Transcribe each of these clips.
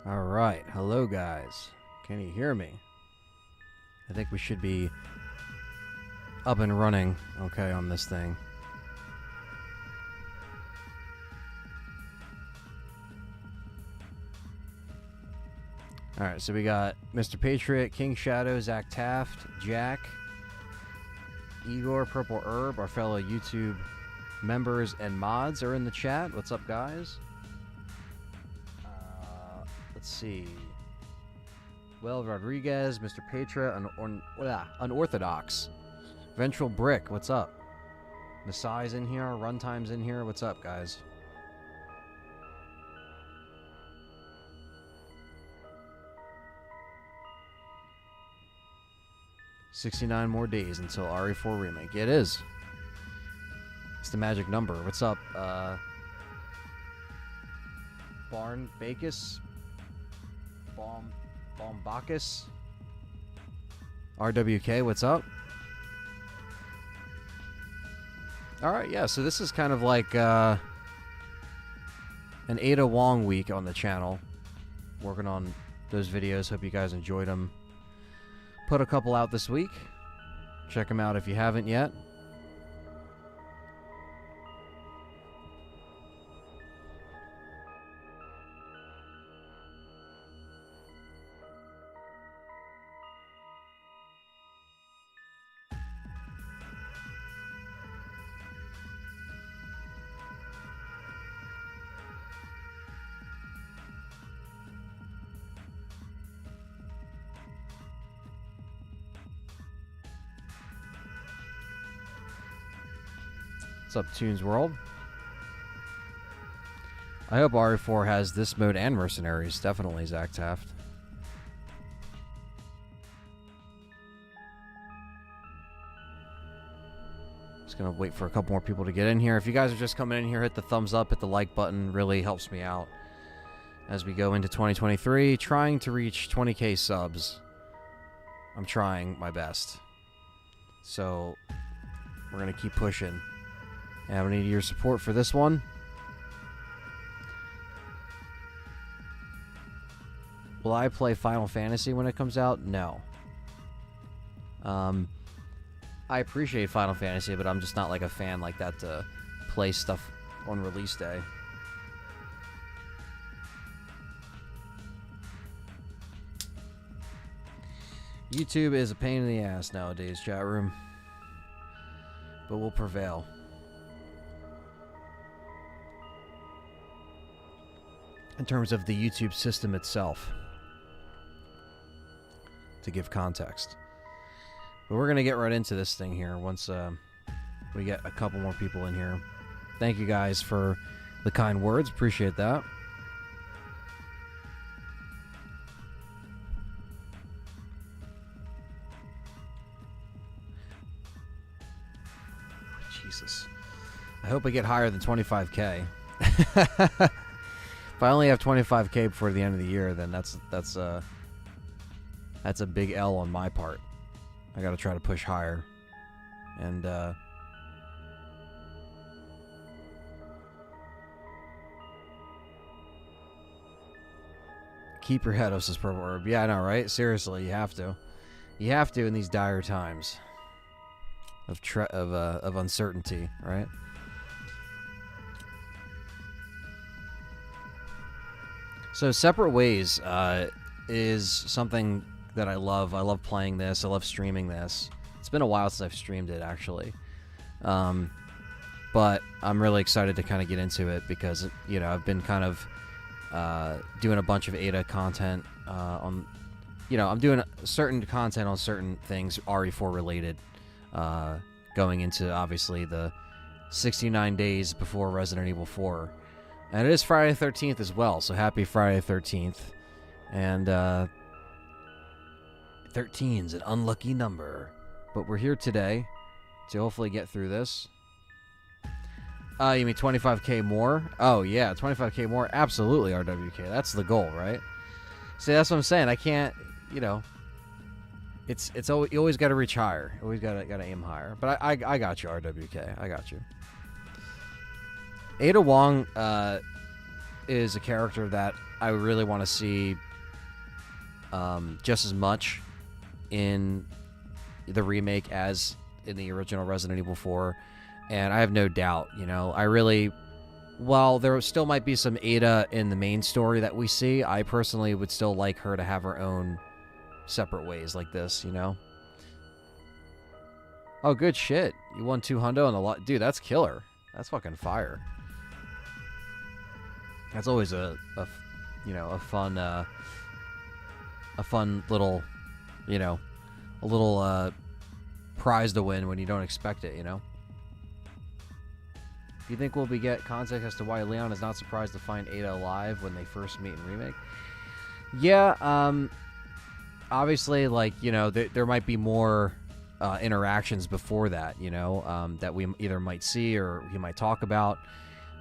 All right. Hello, guys. Can you hear me? I think we should be up and running okay on this thing. All right, so we got Mr. Patriot, King Shadow, Zach Taft, Jack, Igor, Purple Herb, our fellow YouTube members and mods are in the chat. What's up, guys? Let's see. Well, Rodriguez, Mr. Petra, Unorthodox. Ventral Brick, what's up? Masai's in here, Runtime's in here. What's up, guys? $69 more days until RE4 remake. It is. It's the magic number. What's up, Barn Bacus? Bombacus? RWK, what's up? Alright, yeah, so this is kind of like an Ada Wong week on the channel. Working on those videos. Hope you guys enjoyed them. Put a couple out this week. Check them out if you haven't yet. What's up, Tunes World? I hope RE4 has this mode and Mercenaries. Definitely, Zach Taft. Just gonna wait for a couple more people to get in here. If you guys are just coming in here, hit the thumbs up, hit the like button. Really helps me out as we go into 2023. Trying to reach 20k subs. I'm trying my best. So, we're gonna keep pushing. And I need your support for this one. Will I play Final Fantasy when it comes out? No. I appreciate Final Fantasy, but I'm just not like a fan like that to play stuff on release day. YouTube is a pain in the ass nowadays, chat room. But we'll prevail. In terms of the YouTube system itself, to give context. But we're going to get right into this thing here once we get a couple more people in here. Thank you guys for the kind words. Appreciate that. Jesus. I hope I get higher than 25k. If I only have 25k before the end of the year, then that's a big L on my part. I got to try to push higher, and keep your head up, says Purple Herb. Yeah, I know, right? Seriously, you have to. You have to in these dire times of uncertainty, right? So Separate Ways is something that I love. I love playing this. I love streaming this. It's been a while since I've streamed it, actually. But I'm really excited to kind of get into it because, you know, I've been kind of doing a bunch of Ada content on, you know, I'm doing certain content on certain things RE4 related, going into, obviously, the 69 days before Resident Evil 4. And it is Friday the 13th as well, so happy Friday the 13th. And 13 is an unlucky number. But we're here today to hopefully get through this. You mean 25k more? Oh, yeah, 25k more. Absolutely, RWK. That's the goal, right? See, that's what I'm saying. I can't, you know... It's always, you always got to reach higher. You always got to aim higher. But I got you, RWK. I got you. Ada Wong is a character that I really want to see just as much in the remake as in the original Resident Evil 4. And I have no doubt, you know, while there still might be some Ada in the main story that we see, I personally would still like her to have her own separate ways like this, you know? Oh, good shit. You won 200 on the lot. Dude, that's killer. That's fucking fire. That's always a fun little, you know, a little prize to win when you don't expect it, you know? Do you think we'll get context as to why Leon is not surprised to find Ada alive when they first meet in Remake? Yeah, obviously, like, you know, there might be more interactions before that, you know, that we either might see or he might talk about.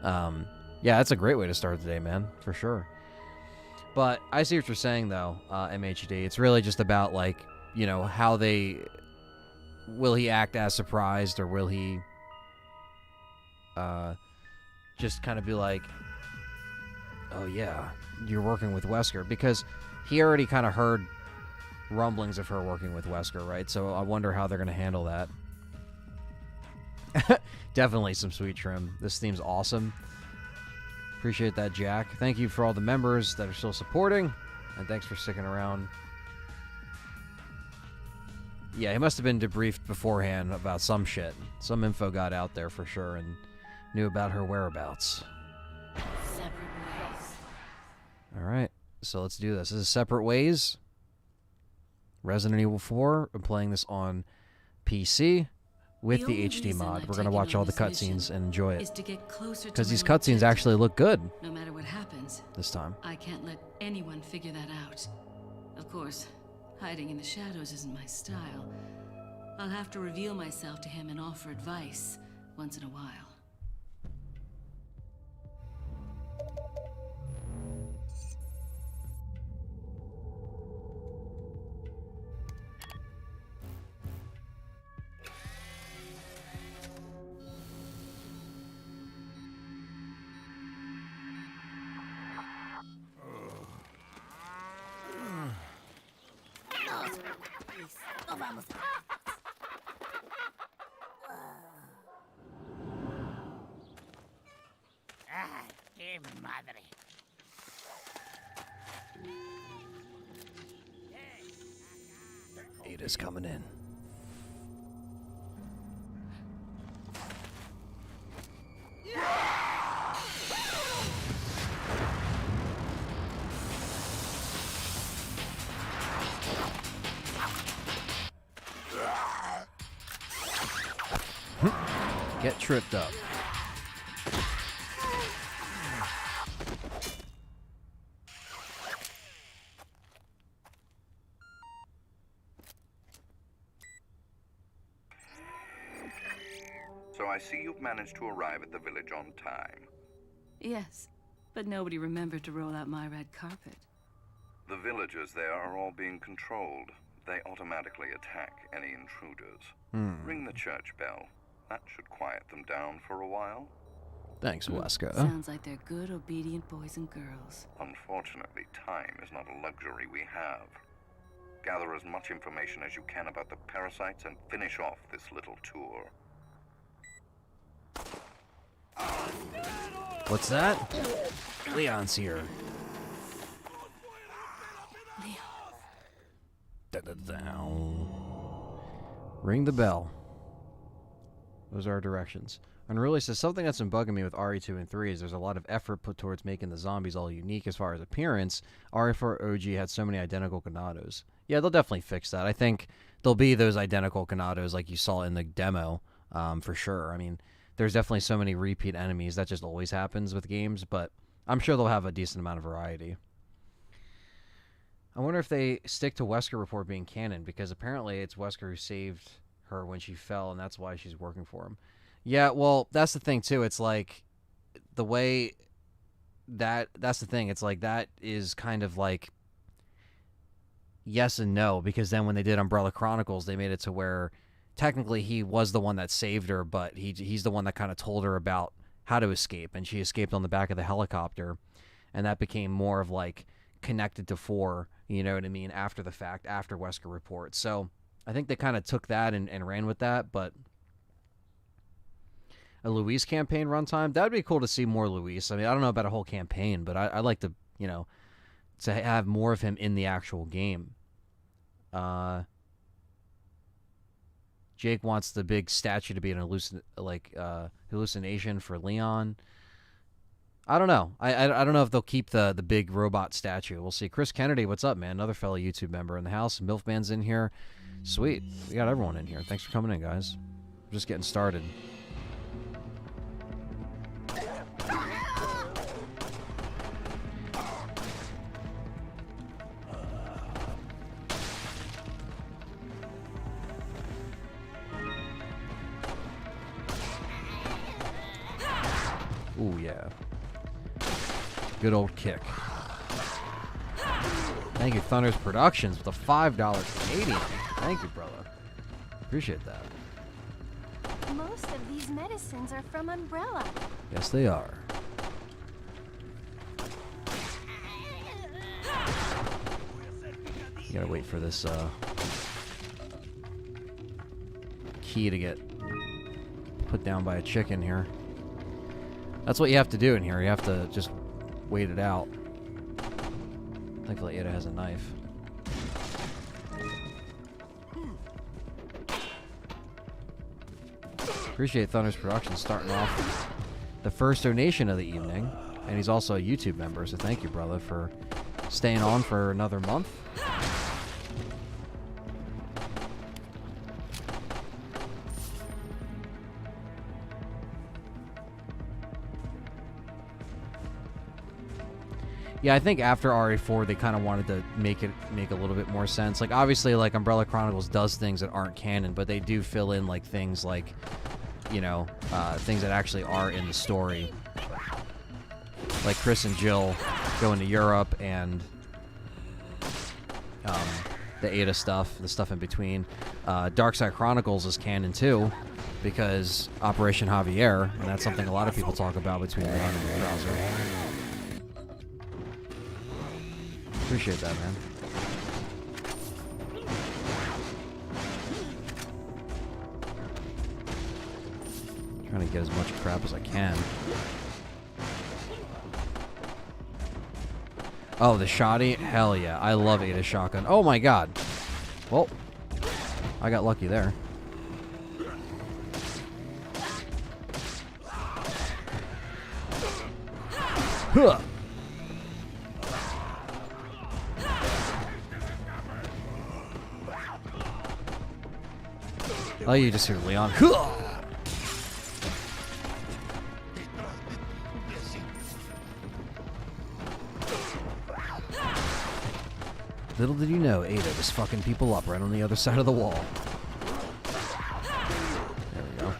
Yeah, that's a great way to start the day, man, for sure. But I see what you're saying, though, MHD. It's really just about, like, you know, how will he act as surprised, or will he just kind of be like, oh yeah, you're working with Wesker, because he already kind of heard rumblings of her working with Wesker, right? So I wonder how they're going to handle that. Definitely some sweet trim. This theme's awesome. Appreciate that, Jack. Thank you for all the members that are still supporting, and thanks for sticking around. Yeah, he must have been debriefed beforehand about some shit. Some info got out there for sure, and knew about her whereabouts. Separate ways. All right, so let's do this. This is Separate Ways. Resident Evil 4. I'm playing this on PC with the HD mod. We're going to watch all the cutscenes and enjoy it. Because these cutscenes actually look good. No matter what happens, this time. I can't let anyone figure that out. Of course, hiding in the shadows isn't my style. I'll have to reveal myself to him and offer advice once in a while. Ada's coming in. Get tripped up. So I see you've managed to arrive at the village on time. Yes, but nobody remembered to roll out my red carpet. The villagers there are all being controlled. They automatically attack any intruders. Ring the church bell. That should quiet them down for a while. Thanks, Wesker. Sounds like they're good, obedient boys and girls. Unfortunately, time is not a luxury we have. Gather as much information as you can about the parasites and finish off this little tour. What's that? Leon's here. Leon. Da-da-down. Ring the bell. Those are our directions. Unruly says, something that's been bugging me with RE2 and 3 is there's a lot of effort put towards making the zombies all unique as far as appearance. RE4 OG had so many identical Ganados. Yeah, they'll definitely fix that. I think there'll be those identical Ganados like you saw in the demo, for sure. I mean, there's definitely so many repeat enemies. That just always happens with games, but I'm sure they'll have a decent amount of variety. I wonder if they stick to Wesker report being canon, because apparently it's Wesker who saved her when she fell, and that's why she's working for him. Yeah, well, that's the thing, too. It's like, the way that's the thing. It's like, that is kind of like yes and no, because then when they did Umbrella Chronicles, they made it to where technically he was the one that saved her, but he's the one that kind of told her about how to escape, and she escaped on the back of the helicopter. and that became more of like connected to 4, you know what I mean, after the fact, after Wesker Report. So I think they kind of took that and ran with that, but a Luis campaign runtime, that would be cool to see more Luis. I mean, I don't know about a whole campaign, but I'd like to, you know, to have more of him in the actual game. Jake wants the big statue to be an hallucination for Leon. I don't know. I don't know if they'll keep the big robot statue. We'll see. Chris Kennedy, what's up, man? Another fellow YouTube member in the house. Milfman's in here. Sweet. We got everyone in here. Thanks for coming in, guys. We're just getting started. Ooh, yeah. Good old kick. Thank you, Thunder's Productions, with a $5 Canadian. Thank you, brother. Appreciate that. Most of these medicines are from Umbrella. Yes, they are. You gotta wait for this key to get put down by a chicken here. That's what you have to do in here. You have to just wait it out. Thankfully, Ada has a knife. Appreciate Thunder's Productions starting off the first donation of the evening. And he's also a YouTube member, so thank you, brother, for staying on for another month. Yeah, I think after RE4, they kind of wanted to make a little bit more sense. Like, obviously, like, Umbrella Chronicles does things that aren't canon, but they do fill in, like, things like, you know, things that actually are in the story. Like Chris and Jill going to Europe and the Ada stuff, the stuff in between. Darkside Chronicles is canon, too, because Operation Javier, and that's something a lot of people talk about between Leon and the browser. Appreciate that, man. Trying to get as much crap as I can. Oh, the shoddy? Hell yeah. I love Ada Shotgun. Oh my god. Well, I got lucky there. Huh. Oh, you just hear Leon. Little did you know, Ada was fucking people up right on the other side of the wall. There we go.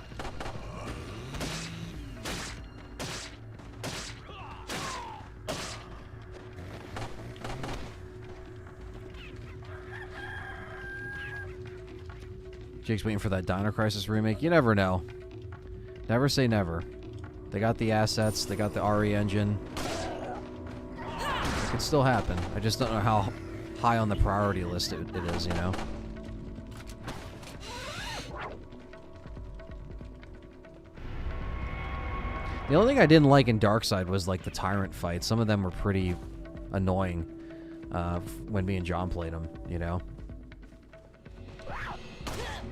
Jake's waiting for that Dino Crisis remake. You never know. Never say never. They got the assets. They got the RE engine. It could still happen. I just don't know how high on the priority list it is, you know? The only thing I didn't like in Darkside was, like, the Tyrant fights. Some of them were pretty annoying when me and John played them, you know?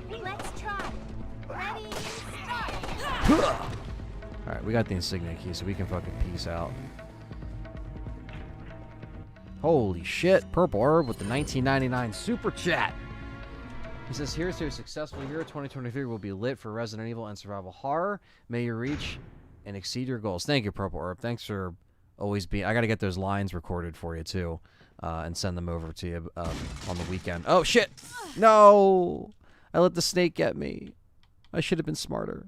Let's try. Ready, start. Alright, we got the insignia key, so we can fucking peace out. Holy shit, Purple Herb with the 1999 super chat. He says, here's to a successful year. 2023 will be lit for Resident Evil and survival horror. May you reach and exceed your goals. Thank you, Purple Herb. Thanks for always being... I got to get those lines recorded for you, too, and send them over to you on the weekend. Oh, shit! No! I let the snake get me. I should have been smarter.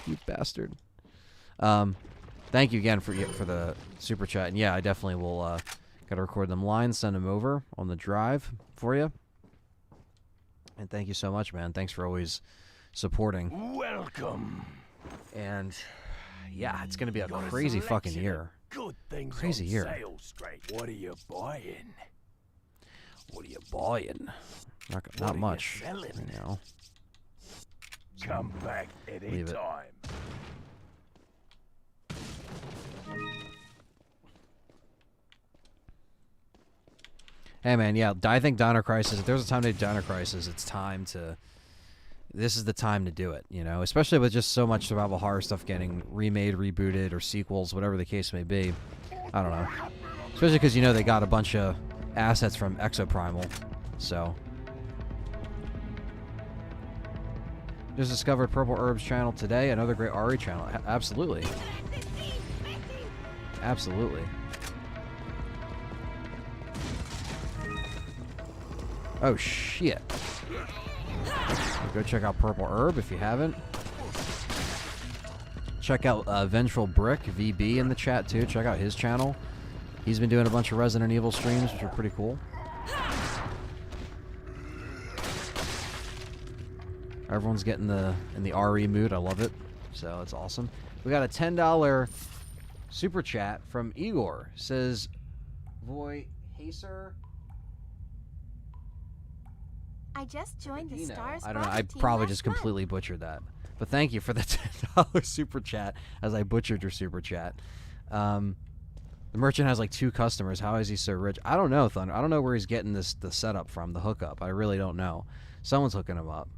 You bastard. Thank you again for the super chat. And yeah, I definitely will gotta record them lines, send them over on the drive for you. And thank you so much, man. Thanks for always supporting. Welcome. And yeah, it's gonna be a crazy fucking year. Good things Crazy on year. sale, straight. What are you buying? What are you buying? Not are much. you selling? You know. Come back any Leave it. time. Hey man, yeah, I think Dino Crisis, if there's a time to do Dino Crisis, it's time to, this is the time to do it, you know, especially with just so much survival horror stuff getting remade, rebooted, or sequels, whatever the case may be. I don't know. Especially because, you know, they got a bunch of assets from Exoprimal, so. Just discovered Purple Herbs channel today, another great RE channel. Absolutely. Absolutely. Oh, shit. Go check out Purple Herb if you haven't. Check out Vengeful Brick, VB, in the chat, too. Check out his channel. He's been doing a bunch of Resident Evil streams, which are pretty cool. Everyone's getting in the RE mood. I love it. So, it's awesome. We got a $10 super chat from Igor. Says, Voy Haser... I just joined the S.T.A.R.S. I don't know. I team probably last just month. completely butchered that. But thank you for the $10 super chat as I butchered your super chat. The merchant has like 2 customers. How is he so rich? I don't know, Thunder. I don't know where he's getting the setup from, the hookup. I really don't know. Someone's hooking him up.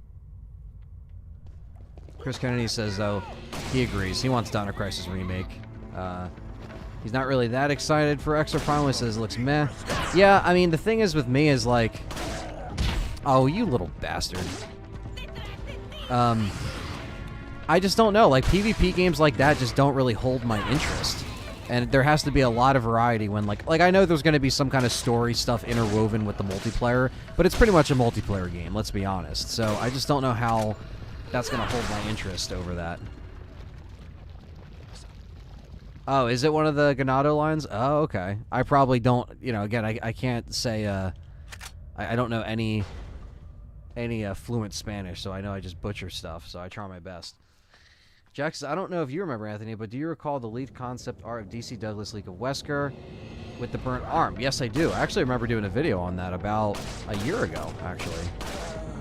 Chris Kennedy says, though, he agrees. He wants Dino Crisis Remake. He's not really that excited for Exoprimal. He says it looks meh. Yeah, I mean, the thing is with me is like... Oh, you little bastard. I just don't know. Like, PvP games like that just don't really hold my interest. And there has to be a lot of variety when, like I know there's going to be some kind of story stuff interwoven with the multiplayer, but it's pretty much a multiplayer game, let's be honest. So I just don't know how that's going to hold my interest over that. Oh, is it one of the Ganado lines? Oh, okay. I probably don't, you know, again, I can't say, I don't know any fluent Spanish, so I know I just butcher stuff, so I try my best. Jax, I don't know if you remember, Anthony, but do you recall the lead concept art of DC Douglas League of Wesker with the burnt arm? Yes, I do. I actually remember doing a video on that about a year ago, actually.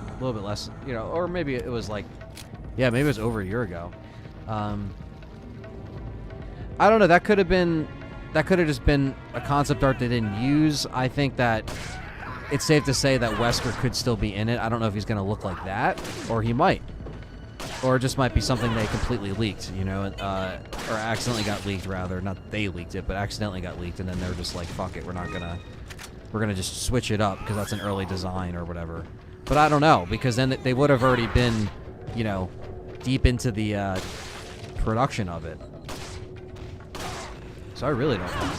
A little bit less, you know, or maybe it was like, yeah, maybe it was over a year ago. I don't know, that could have just been a concept art they didn't use. I think that it's safe to say that Wesker could still be in it. I don't know if he's going to look like that, or he might. Or it just might be something they completely leaked, you know, or accidentally got leaked, rather. Not they leaked it, but accidentally got leaked, and then they're just like, fuck it, we're gonna just switch it up because that's an early design or whatever. But I don't know, because then they would have already been, you know, deep into the production of it. So I really don't know.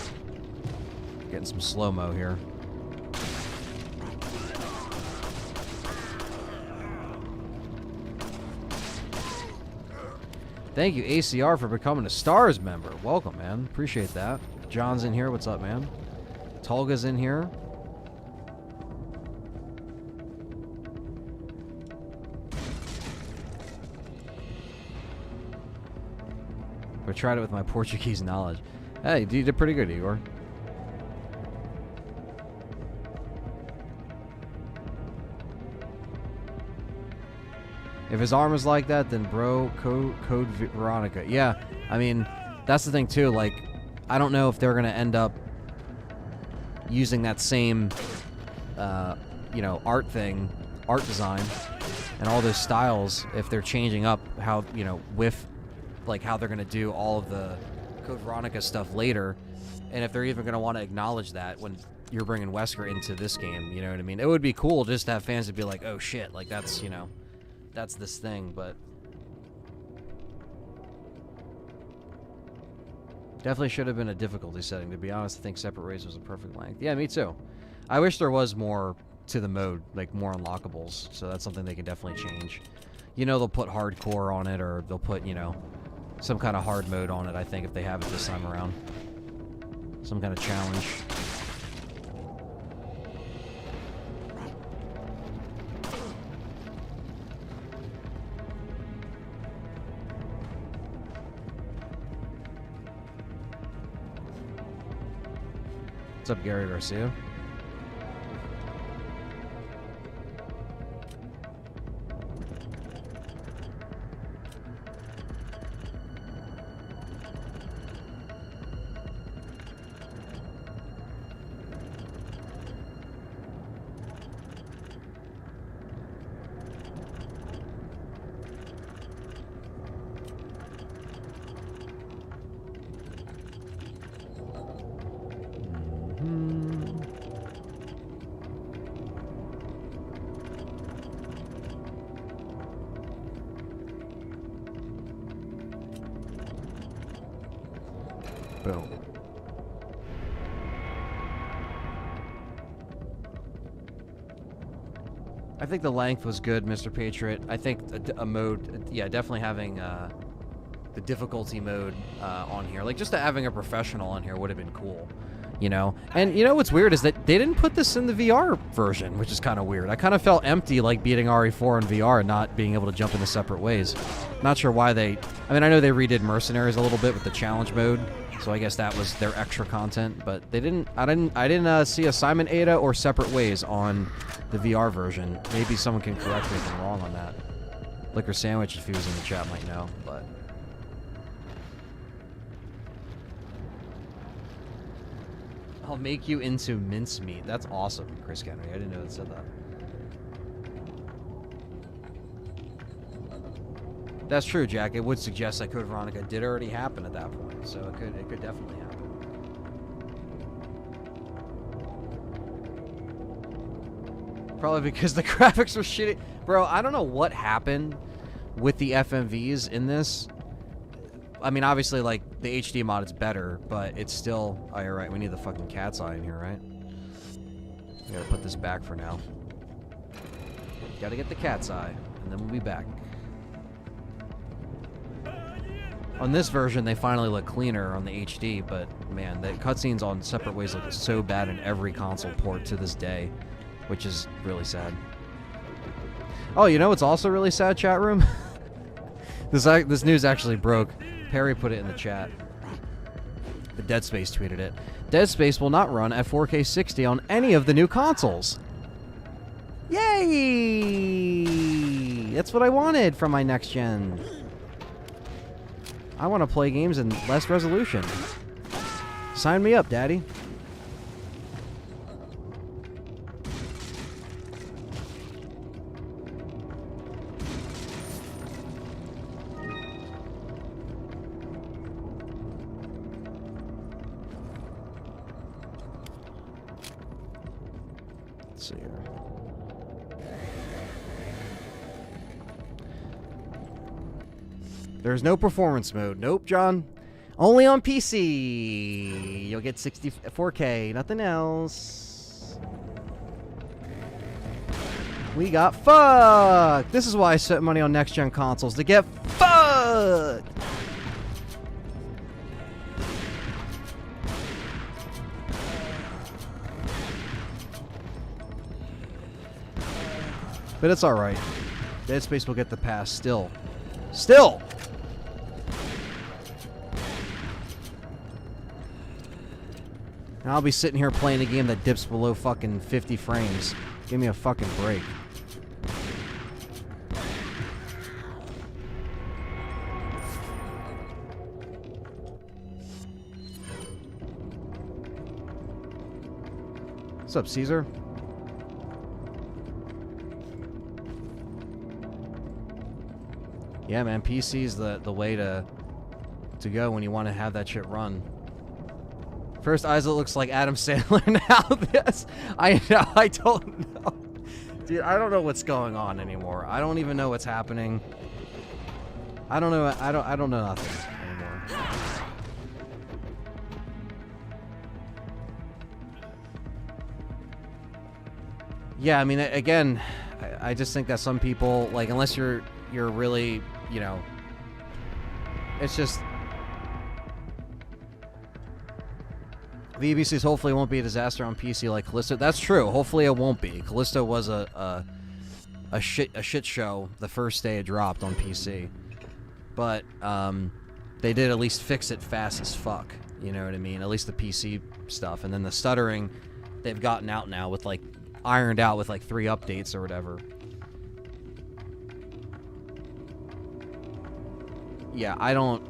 Getting some slow-mo here. Thank you, ACR, for becoming a S.T.A.R.S member. Welcome, man. Appreciate that. John's in here. What's up, man? Tolga's in here. I tried it with my Portuguese knowledge. Hey, you did pretty good, Igor. If his arm is like that, then bro, code Veronica. Yeah, I mean, that's the thing too. Like, I don't know if they're gonna end up using that same, you know, art design, and all those styles. If they're changing up how, you know, with, like, how they're gonna do all of the Code Veronica stuff later, and if they're even gonna want to acknowledge that when you're bringing Wesker into this game, you know what I mean? It would be cool just to have fans to be like, oh shit, like that's, you know. That's this thing, but definitely should have been a difficulty setting. To be honest, I think separate rays was a perfect length. Yeah, me too. I wish there was more to the mode, like more unlockables. So that's something they can definitely change. You know, they'll put hardcore on it, or they'll put, you know, some kind of hard mode on it, I think, if they have it this time around. Some kind of challenge. What's up, Gary Garcia? Boom. I think the length was good, Mr. Patriot. I think a mode, yeah, definitely having the difficulty mode on here, like just having a professional on here would have been cool, you know? And you know what's weird is that they didn't put this in the VR version, which is kind of weird. I kind of felt empty like beating RE4 in VR and not being able to jump into separate ways. Not sure why they, I mean, I know they redid Mercenaries a little bit with the challenge mode, so I guess that was their extra content, but they didn't, I didn't see assignment Ada or separate ways on the VR version. Maybe someone can correct me if I'm wrong on that. Liquor Sandwich, if he was in the chat, might know, but... I'll make you into mincemeat. That's awesome, Chris Kennedy. I didn't know it said that. That's true, Jack. It would suggest that Code Veronica did already happen at that point, so it could definitely happen. Probably because the graphics were shitty. Bro, I don't know what happened with the FMVs in this. I mean, obviously, like, the HD mod is better, but it's still... Oh, you're right. We need the fucking cat's eye in here, right? We gotta put this back for now. Gotta get the cat's eye, and then we'll be back. On this version, they finally look cleaner on the HD, but, man, the cutscenes on separate ways look so bad in every console port to this day, which is really sad. Oh, you know what's also really sad, chat room? This news actually broke. Perry put it in the chat. The Dead Space tweeted it. Dead Space will not run at 4K 60 on any of the new consoles. Yay! That's what I wanted from my next gen. I want to play games in less resolution. Sign me up, Daddy. Let's see here. There's no performance mode. Nope, John. Only on PC. You'll get 4K, nothing else. We got fucked. This is why I set money on next-gen consoles, to get fucked. But it's alright. Dead Space will get the pass still. Still! And I'll be sitting here playing a game that dips below fucking 50 frames. Give me a fucking break. What's up, Caesar? Yeah, man, PC's the way to go when you want to have that shit run. First, Isaac looks like Adam Sandler now. Yes, I know. I don't know, dude. I don't know what's going on anymore. I don't even know what's happening. I don't know. I don't know nothing anymore. Yeah, I mean, again, I just think that some people, like, unless you're really, you know, it's just. The EBCs hopefully won't be a disaster on PC like Callisto. That's true. Hopefully it won't be. Callisto was a shit show the first day it dropped on PC, but they did at least fix it fast as fuck. You know what I mean? At least the PC stuff. And then the stuttering, they've gotten out now with, like, ironed out with, like, 3 updates or whatever. Yeah, I don't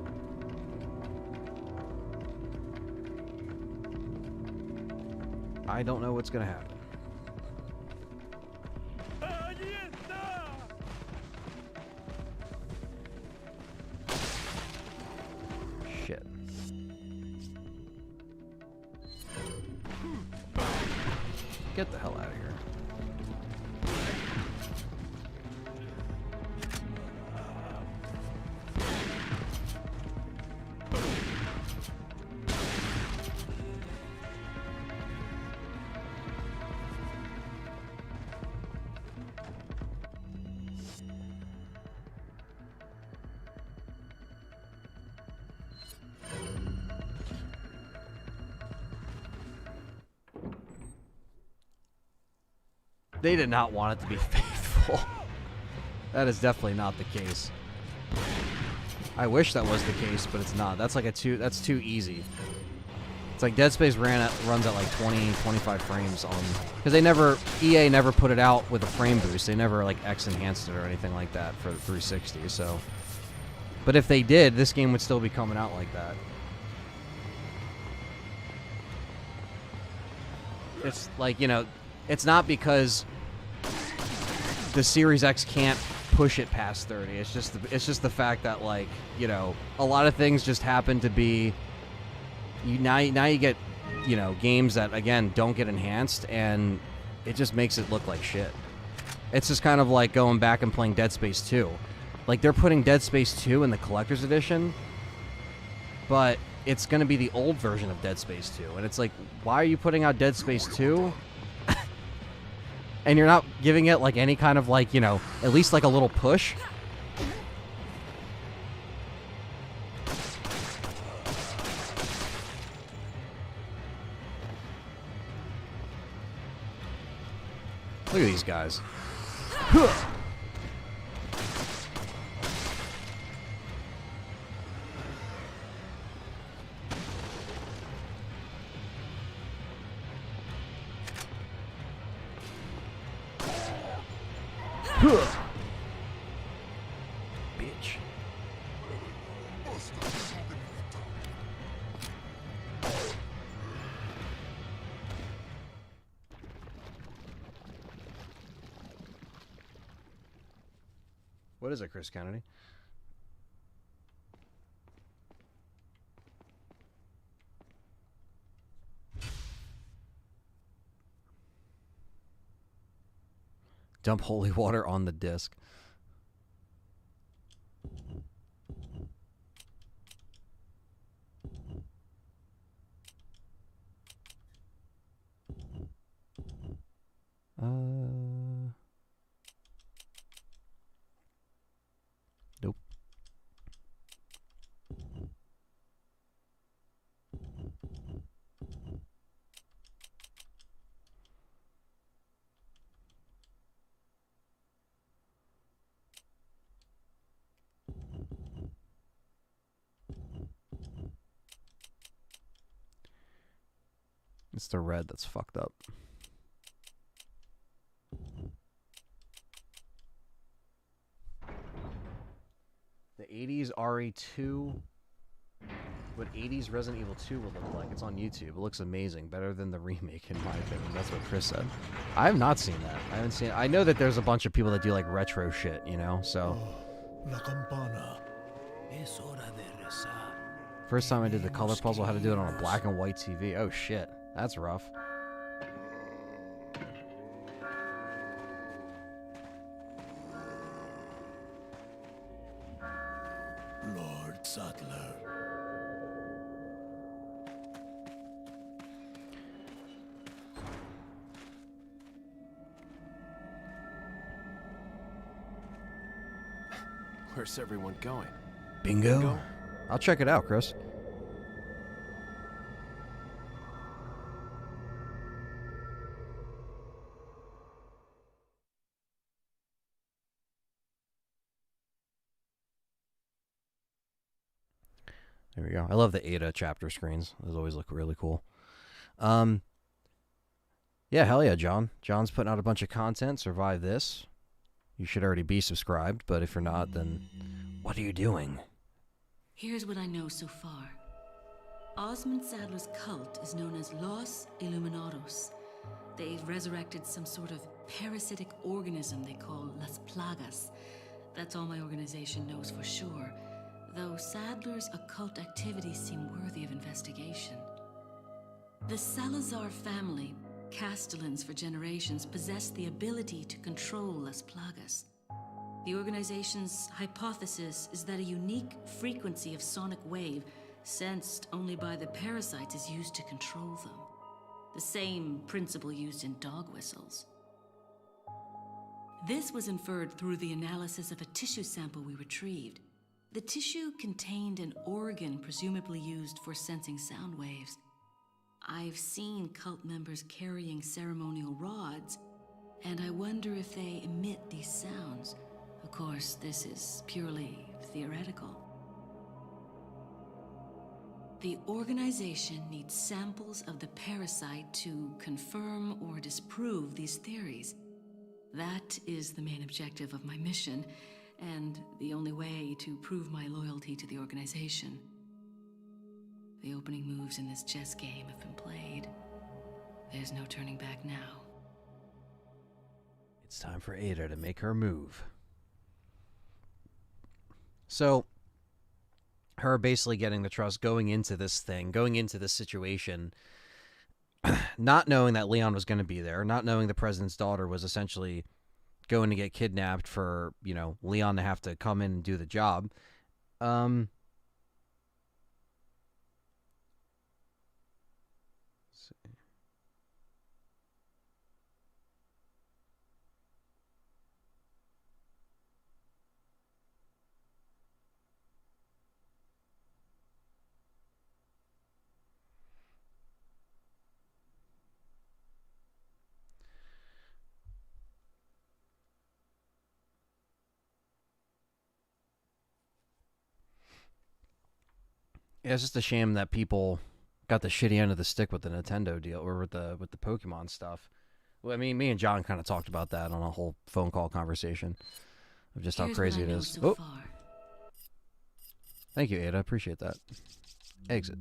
know what's gonna happen. Shit. Get the hell out of here. They did not want it to be faithful. That is definitely not the case. I wish that was the case, but it's not. That's like that's too easy. It's like Dead Space runs at like 20, 25 frames on, because EA never put it out with a frame boost. They never like X enhanced it or anything like that for the 360. So, but if they did, this game would still be coming out like that. It's like, you know, it's not because the Series X can't push it past 30. It's just the fact that, like, you know, a lot of things just happen to be now you get, you know, games that again don't get enhanced, and it just makes it look like shit. It's just kind of like going back and playing Dead Space 2. Like, they're putting Dead Space 2 in the collector's edition, but it's going to be the old version of Dead Space 2. And it's like, why are you putting out Dead Space 2? And you're not giving it, like, any kind of, like, you know, at least, like, a little push? Look at these guys. Bitch. What is it, Chris Kennedy? Dump holy water on the disc. Nope. It's the red that's fucked up. The 80s RE2. What 80s Resident Evil 2 would look like. It's on YouTube. It looks amazing. Better than the remake, in my opinion. That's what Chris said. I have not seen that. I haven't seen it. I know that there's a bunch of people that do, like, retro shit, you know? So. La campana. Es hora de rezar. First time I did the color puzzle, I had to do it on a black and white TV. Oh, shit. That's rough. Lord Sattler. Where's everyone going? Bingo? I'll check it out, Chris. There we go. I love the Ada chapter screens. Those always look really cool. Yeah, hell yeah, John. John's putting out a bunch of content. Survive this. You should already be subscribed, but if you're not, then what are you doing? Here's what I know so far. Osmond Saddler's cult is known as Los Illuminados. They've resurrected some sort of parasitic organism they call Las Plagas. That's all my organization knows for sure, though Saddler's occult activities seem worthy of investigation. The Salazar family, Castellans for generations, possessed the ability to control Las Plagas. The organization's hypothesis is that a unique frequency of sonic wave, sensed only by the parasites, is used to control them. The same principle used in dog whistles. This was inferred through the analysis of a tissue sample we retrieved. The tissue contained an organ presumably used for sensing sound waves. I've seen cult members carrying ceremonial rods, and I wonder if they emit these sounds. Of course, this is purely theoretical. The organization needs samples of the parasite to confirm or disprove these theories. That is the main objective of my mission, and the only way to prove my loyalty to the organization. The opening moves in this chess game have been played. There's no turning back now. It's time for Ada to make her move. So, her basically getting the trust, going into this thing, going into this situation, not knowing that Leon was going to be there, not knowing the president's daughter was essentially going to get kidnapped for, you know, Leon to have to come in and do the job. Yeah, it's just a shame that people got the shitty end of the stick with the Nintendo deal or with the Pokemon stuff. Well, I mean, me and John kind of talked about that on a whole phone call conversation of just how crazy it is. So far. Thank you, Ada. Appreciate that. Exit.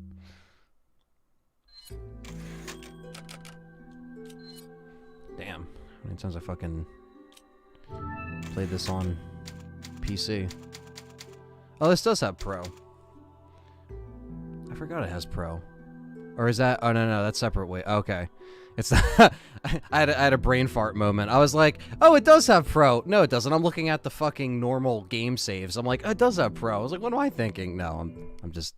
Damn. How many times I fucking played this on PC? Oh, this does have Pro. I forgot it has Pro. Or is that... Oh, no, that's separate. Wait, okay. It's not... I had a brain fart moment. I was like, oh, it does have Pro. No, it doesn't. I'm looking at the fucking normal game saves. I'm like, oh, it does have Pro. I was like, what am I thinking? No, I'm just...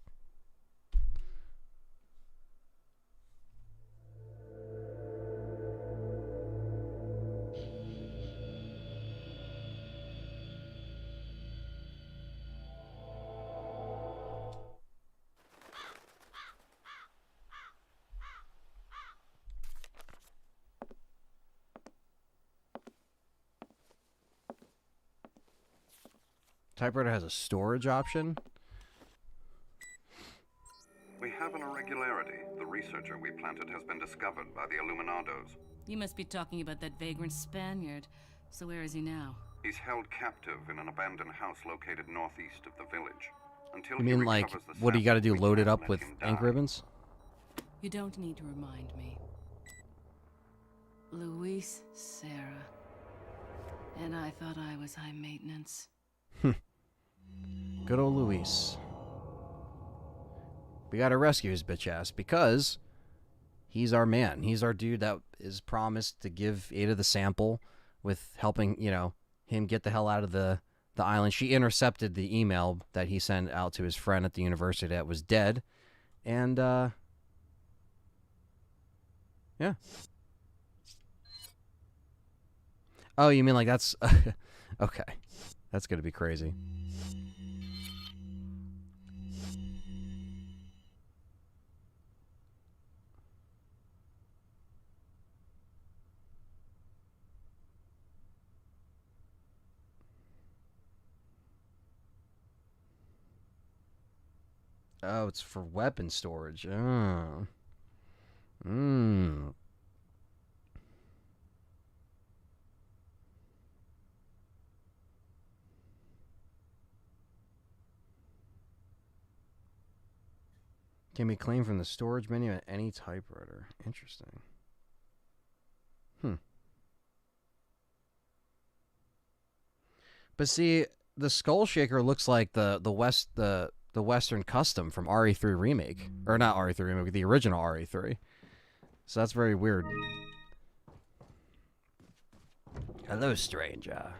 Typewriter has a storage option? We have an irregularity. The researcher we planted has been discovered by the Illuminados. You must be talking about that vagrant Spaniard. So where is he now? He's held captive in an abandoned house located northeast of the village. Until You mean, like, what do you gotta do, load it up with ink ribbons? You don't need to remind me. Luis Serra. And I thought I was high maintenance. Good old Luis. We gotta rescue his bitch ass because he's our man. He's our dude that is promised to give Ada the sample with helping, you know, him get the hell out of the island. She intercepted the email that he sent out to his friend at the university that was dead. And, yeah. Oh, you mean like that's... okay. That's gonna be crazy. Oh, it's for weapon storage. Oh. Mmm. Can be claimed from the storage menu at any typewriter. Interesting. But see, the Skull Shaker looks like the Western Custom from RE3 Remake. Or not RE3 Remake, the original RE3. So that's very weird. Hello, stranger.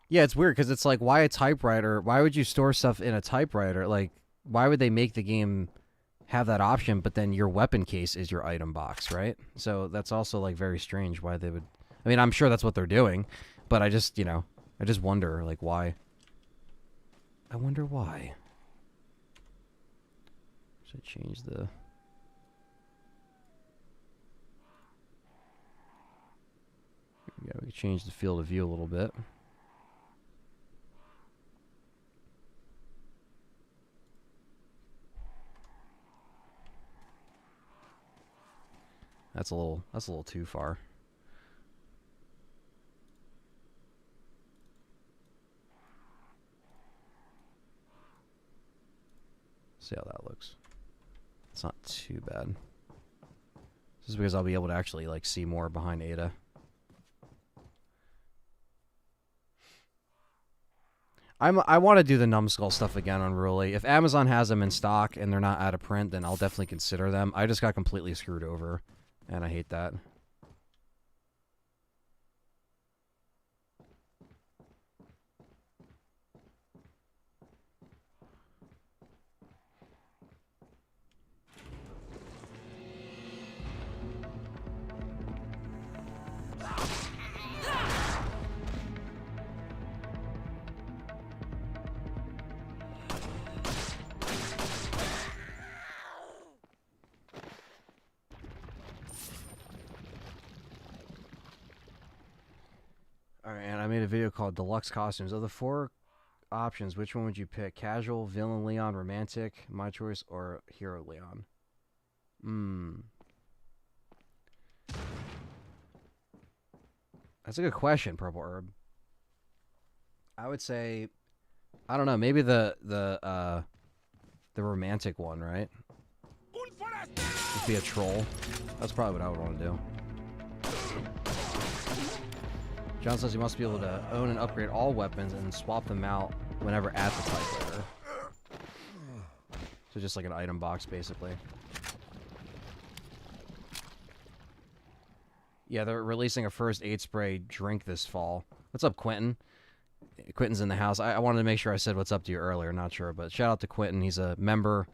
Yeah, it's weird because it's like, why a typewriter? Why would you store stuff in a typewriter? Like, why would they make the game have that option, but then your weapon case is your item box, right? So that's also, like, very strange why they would... I mean, I'm sure that's what they're doing, but I just, you know, I just wonder, like, why. I wonder why. Should I change the... Yeah, we can change the field of view a little bit. That's a little too far. See how that looks. It's not too bad. This is because I'll be able to actually, like, see more behind Ada. I want to do the numbskull stuff again unruly. If Amazon has them in stock and they're not out of print, then I'll definitely consider them. I just got completely screwed over, and I hate that. Alright, and I made a video called Deluxe Costumes. Of the 4 options, which one would you pick? Casual, Villain Leon, Romantic, my choice, or Hero Leon? That's a good question, Purple Herb. I would say, I don't know, maybe the romantic one, right? Just be a troll. That's probably what I would want to do. John says you must be able to own and upgrade all weapons and swap them out whenever at the typewriter. So just like an item box, basically. Yeah, they're releasing a first aid spray drink this fall. What's up, Quentin? Quentin's in the house. I wanted to make sure I said what's up to you earlier. Not sure, but shout out to Quentin. He's a member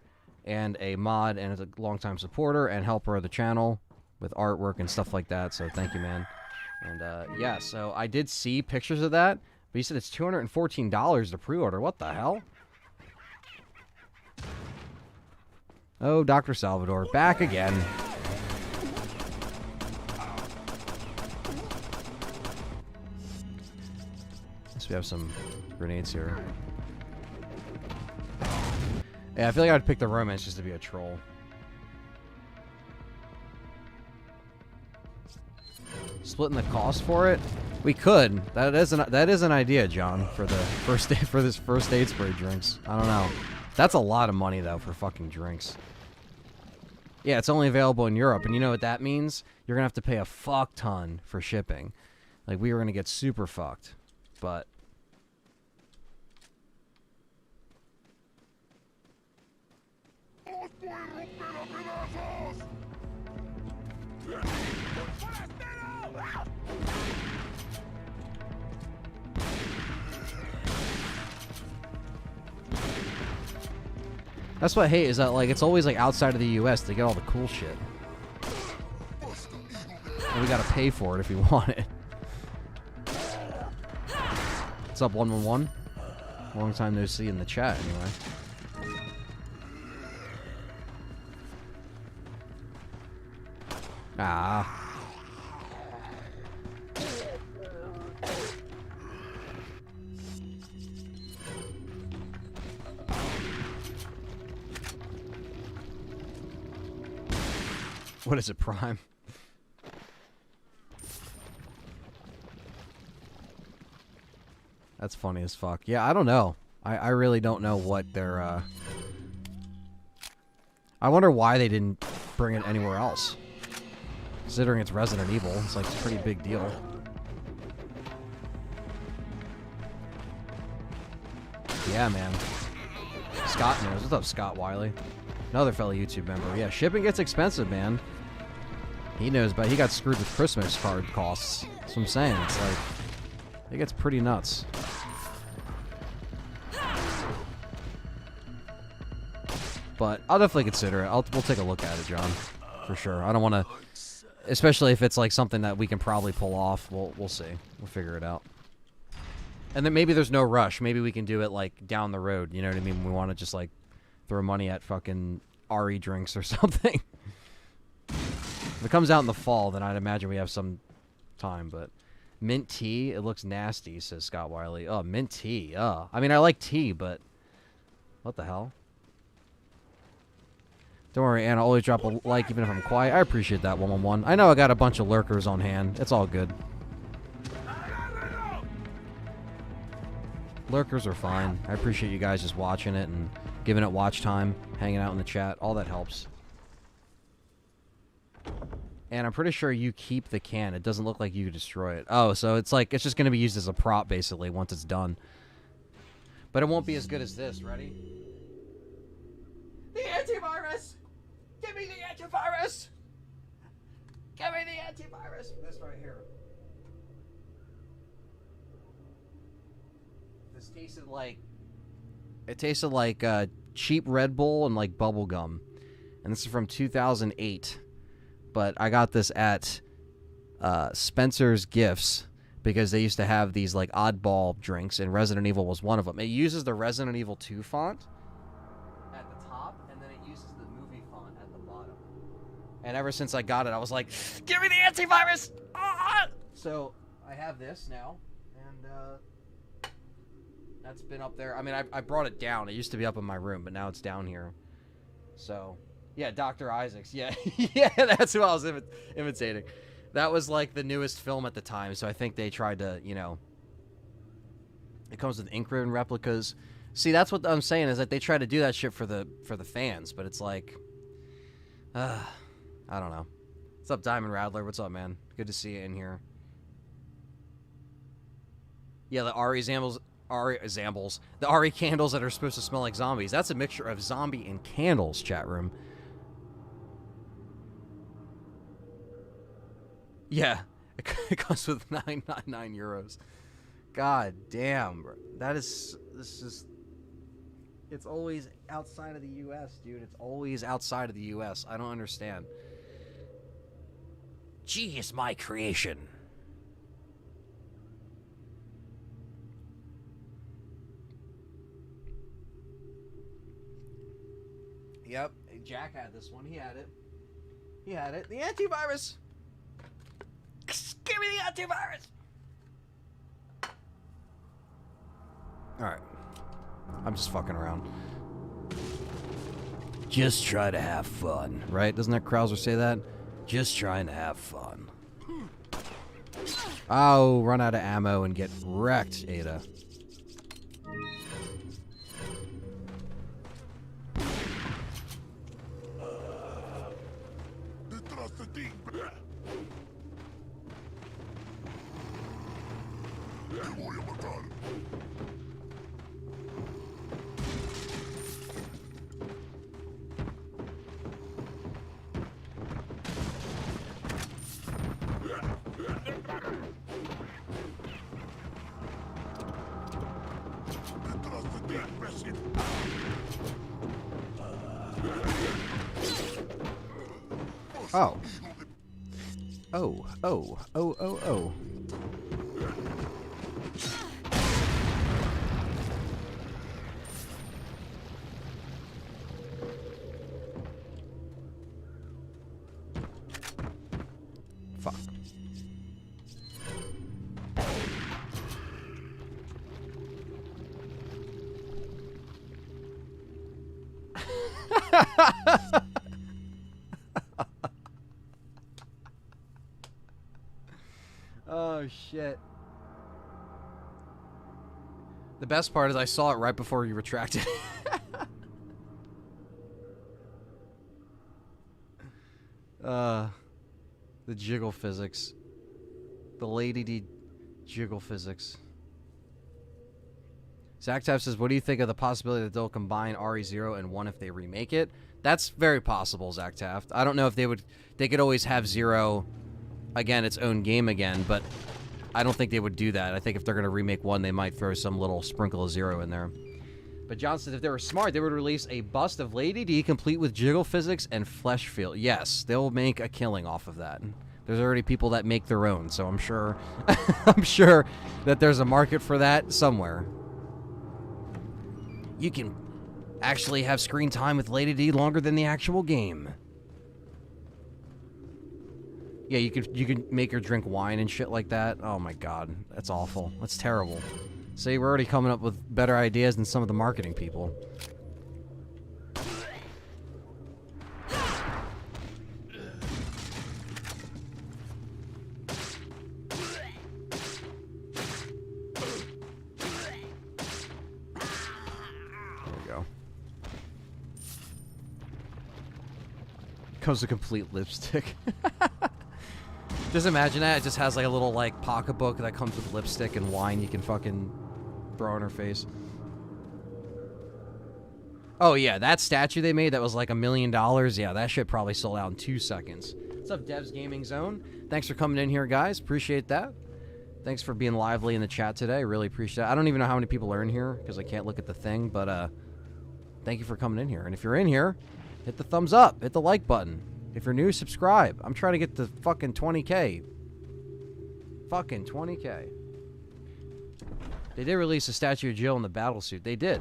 and a mod and is a longtime supporter and helper of the channel with artwork and stuff like that. So thank you, man. And, yeah, so I did see pictures of that, but he said it's $214 to pre-order. What the hell? Oh, Dr. Salvador, back again. Guess we have some grenades here. Yeah, I feel like I'd pick the romance just to be a troll. Splitting the cost for it, we could. That is an idea, John, for the this first aid spray drinks. I don't know. That's a lot of money though for fucking drinks. Yeah, it's only available in Europe, and you know what that means? You're gonna have to pay a fuck ton for shipping. Like, we were gonna get super fucked, but. That's what I hate, is that, like, it's always, like, outside of the U.S. to get all the cool shit. And we gotta pay for it if we want it. What's up, 111? Long time no see in the chat, anyway. Ah. What is it, Prime? That's funny as fuck. Yeah, I don't know. I really don't know what their, I wonder why they didn't bring it anywhere else. Considering it's Resident Evil, it's like a pretty big deal. Yeah, man. Scott knows. What's up, Scott Wiley? Another fellow YouTube member. Yeah, shipping gets expensive, man. He knows, but he got screwed with Christmas card costs. That's what I'm saying. It's like, it gets pretty nuts. But I'll definitely consider it. We'll take a look at it, John, for sure. I don't want to, especially if it's like something that we can probably pull off. We'll see. We'll figure it out. And then maybe there's no rush. Maybe we can do it like down the road. You know what I mean? We want to just like throw money at fucking RE drinks or something. If it comes out in the fall, then I'd imagine we have some time. But mint tea, it looks nasty, says Scott Wiley. Oh, mint tea. Oh, I mean, I like tea, but what the hell? Don't worry, Anna. Always drop a like even if I'm quiet. I appreciate that, 111. I know I got a bunch of lurkers on hand. It's all good. Lurkers are fine. I appreciate you guys just watching it and giving it watch time, hanging out in the chat. All that helps. And I'm pretty sure you keep the can. It doesn't look like you destroy it. Oh, so it's like, it's just going to be used as a prop, basically, once it's done. But it won't be as good as this. Ready? The antivirus! Give me the antivirus! Give me the antivirus! This right here. This tasted like... It tasted like cheap Red Bull and like bubble gum. And this is from 2008. But I got this at Spencer's Gifts because they used to have these like oddball drinks, and Resident Evil was one of them. It uses the Resident Evil 2 font at the top, and then it uses the movie font at the bottom. And ever since I got it, I was like, give me the antivirus! Ah! So I have this now, and that's been up there. I mean, I brought it down. It used to be up in my room, but now it's down here. So... yeah, Dr. Isaacs. Yeah, yeah, that's who I was imitating. That was like the newest film at the time, so I think they tried to, you know... It comes with ink-ribbon replicas. See, that's what I'm saying, is that they try to do that shit for the fans, but it's like... I don't know. What's up, Diamond Rattler? What's up, man? Good to see you in here. Yeah, the RE Zambles... The RE candles that are supposed to smell like zombies. That's a mixture of zombie and candles, chat room. Yeah, it comes with 999 euros. God damn, bro. This is... It's always outside of the U.S., dude. It's always outside of the U.S. I don't understand. Genius, my creation. Yep, Jack had this one. He had it. He had it. The antivirus! Give me the antivirus! Alright. I'm just fucking around. Just try to have fun. Right? Doesn't that Krauser say that? Just trying to have fun. Oh, run out of ammo and get wrecked, Ada. Oh. Oh, oh, oh, oh, oh. Oh, shit. The best part is I saw it right before you retracted. The jiggle physics. The Lady D jiggle physics. Zach Tapp says, what do you think of the possibility that they'll combine RE0 and 1 if they remake it? That's very possible, Zach Taft. I don't know if they could always have 0, again, its own game again, but I don't think they would do that. I think if they're going to remake 1, they might throw some little sprinkle of 0 in there. But John says, if they were smart, they would release a bust of Lady D complete with jiggle physics and flesh feel. Yes, they'll make a killing off of that. There's already people that make their own, so I'm sure I'm sure that there's a market for that somewhere. You can actually have screen time with Lady D longer than the actual game. Yeah, you could make her drink wine and shit like that. Oh my god, that's awful. That's terrible. See, we're already coming up with better ideas than some of the marketing people. Comes a complete lipstick. Just imagine that. It just has like a little like pocketbook that comes with lipstick and wine you can fucking throw in her face. Oh yeah, that statue they made that was like $1 million. Yeah, that shit probably sold out in 2 seconds. What's up, Devs Gaming Zone? Thanks for coming in here, guys. Appreciate that. Thanks for being lively in the chat today. Really appreciate it. I don't even know how many people are in here because I can't look at the thing, but thank you for coming in here. And if you're in here, hit the thumbs up. Hit the like button. If you're new, subscribe. I'm trying to get to fucking 20K. Fucking 20K. They did release a statue of Jill in the battle suit. They did.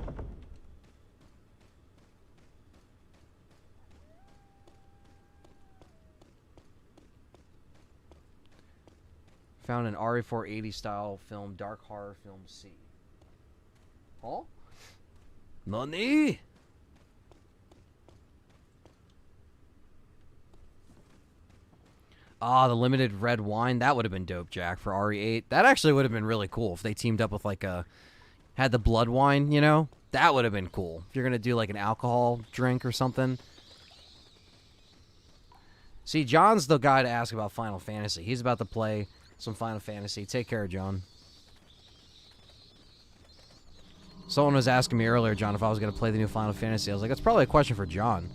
Found an RE480 style film, dark horror film C. Huh? Money? Ah, the limited red wine. That would have been dope, Jack, for RE8. That actually would have been really cool if they teamed up with like had the blood wine, you know? That would have been cool. If you're going to do like an alcohol drink or something. See, John's the guy to ask about Final Fantasy. He's about to play some Final Fantasy. Take care, John. Someone was asking me earlier, John, if I was going to play the new Final Fantasy. I was like, that's probably a question for John.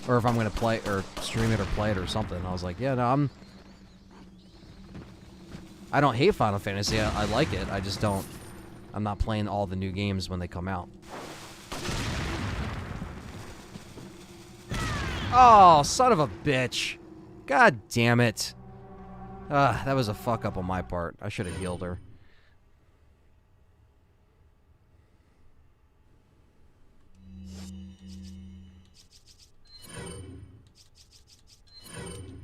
Or if I'm going to play or stream it or play it or something. I was like, yeah, no, I don't hate Final Fantasy. I like it. I just don't. I'm not playing all the new games when they come out. Oh, son of a bitch. God damn it. That was a fuck up on my part. I should have healed her.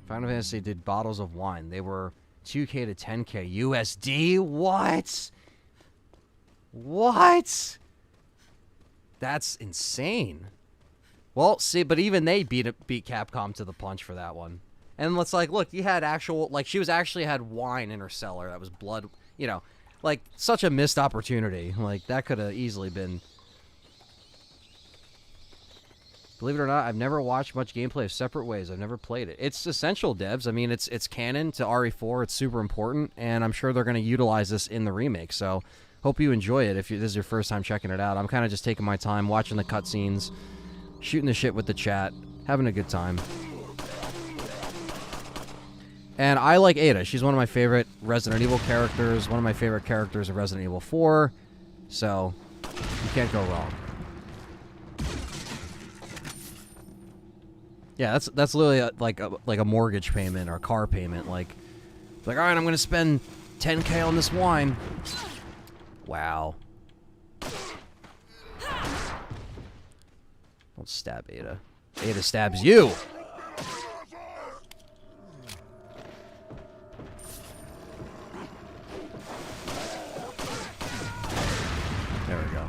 Final Fantasy did bottles of wine. They were 2K to 10K USD. What? What? That's insane. Well, see, but even they beat Capcom to the punch for that one. And it's like, look, you had actual, like, she was actually had wine in her cellar that was blood, you know, like, such a missed opportunity. Like, that could have easily been. Believe it or not, I've never watched much gameplay of Separate Ways. I've never played it. It's essential, devs. I mean, it's canon to RE4. It's super important, and I'm sure they're going to utilize this in the remake. So, hope you enjoy it if this is your first time checking it out. I'm kind of just taking my time, watching the cutscenes, shooting the shit with the chat, having a good time. And I like Ada. She's one of my favorite Resident Evil characters, one of my favorite characters of Resident Evil 4. So, you can't go wrong. Yeah, that's literally like a mortgage payment or a car payment. Like, all right, I'm gonna spend 10K on this wine. Wow. Don't stab Ada. Ada stabs you. There we go.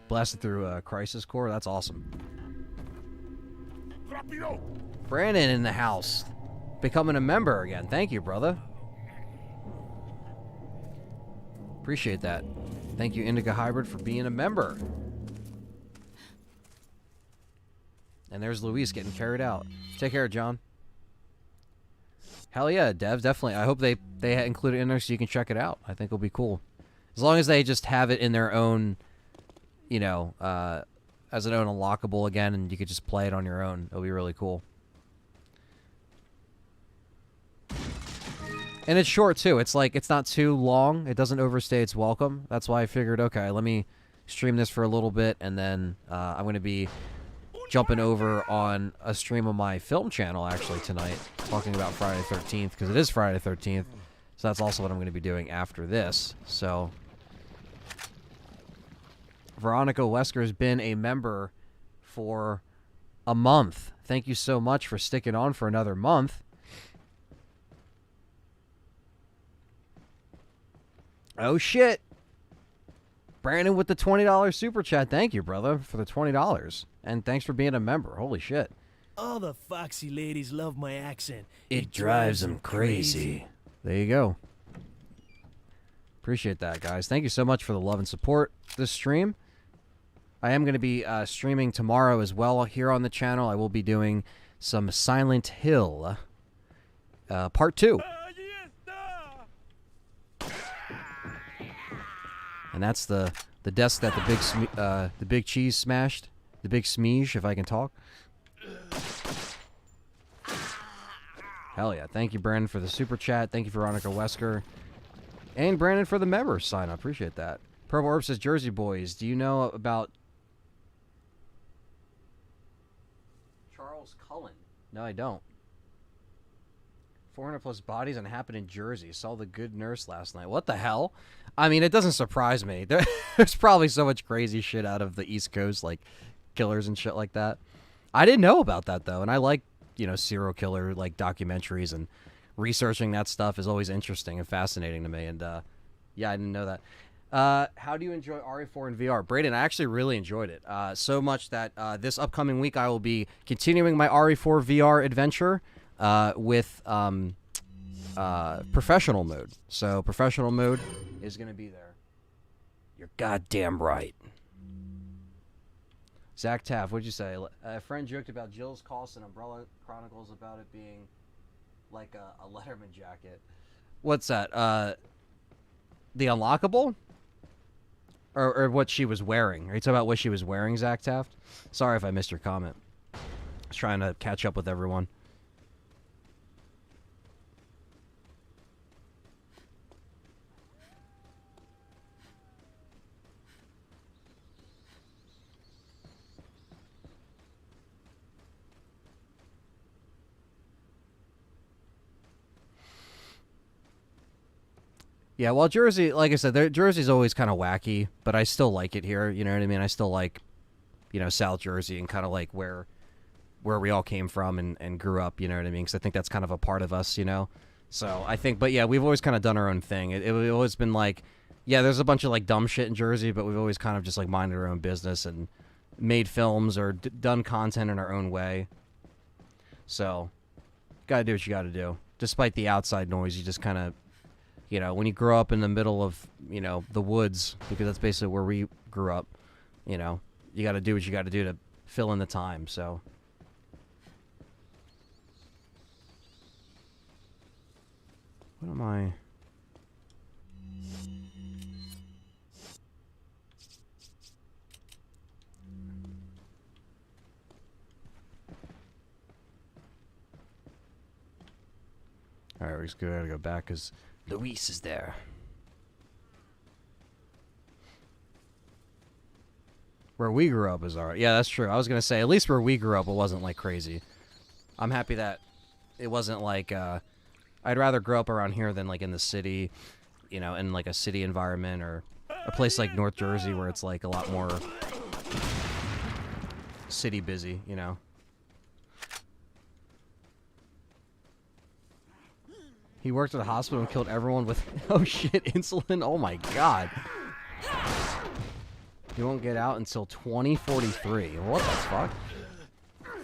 Blasted through Crisis Core. That's awesome. Brandon in the house. Becoming a member again. Thank you, brother. Appreciate that. Thank you, Indica Hybrid, for being a member. And there's Luis getting carried out. Take care, John. Hell yeah, Dev, definitely. I hope they include it in there so you can check it out. I think it'll be cool. As long as they just have it in their own, you know, as an own unlockable again, and you could just play it on your own. It'll be really cool. And it's short, too. It's like, it's not too long. It doesn't overstay its welcome. That's why I figured, okay, let me stream this for a little bit, and then I'm going to be jumping over on a stream on my film channel, actually, tonight, talking about Friday the 13th, because it is Friday the 13th. So that's also what I'm going to be doing after this. So Veronica Wesker has been a member for a month. Thank you so much for sticking on for another month. Oh, shit. Brandon with the $20 super chat. Thank you, brother, for the $20. And thanks for being a member. Holy shit. All the foxy ladies love my accent. It drives them crazy. There you go. Appreciate that, guys. Thank you so much for the love and support this stream. I am going to be streaming tomorrow as well here on the channel. I will be doing some Silent Hill Part 2. And that's the desk that the big cheese smashed. The big smeege, if I can talk. Hell yeah. Thank you, Brandon, for the super chat. Thank you, Veronica Wesker. And Brandon for the member sign. I appreciate that. Purple Herb says, Jersey Boys, do you know about Charles Cullen? No, I don't. 400 plus bodies and happened in Jersey. Saw The Good Nurse last night. What the hell? I mean, it doesn't surprise me. There's probably so much crazy shit out of the East Coast, like killers and shit like that. I didn't know about that, though, and I like, you know, serial killer, like, documentaries, and researching that stuff is always interesting and fascinating to me, and, yeah, I didn't know that. How do you enjoy RE4 in VR? Brayden, I actually really enjoyed it, so much that this upcoming week I will be continuing my RE4 VR adventure with professional mode. So professional mode is going to be there. You're goddamn right. Zach Taff, what'd you say? A friend joked about Jill's cost and Umbrella Chronicles about it being like a Letterman jacket. What's that? The unlockable? Or what she was wearing? Are you talking about what she was wearing, Zach Taft? Sorry if I missed your comment. I was trying to catch up with everyone. Yeah, well, Jersey, like I said, Jersey's always kind of wacky, but I still like it here, you know what I mean? I still like, you know, South Jersey and kind of like where we all came from and grew up, you know what I mean? Because I think that's kind of a part of us, you know? So I think, but yeah, we've always kind of done our own thing. It's always been like, yeah, there's a bunch of like dumb shit in Jersey, but we've always kind of just like minded our own business and made films or done content in our own way. So, gotta do what you gotta do. Despite the outside noise, you just kind of, you know, when you grow up in the middle of, you know, the woods, because that's basically where we grew up, you know, you got to do what you got to do to fill in the time, so. What am I? All right, we're just going to go back because Luis is there. Where we grew up is alright. Yeah, that's true. I was going to say, at least where we grew up, it wasn't, like, crazy. I'm happy that it wasn't, like, I'd rather grow up around here than, like, in the city, you know, in, like, a city environment or a place like North Jersey where it's, like, a lot more city busy, you know. He worked at a hospital and killed everyone with, oh shit, insulin? Oh my god. He won't get out until 2043. What the fuck?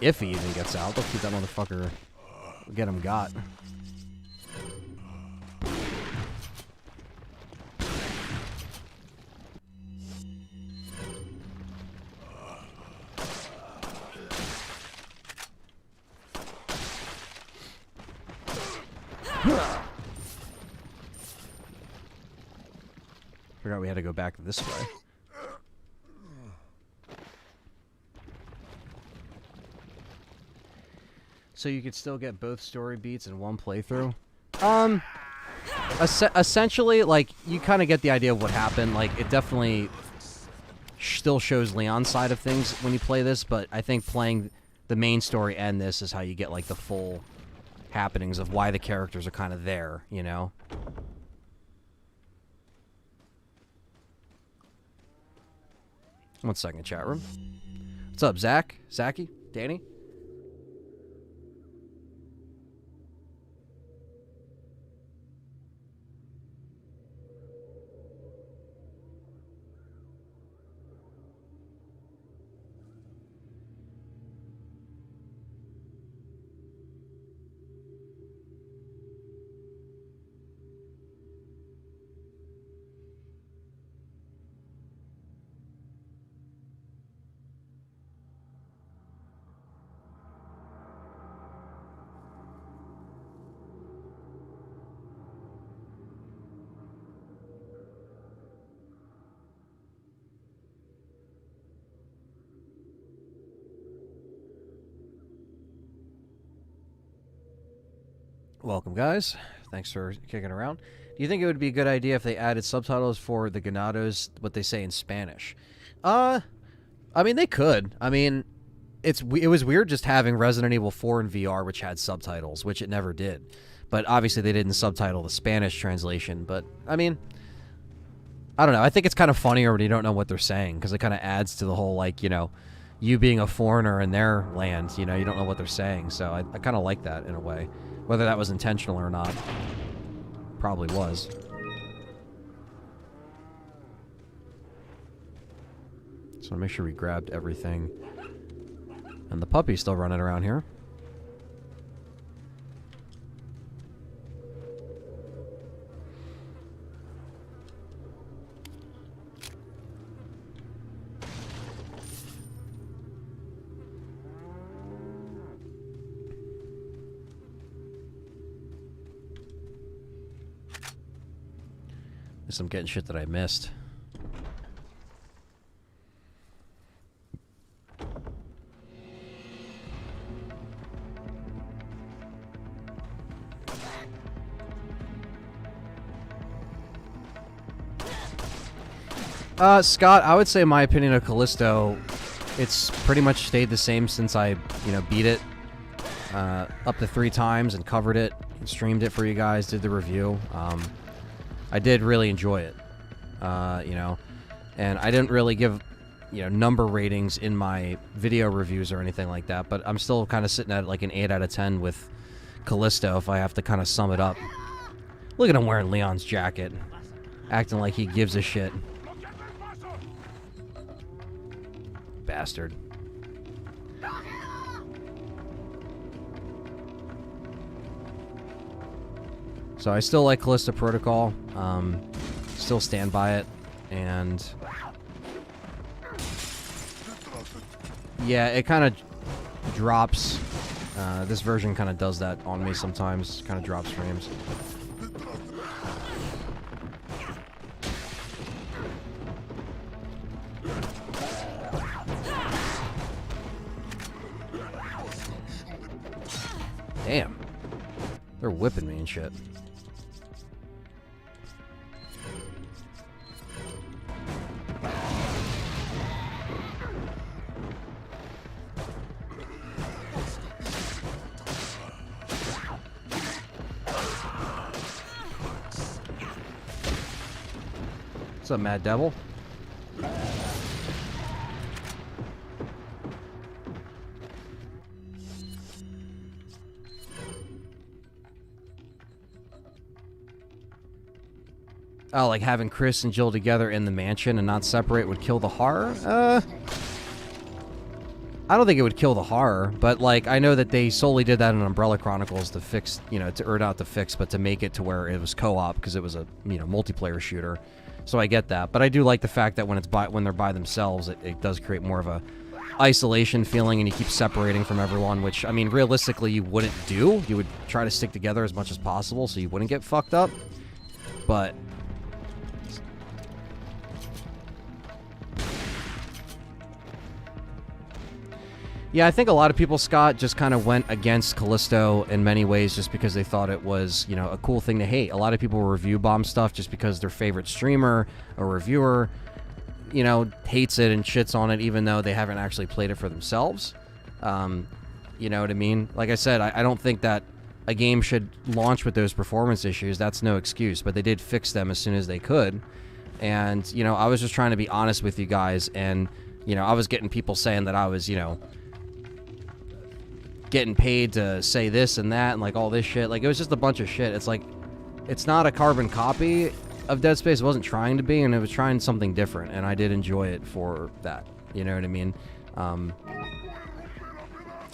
If he even gets out, they'll keep that motherfucker. Get him got. Forgot we had to go back this way. So you could still get both story beats in one playthrough? Essentially, like, you kind of get the idea of what happened. Like, it definitely still shows Leon's side of things when you play this, but I think playing the main story and this is how you get, like, the full happenings of why the characters are kind of there, you know? One second, chat room. What's up, Zach? Zachy? Danny? Welcome, guys. Thanks for kicking around. Do you think it would be a good idea if they added subtitles for the Ganados, what they say in Spanish? I mean, they could. I mean, it was weird just having Resident Evil 4 in VR, which had subtitles, which it never did. But obviously they didn't subtitle the Spanish translation. But, I mean, I don't know. I think it's kind of funnier when you don't know what they're saying, because it kind of adds to the whole, like, you know, you being a foreigner in their land, you know, you don't know what they're saying. So I kind of like that in a way. Whether that was intentional or not, probably was. So make sure we grabbed everything. And the puppy's still running around here. I'm getting shit that I missed. Scott, I would say my opinion of Callisto, it's pretty much stayed the same since I, beat it up to 3 times and covered it and streamed it for you guys, did the review. I did really enjoy it, and I didn't really give, number ratings in my video reviews or anything like that, but I'm still kind of sitting at like an 8 out of 10 with Callisto if I have to kind of sum it up. Look at him wearing Leon's jacket, acting like he gives a shit. Bastard. So I still like Callisto Protocol, still stand by it, and yeah, it kind of drops, this version kind of does that on me sometimes, kind of drops frames. Damn, they're whipping me and shit. What's up, Mad Devil? Oh, like having Chris and Jill together in the mansion and not separate would kill the horror? I don't think it would kill the horror, but like I know that they solely did that in Umbrella Chronicles to fix, or not to fix, but to make it to where it was co-op because it was a multiplayer shooter. So I get that, but I do like the fact that when they're by themselves, it does create more of a isolation feeling, and you keep separating from everyone. Which I mean, realistically, you wouldn't do. You would try to stick together as much as possible so you wouldn't get fucked up. But yeah, I think a lot of people, Scott, just kind of went against Callisto in many ways just because they thought it was, a cool thing to hate. A lot of people review bomb stuff just because their favorite streamer or reviewer, hates it and shits on it even though they haven't actually played it for themselves. You know what I mean? Like I said, I don't think that a game should launch with those performance issues. That's no excuse, but they did fix them as soon as they could. And, I was just trying to be honest with you guys, and, I was getting people saying that I was, getting paid to say this and that and like all this shit. Like, it was just a bunch of shit. It's like, it's not a carbon copy of Dead Space. It wasn't trying to be, and it was trying something different, and I did enjoy it for that. You know what I mean?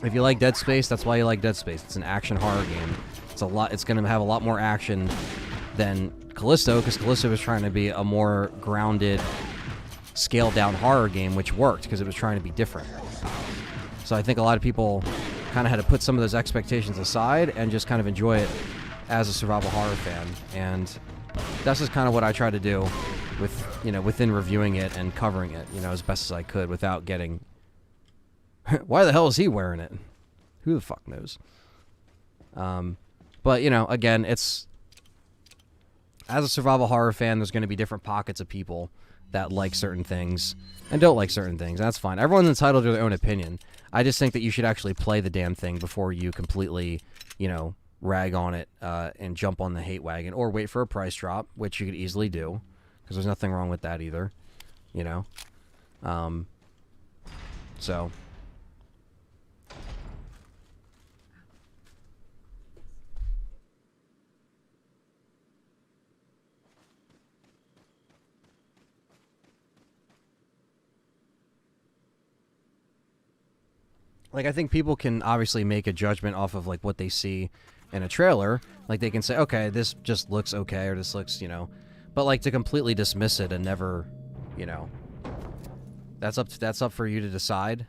If you like Dead Space, that's why you like Dead Space. It's an action horror game. It's going to have a lot more action than Callisto, because Callisto was trying to be a more grounded, scaled down horror game, which worked because it was trying to be different. So I think a lot of people kind of had to put some of those expectations aside and just kind of enjoy it as a survival horror fan. And that's just kind of what I try to do with, within reviewing it and covering it, as best as I could without getting, why the hell is he wearing it? Who the fuck knows? But, again, it's, as a survival horror fan, there's going to be different pockets of people that like certain things and don't like certain things. That's fine. Everyone's entitled to their own opinion. I just think that you should actually play the damn thing before you completely, rag on it and jump on the hate wagon, or wait for a price drop, which you could easily do, because there's nothing wrong with that either, So... Like, I think people can obviously make a judgment off of, like, what they see in a trailer. Like, they can say, okay, this just looks okay, or this looks, But, like, to completely dismiss it and never, that's up for you to decide.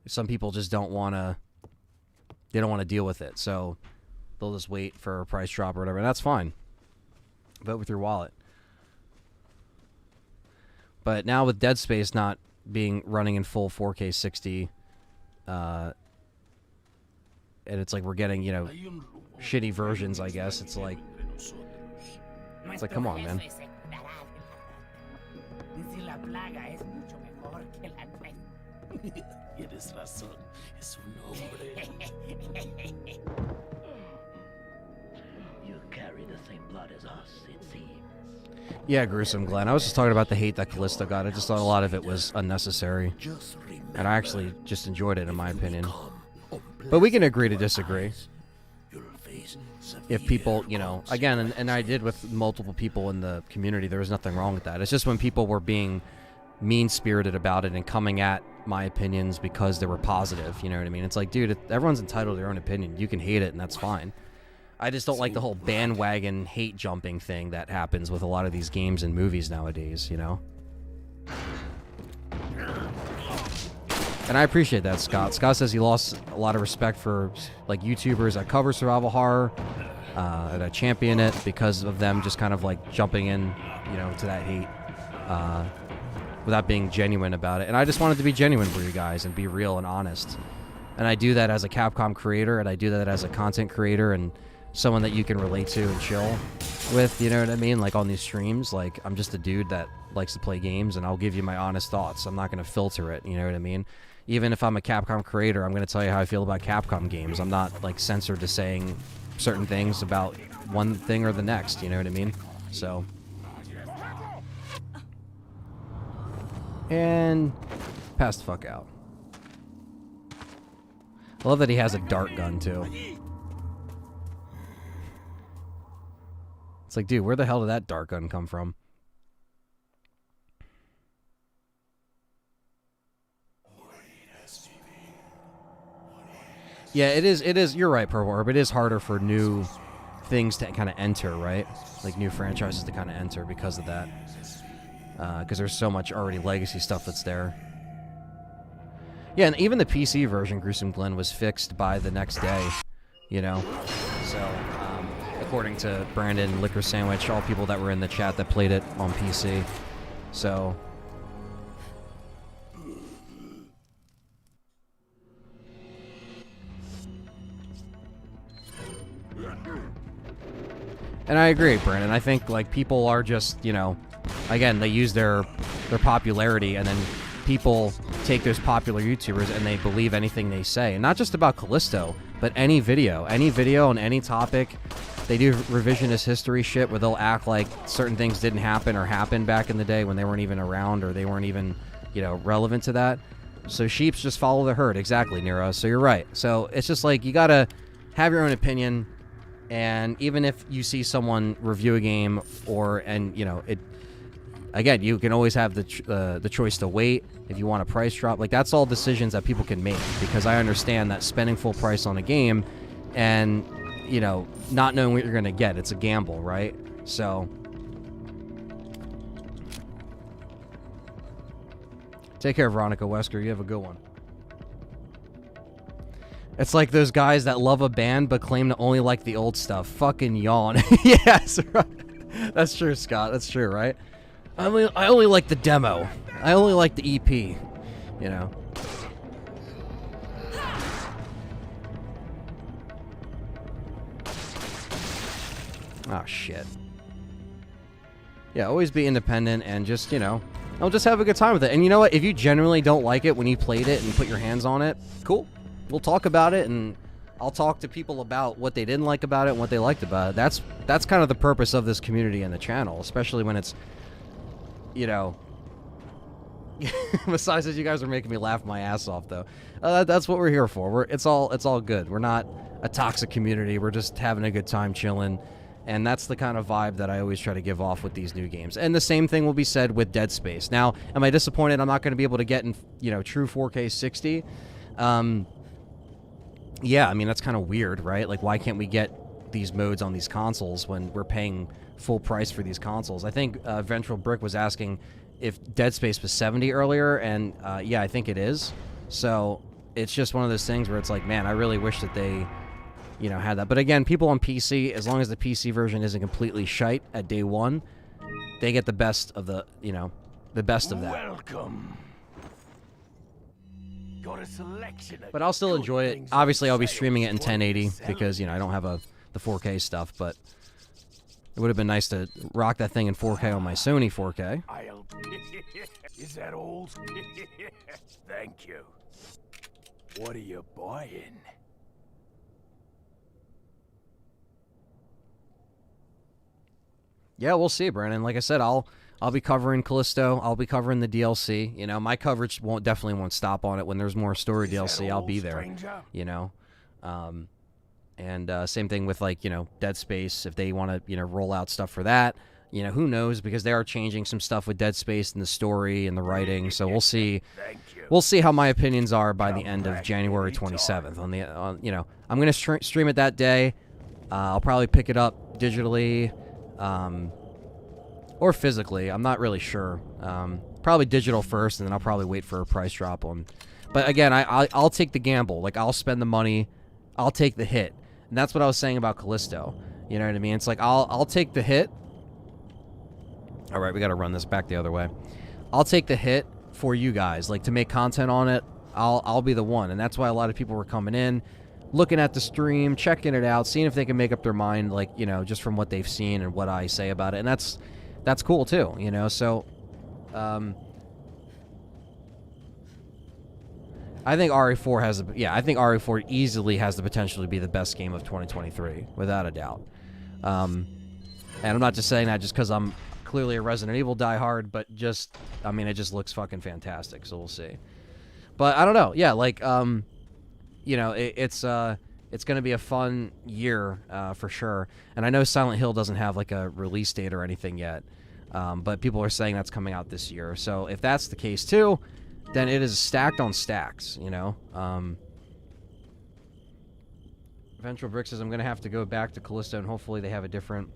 Some people just don't want to deal with it. So they'll just wait for a price drop or whatever. And that's fine. Vote with your wallet. But now with Dead Space not being running in full 4K 60... and it's like we're getting, shitty versions, I guess. It's like, come on, man. You carry the same blood as us, it seems. Yeah, gruesome, Glenn. I was just talking about the hate that Callisto got. I just thought a lot of it was unnecessary. And I actually just enjoyed it, in my opinion. But we can agree to disagree. If people, again, and I did with multiple people in the community, there was nothing wrong with that. It's just when people were being mean-spirited about it and coming at my opinions because they were positive, you know what I mean? It's like, dude, everyone's entitled to their own opinion. You can hate it, and that's fine. I just don't like the whole bandwagon hate jumping thing that happens with a lot of these games and movies nowadays, And I appreciate that, Scott. Scott says he lost a lot of respect for, like, YouTubers that cover survival horror, and that champion it because of them just kind of, like, jumping in, to that hate, without being genuine about it. And I just wanted to be genuine for you guys and be real and honest. And I do that as a Capcom creator, and I do that as a content creator and someone that you can relate to and chill with, you know what I mean? Like, on these streams, like, I'm just a dude that likes to play games, and I'll give you my honest thoughts. I'm not going to filter it, you know what I mean? Even if I'm a Capcom creator, I'm going to tell you how I feel about Capcom games. I'm not, like, censored to saying certain things about one thing or the next, you know what I mean? So. And pass the fuck out. I love that he has a dart gun, too. It's like, dude, where the hell did that dart gun come from? Yeah, it is. It is. You're right, Purple Orb. It is harder for new things to kind of enter, right? Like new franchises to kind of enter because of that. Because there's so much already legacy stuff that's there. Yeah, and even the PC version, Gruesome Glen, was fixed by the next day, you know? So, according to Brandon, Liquor Sandwich, all people that were in the chat that played it on PC. So... And I agree, Brandon. I think, like, people are just, you know... Again, they use their popularity, and then people take those popular YouTubers and they believe anything they say. And not just about Callisto, but any video on any topic. They do revisionist history shit where they'll act like certain things didn't happen or happened back in the day when they weren't even around or they weren't even, you know, relevant to that. So sheeps just follow the herd. Exactly, Nero. So you're right. So it's just like you gotta have your own opinion, and even if you see someone review a game and you know it. Again, you can always have the choice to wait if you want a price drop. Like, that's all decisions that people can make, because I understand that spending full price on a game and, you know, not knowing what you're going to get, it's a gamble, right? So, take care, Veronica Wesker. You have a good one. It's like those guys that love a band but claim to only like the old stuff. Fucking yawn. Yes, right. That's true, Scott. That's true, right? I only like the demo. I only like the EP, you know. Oh, shit. Yeah, always be independent and just, you know, I'll just have a good time with it. And you know what? If you genuinely don't like it when you played it and put your hands on it, cool. We'll talk about it, and I'll talk to people about what they didn't like about it and what they liked about it. That's kind of the purpose of this community and the channel, especially when it's, you know, besides that, you guys are making me laugh my ass off, though. That's what we're here for. It's all good. We're not a toxic community. We're just having a good time chilling, and that's the kind of vibe that I always try to give off with these new games. And the same thing will be said with Dead Space. Now, am I disappointed I'm not going to be able to get in, you know, true 4K 60? Yeah, I mean, that's kind of weird, right? Like, why can't we get these modes on these consoles when we're paying full price for these consoles? I think Ventral Brick was asking if Dead Space was 70 earlier, and yeah, I think it is. So it's just one of those things where it's like, man, I really wish that they, you know, had that. But again, people on PC, as long as the PC version isn't completely shite at day one, they get the best of the, you know, the best of that. Welcome. Got a selection of But I'll still enjoy it. Obviously, I'll be streaming it in 1080 because, you know, I don't have the 4K stuff, but it would have been nice to rock that thing in 4K on my Sony 4K. Is that all? Thank you. What are you buying? Yeah, we'll see, Brandon. Like I said, I'll be covering Callisto. I'll be covering the DLC. You know, my coverage definitely won't stop on it. When there's more story DLC, I'll be there. You know, and same thing with, like, you know, Dead Space. If they want to, you know, roll out stuff for that, you know, who knows? Because they are changing some stuff with Dead Space and the story and the writing. So we'll see. We'll see how my opinions are by the end of January 27th. You know, I'm gonna stream it that day. I'll probably pick it up digitally. Or physically, I'm not really sure. Probably digital first, and then I'll probably wait for a price drop on. But again, I'll take the gamble. Like, I'll spend the money, I'll take the hit, and that's what I was saying about Callisto. You know what I mean? It's like I'll take the hit. All right, we got to run this back the other way. I'll take the hit for you guys, like, to make content on it. I'll be the one, and that's why a lot of people were coming in, looking at the stream, checking it out, seeing if they can make up their mind, like, you know, just from what they've seen and what I say about it. And that's cool too, you know. So I think RE4 has I think RE4 easily has the potential to be the best game of 2023, without a doubt. And I'm not just saying that just because I'm clearly a Resident Evil diehard, but just, I mean, it just looks fucking fantastic. So we'll see. But I don't know. Yeah, like, you know, it's going to be a fun year for sure. And I know Silent Hill doesn't have, like, a release date or anything yet, but people are saying that's coming out this year. So if that's the case too, then it is stacked on stacks, you know. Ventral Brick says I'm gonna have to go back to Callisto and hopefully they have a different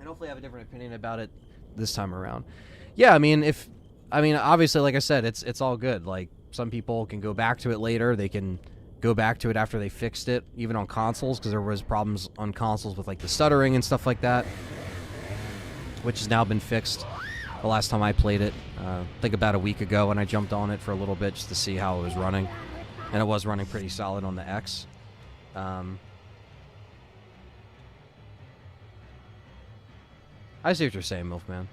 opinion about it this time around. Yeah, I mean, obviously, like I said, it's all good. Like, some people can go back to it later. They can go back to it after they fixed it, even on consoles, because there was problems on consoles with, like, the stuttering and stuff like that, which has now been fixed. The last time I played it, I think about a week ago, when I jumped on it for a little bit just to see how it was running. And it was running pretty solid on the X. I see what you're saying, Milfman.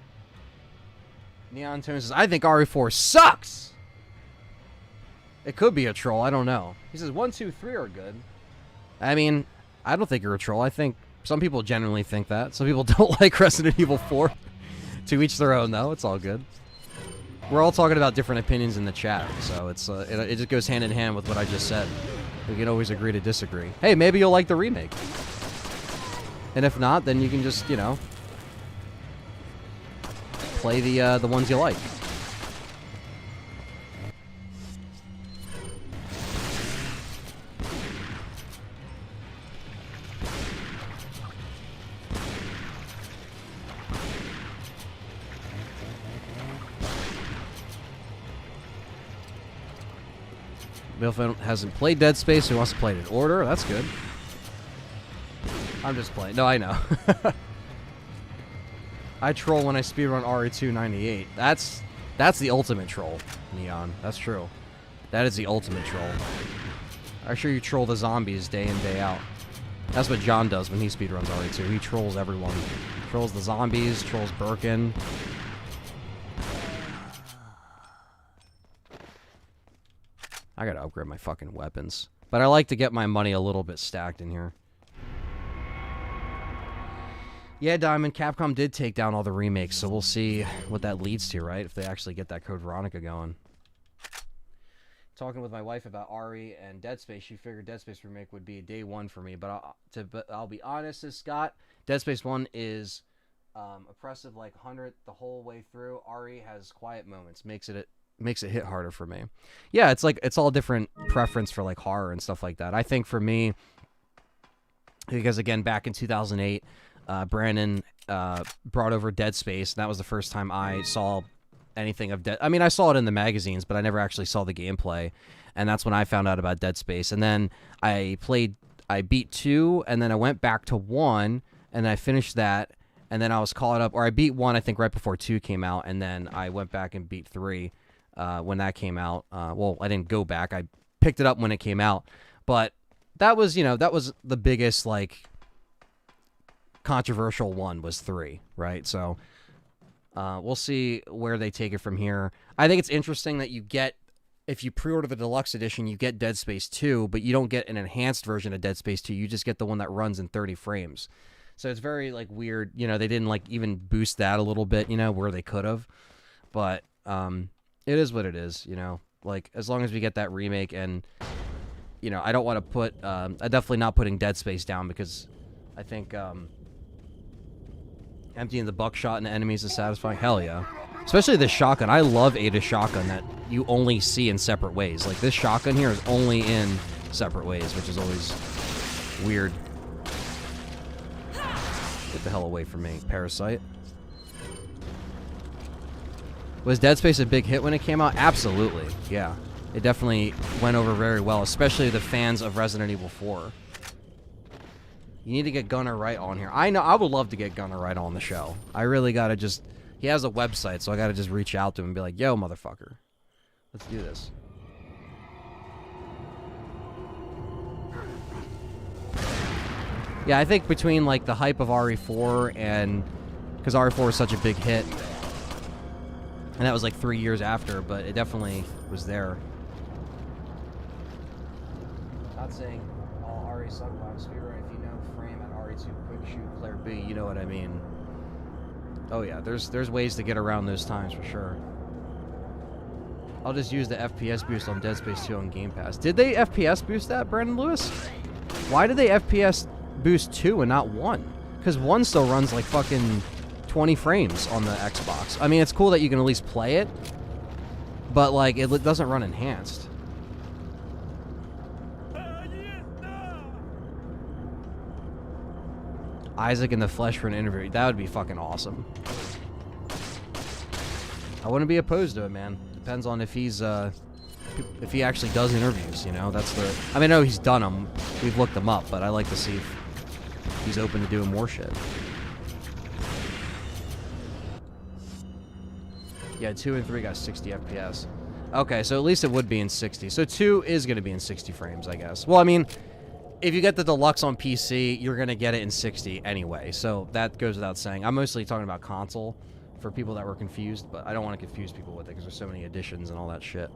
Neon Tone says, I think RE4 sucks! It could be a troll, I don't know. He says 1, 2, 3 are good. I mean, I don't think you're a troll. I think some people genuinely think that. Some people don't like Resident Evil 4. To each their own, though. It's all good. We're all talking about different opinions in the chat, so it's it just goes hand in hand with what I just said. We can always agree to disagree. Hey, maybe you'll like the remake. And if not, then you can just, you know, play the ones you like. Milfman hasn't played Dead Space, so he wants to play it in order. That's good. I'm just playing. No, I know. I troll when I speedrun RE2 98. That's the ultimate troll, Neon. That's true. That is the ultimate troll. I'm sure you troll the zombies day in, day out. That's what John does when he speedruns RE2. He trolls everyone. Trolls the zombies, trolls Birkin. I gotta upgrade my fucking weapons. But I like to get my money a little bit stacked in here. Yeah, Diamond, Capcom did take down all the remakes, so we'll see what that leads to, right? If they actually get that Code Veronica going. Talking with my wife about RE and Dead Space, she figured Dead Space remake would be day one for me. But I'll be honest, as Scott, Dead Space 1 is oppressive like 100 the whole way through. RE has quiet moments, makes it hit harder for me. Yeah, it's like, it's all different preference for like horror and stuff like that. I think for me, because again, back in 2008, Brandon brought over Dead Space, and that was the first time I saw anything of Dead. I mean, I saw it in the magazines, but I never actually saw the gameplay, and that's when I found out about Dead Space. And then I beat 2, and then I went back to 1, and I finished that, and then I was caught up, or I beat 1, I think, right before 2 came out, and then I went back and beat 3. When that came out. Well, I didn't go back. I picked it up when it came out. But that was, you know, that was the biggest, like, controversial one was 3, right? So, we'll see where they take it from here. I think it's interesting that you get, if you pre-order the deluxe edition, you get Dead Space 2, but you don't get an enhanced version of Dead Space 2. You just get the one that runs in 30 frames. So it's very, like, weird. You know, they didn't, like, even boost that a little bit, you know, where they could have. But, it is what it is, you know, like, as long as we get that remake. And, you know, I don't want to put, I'm definitely not putting Dead Space down, because I think, emptying the buckshot into enemies is satisfying. Hell yeah. Especially the shotgun. I love Ada's shotgun that you only see in separate ways. Like, this shotgun here is only in separate ways, which is always weird. Get the hell away from me, Parasite. Was Dead Space a big hit when it came out? Absolutely, yeah. It definitely went over very well, especially the fans of Resident Evil 4. You need to get Gunnar Wright on here. I know, I would love to get Gunnar Wright on the show. I really gotta just... He has a website, so I gotta just reach out to him and be like, yo, motherfucker. Let's do this. Yeah, I think between, like, the hype of RE4 and... Because RE4 was such a big hit... And that was like 3 years after, but it definitely was there. Not saying all RE suck by speedrun. If you know frame at RE2 quick shoot player B, you know what I mean. Oh yeah, there's ways to get around those times for sure. I'll just use the FPS boost on Dead Space 2 on Game Pass. Did they FPS boost that, Brandon Lewis? Why did they FPS boost 2 and not 1? Because 1 still runs like fucking 20 frames on the Xbox. I mean, it's cool that you can at least play it, but, like, it doesn't run enhanced. Isaac in the flesh for an interview. That would be fucking awesome. I wouldn't be opposed to it, man. Depends on if he's, if he actually does interviews, you know? That's the... I mean, I know he's done them. We've looked them up, but I like to see if he's open to doing more shit. Yeah, 2 and 3 got 60 FPS. Okay, so at least it would be in 60. So 2 is going to be in 60 frames, I guess. Well, I mean, if you get the deluxe on PC, you're going to get it in 60 anyway. So that goes without saying. I'm mostly talking about console for people that were confused, but I don't want to confuse people with it because there's so many editions and all that shit.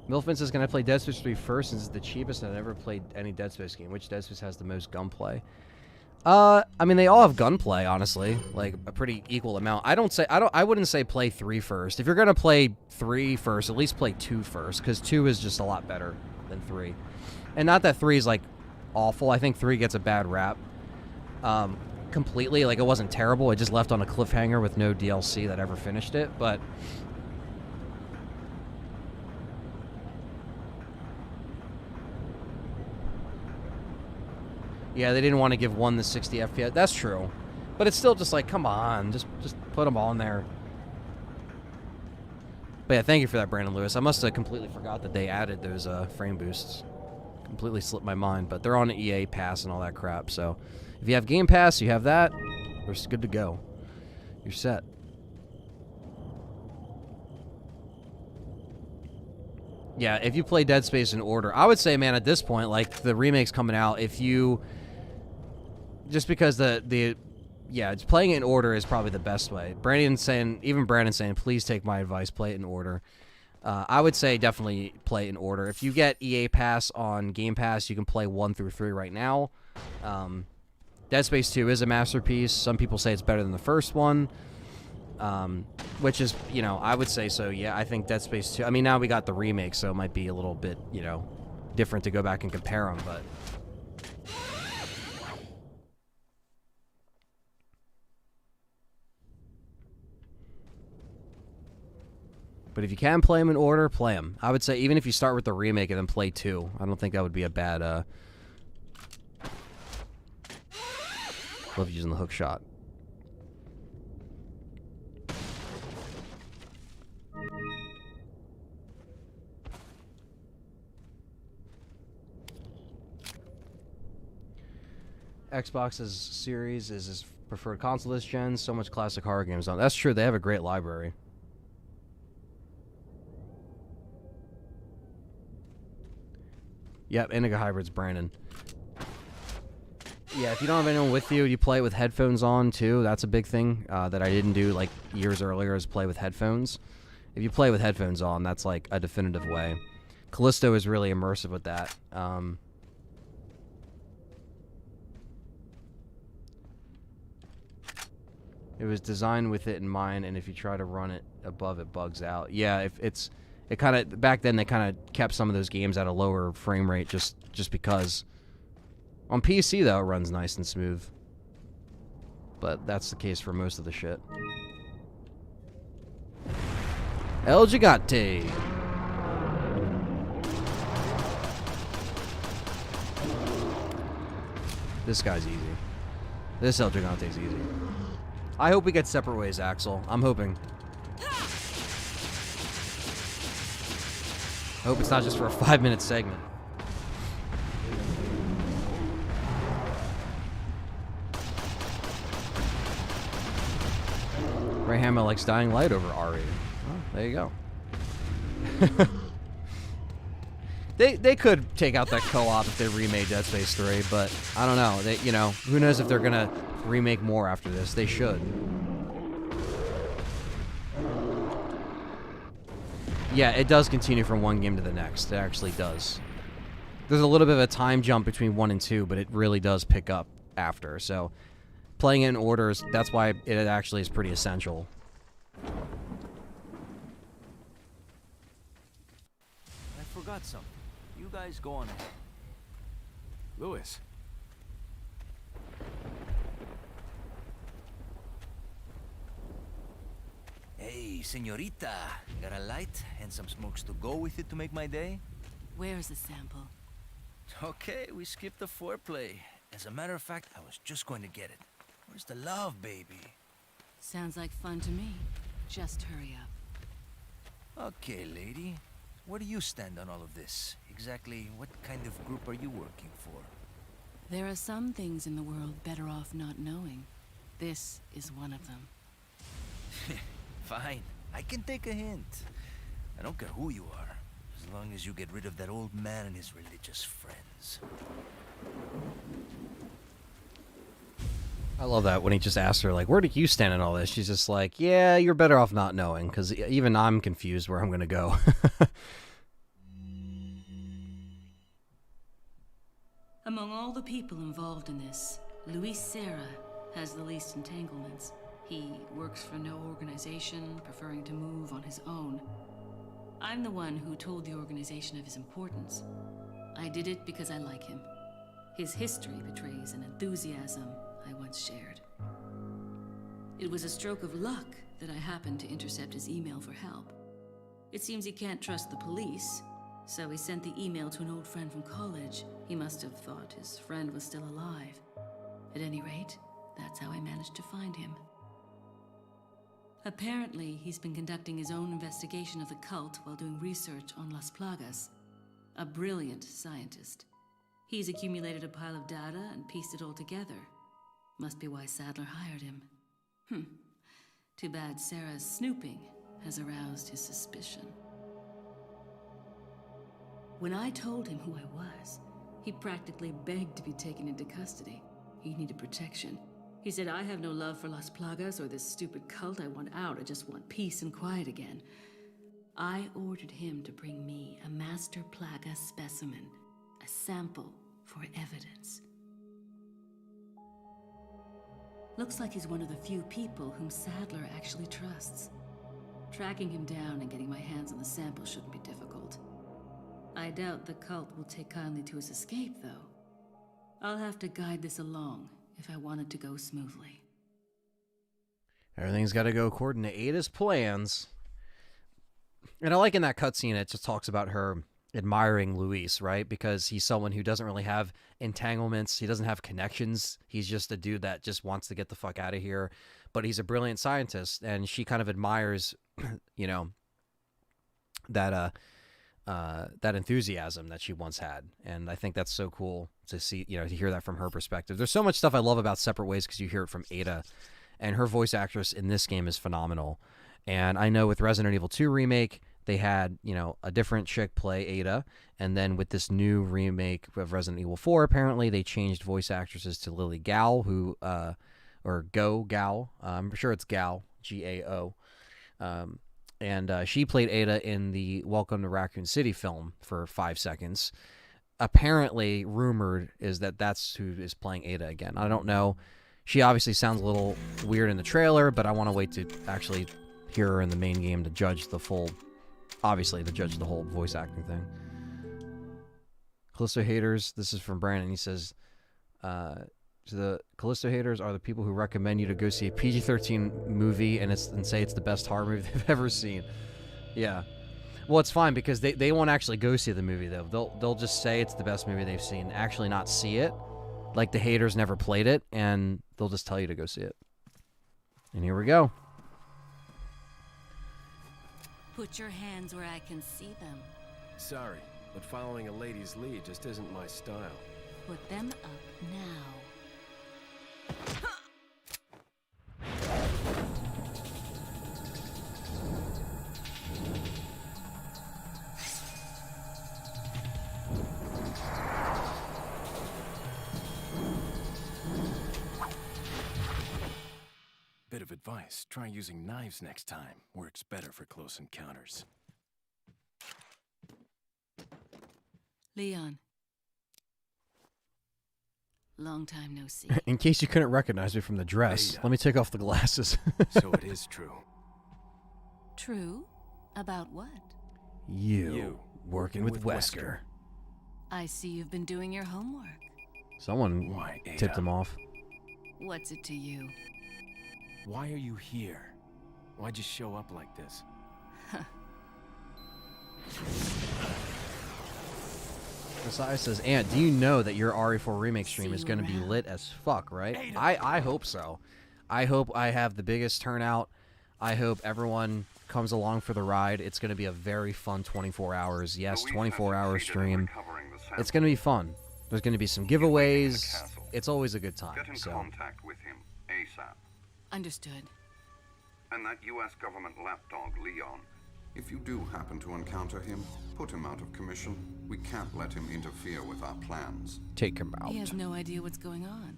Milfin says, can I play Dead Space 3 first since it's the cheapest and I've never played any Dead Space game? Which Dead Space has the most gunplay? I mean, they all have gunplay, honestly. Like, a pretty equal amount. I wouldn't say play 3 first. If you're gonna play 3 first, at least play 2 first, because 2 is just a lot better than 3. And not that 3 is, like, awful. I think 3 gets a bad rap. Completely. Like, it wasn't terrible. It just left on a cliffhanger with no DLC that ever finished it, but... Yeah, they didn't want to give 1 the 60 FPS. That's true. But it's still just like, come on. Just put them all in there. But yeah, thank you for that, Brandon Lewis. I must have completely forgot that they added those frame boosts. Completely slipped my mind. But they're on the EA Pass and all that crap. So if you have Game Pass, you have that. We're good to go. You're set. Yeah, if you play Dead Space in order, I would say, man, at this point, like, the remake's coming out, if you... Just because yeah, playing it in order is probably the best way. Brandon's saying, please take my advice, play it in order. I would say definitely play it in order. If you get EA Pass on Game Pass, you can play 1 through 3 right now. Dead Space 2 is a masterpiece. Some people say it's better than the first one. Which is, you know, I would say so, yeah. I think Dead Space 2... I mean, now we got the remake, so it might be a little bit, you know, different to go back and compare them, but... But if you can play them in order, play them. I would say even if you start with the remake and then play 2, I don't think that would be a bad, Love using the hook shot. Xbox's Series is his preferred console this gen. So much classic horror games on. That's true. They have a great library. Yep, Indigo Hybrid's Brandon. Yeah, if you don't have anyone with you, you play it with headphones on, too. That's a big thing that I didn't do, like, years earlier, is play with headphones. If you play with headphones on, that's, like, a definitive way. Callisto is really immersive with that. It was designed with it in mind, and if you try to run it above, it bugs out. Yeah, it kind of... Back then, they kind of kept some of those games at a lower frame rate just because... On PC, though, it runs nice and smooth. But that's the case for most of the shit. El Gigante. This guy's easy. This El Gigante's easy. I hope we get separate ways, Axel. I'm hoping. I hope it's not just for a 5-minute segment. Ray Hammer likes Dying Light over RE. Well, there you go. They could take out that co-op if they remade Dead Space 3, but I don't know. You know, who knows if they're gonna remake more after this? They should. Yeah, it does continue from one game to the next. It actually does. There's a little bit of a time jump between 1 and 2, but it really does pick up after. So, playing it in orders, that's why it actually is pretty essential. I forgot something. You guys go on ahead. Lewis. Hey, señorita. Got a light and some smokes to go with it to make my day? Where's the sample? Okay, we skipped the foreplay. As a matter of fact, I was just going to get it. Where's the love, baby? Sounds like fun to me. Just hurry up. Okay, lady. Where do you stand on all of this? Exactly what kind of group are you working for? There are some things in the world better off not knowing. This is one of them. Fine. I can take a hint. I don't care who you are, as long as you get rid of that old man and his religious friends. I love that when he just asks her, like, where do you stand in all this? She's just like, yeah, you're better off not knowing, because even I'm confused where I'm going to go. Among all the people involved in this, S.T.A.R.S has the least entanglements. He works for no organization, preferring to move on his own. I'm the one who told the organization of his importance. I did it because I like him. His history betrays an enthusiasm I once shared. It was a stroke of luck that I happened to intercept his email for help. It seems he can't trust the police, so he sent the email to an old friend from college. He must have thought his friend was still alive. At any rate, that's how I managed to find him. Apparently, he's been conducting his own investigation of the cult while doing research on Las Plagas. A brilliant scientist. He's accumulated a pile of data and pieced it all together. Must be why Sadler hired him. Too bad Sarah's snooping has aroused his suspicion. When I told him who I was, he practically begged to be taken into custody. He needed protection. He said, I have no love for Las Plagas or this stupid cult. I want out. I just want peace and quiet again. I ordered him to bring me a Master Plaga specimen, a sample for evidence. Looks like he's one of the few people whom Sadler actually trusts. Tracking him down and getting my hands on the sample shouldn't be difficult. I doubt the cult will take kindly to his escape, though. I'll have to guide this along if I want it to go smoothly. Everything's got to go according to Ada's plans. And I like in that cutscene, it just talks about her admiring Luis, right? Because he's someone who doesn't really have entanglements. He doesn't have connections. He's just a dude that just wants to get the fuck out of here. But he's a brilliant scientist, and she kind of admires, you know, that enthusiasm that she once had. And I think that's so cool to see, you know, to hear that from her perspective. There's so much stuff I love about Separate Ways because you hear it from Ada, and her voice actress in this game is phenomenal. And I know with Resident Evil 2 Remake, they had, you know, a different chick play Ada, and then with this new remake of Resident Evil 4, apparently they changed voice actresses to Lily Gao, who, or Go Gao, I'm sure it's Gao, G-A-O, and she played Ada in the Welcome to Raccoon City film for 5 seconds. Apparently, rumored is that that's who is playing Ada again. I don't know. She obviously sounds a little weird in the trailer, but I want to wait to actually hear her in the main game to judge the full, obviously, to judge the whole voice acting thing. Callisto haters, this is from Brandon. He says, so the Callisto haters are the people who recommend you to go see a PG-13 movie and say it's the best horror movie they've ever seen. Yeah. Well, it's fine because they won't actually go see the movie, though. They'll just say it's the best movie they've seen, actually not see it. Like the haters never played it, and they'll just tell you to go see it. And here we go. Put your hands where I can see them. Sorry, but following a lady's lead just isn't my style. Put them up now. Bit of advice, try using knives next time. Works better for close encounters. Leon. Long time no see. In case you couldn't recognize me from the dress, let me take off the glasses. So it is true. True? About what? You working with Wesker. I see you've been doing your homework. Someone Why, Ada? tipped him off. What's it to you? Why are you here? Why'd you show up like this? Messiah says, Aunt, do you know that your RE4 remake stream See is you going to be around. lit as fuck, right? I hope so. I hope I have the biggest turnout. I hope everyone comes along for the ride. It's going to be a very fun 24 hours. Yes, Louise 24-hour has succeeded in stream. recovering the It's sample. going to be fun. There's going to be some He's waiting in the giveaways. castle. It's always a good time. Get in So, contact with him ASAP. Understood. And that U.S. government lapdog, Leon. If you do happen to encounter him, put him out of commission. We can't let him interfere with our plans. take him out. He has no idea what's going on.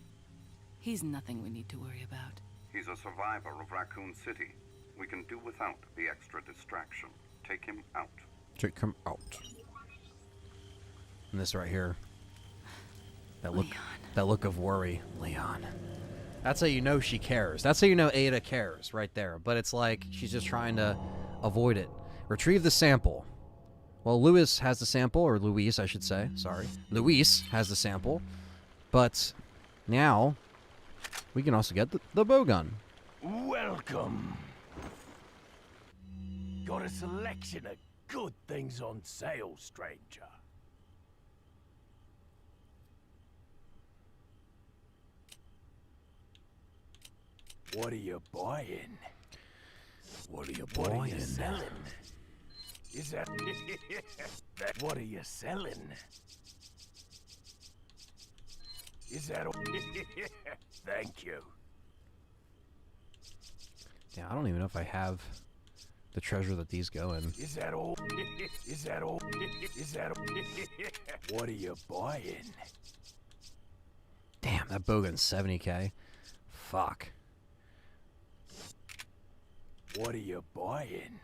He's nothing we need to worry about. He's a survivor of Raccoon City. We can do without the extra distraction. Take him out. Take him out. And this right here. That look. Leon. That look of worry, Leon. That's how you know she cares. That's how you know Ada cares, right there. But it's like she's just trying to avoid it. Retrieve the sample. Well, Luis has the sample, or Luis, I should say. Sorry. Luis has the sample. But now we can also get the bow gun. Welcome. Got a selection of good things on sale, stranger. What are you buying? What are you What are you buying? selling? Is that... What are you selling? Is that... Thank you. Yeah, I don't even know if I have the treasure that these go in. Is that all? Is that all? Is that all? What are you buying? Damn, that bow gun's 70k. Fuck. What are you buying?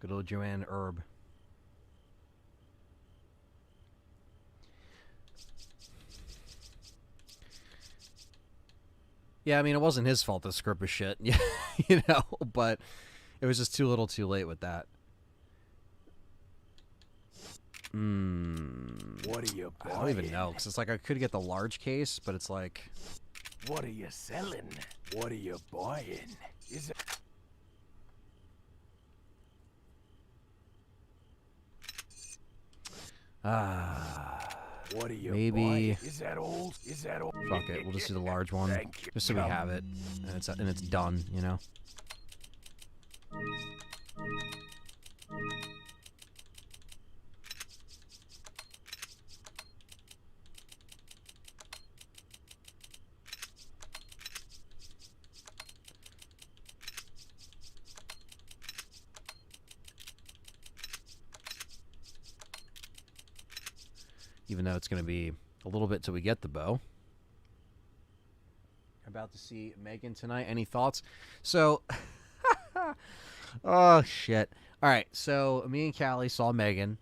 Good old Joanne Herb. Yeah, I mean, it wasn't his fault the script was shit, you know, but it was just too little too late with that. What are you I buying? don't even know, because it's like I could get the large case, but it's like... What are you selling? What are you buying? Is it... What are you maybe... buying? Is that all? Is that all? Fuck it, we'll just do the large one, Thank you. just so we have it, and it's done, you know? Even though it's going to be a little bit till we get the bow. About to see Megan tonight. Any thoughts? So, oh shit. All right, so me and Callie saw Megan,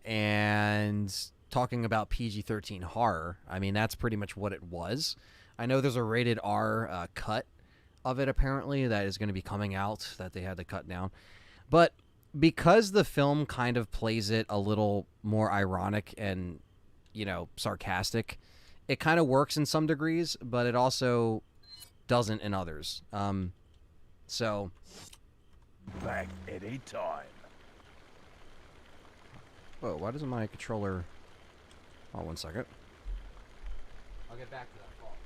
and talking about PG-13 horror. I mean, that's pretty much what it was. I know there's a rated R cut of it apparently that is going to be coming out that they had to cut down, but because the film kind of plays it a little more ironic and, you know, sarcastic, it kind of works in some degrees, but it also doesn't in others. So... Back any time. Whoa, why doesn't my controller... Oh, 1 second. I'll get back to that call.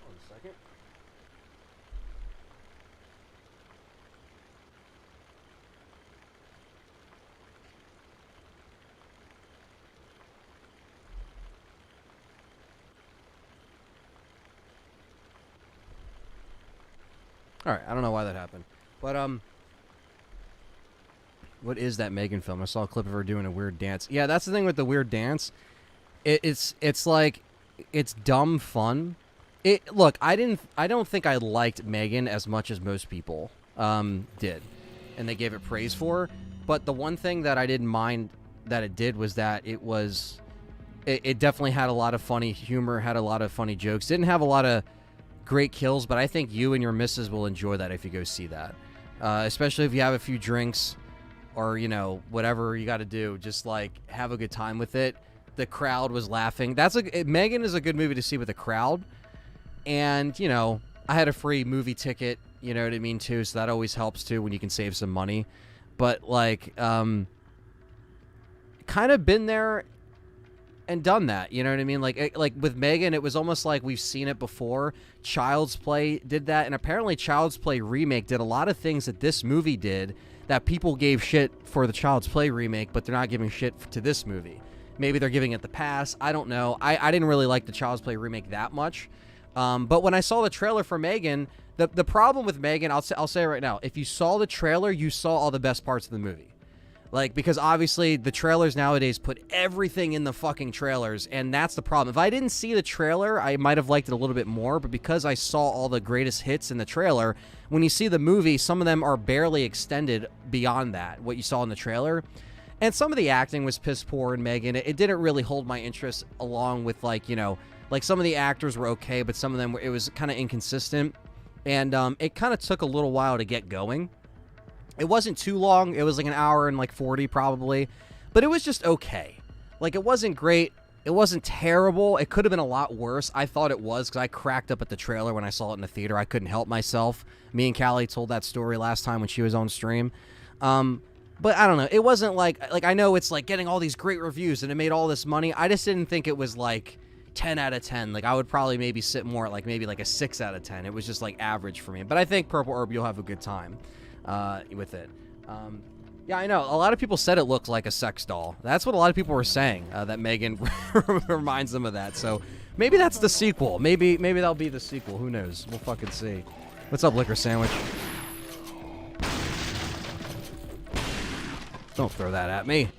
Hold on a second. Alright, I don't know why that happened. But, what is that Megan film? I saw a clip of her doing a weird dance. Yeah, that's the thing with the weird dance. It's like, it's dumb fun. Look, I don't think I liked Megan as much as most people did, and they gave it praise for. But the one thing that I didn't mind that it did was that it definitely had a lot of funny humor, had a lot of funny jokes. Didn't have a lot of great kills, but I think you and your missus will enjoy that if you go see that, especially if you have a few drinks or, you know, whatever you got to do. Just like have a good time with it. the crowd was laughing. Megan is a good movie to see with a crowd. And, you know, I had a free movie ticket, you know what I mean, too, so that always helps, too, when you can save some money. But, like, kind of been there and done that, you know what I mean? Like with Megan, it was almost like we've seen it before. Child's Play did that, and apparently Child's Play Remake did a lot of things that this movie did that people gave shit for the Child's Play Remake, but they're not giving shit to this movie. Maybe they're giving it the pass. I don't know. I didn't really like the Child's Play Remake that much. But when I saw the trailer for Megan, the problem with Megan, I'll say it right now. If you saw the trailer, you saw all the best parts of the movie. Like, because obviously the trailers nowadays put everything in the fucking trailers, and that's the problem. If I didn't see the trailer, I might have liked it a little bit more, but because I saw all the greatest hits in the trailer, when you see the movie, some of them are barely extended beyond that, what you saw in the trailer. And some of the acting was piss poor in Megan. It didn't really hold my interest, along with, like, you know, like some of the actors were okay, but some of them, it was kind of inconsistent. And it kind of took a little while to get going. It wasn't too long. It was like an hour and like 40 probably. But it was just okay. Like, it wasn't great. It wasn't terrible. It could have been a lot worse. I thought it was, because I cracked up at the trailer when I saw it in the theater. I couldn't help myself. Me and Callie told that story last time when she was on stream. But I don't know. It wasn't like I know it's like getting all these great reviews and it made all this money. I just didn't think it was like 10 out of 10. Like, I would probably maybe sit more at like maybe like a 6 out of 10. It was just like average for me. But I think Purple Herb, you'll have a good time with it. Yeah, I know. A lot of people said it looked like a sex doll. That's what a lot of people were saying, that Megan reminds them of that. So maybe that's the sequel. Maybe that'll be the sequel. Who knows? We'll fucking see. What's up, Liquor Sandwich? Don't throw that at me.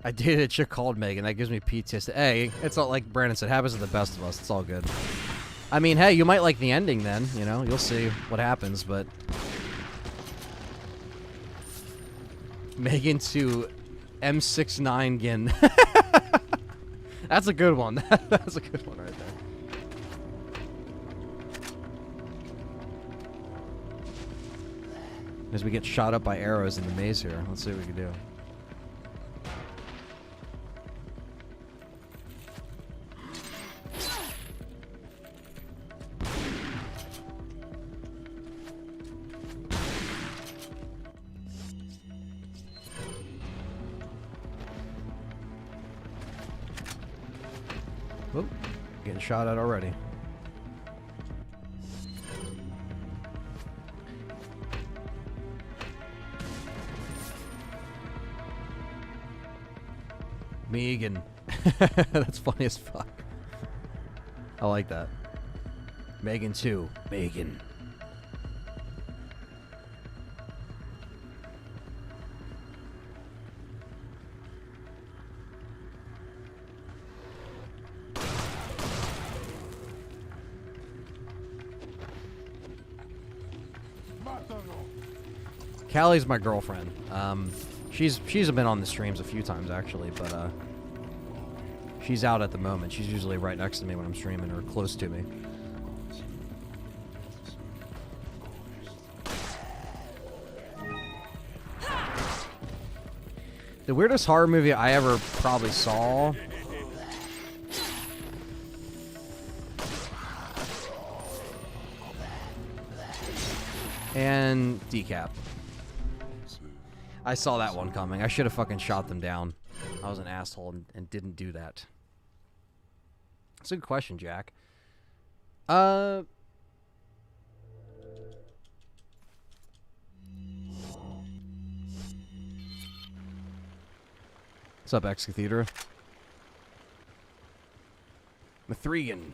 I dated a chick called Megan. That gives me PTSD. Hey, it's not like Brandon said. Happens to the best of us. It's all good. I mean, hey, you might like the ending then. You know, you'll see what happens. But Megan to M69 Gin. That's a good one. That's a good one right there. As we get shot up by arrows in the maze here. Let's see what we can do. Whoop, getting shot at already. Megan. That's funny as fuck. I like that. Megan 2. Megan. Callie's my girlfriend. She's been on the streams a few times actually, but she's out at the moment. She's usually right next to me when I'm streaming or close to me. The weirdest horror movie I ever probably saw. And decap. I saw that one coming. I should have fucking shot them down. I was an asshole and didn't do that. That's a good question, Jack. What's up, Ex-Cathedra? Mithrigan.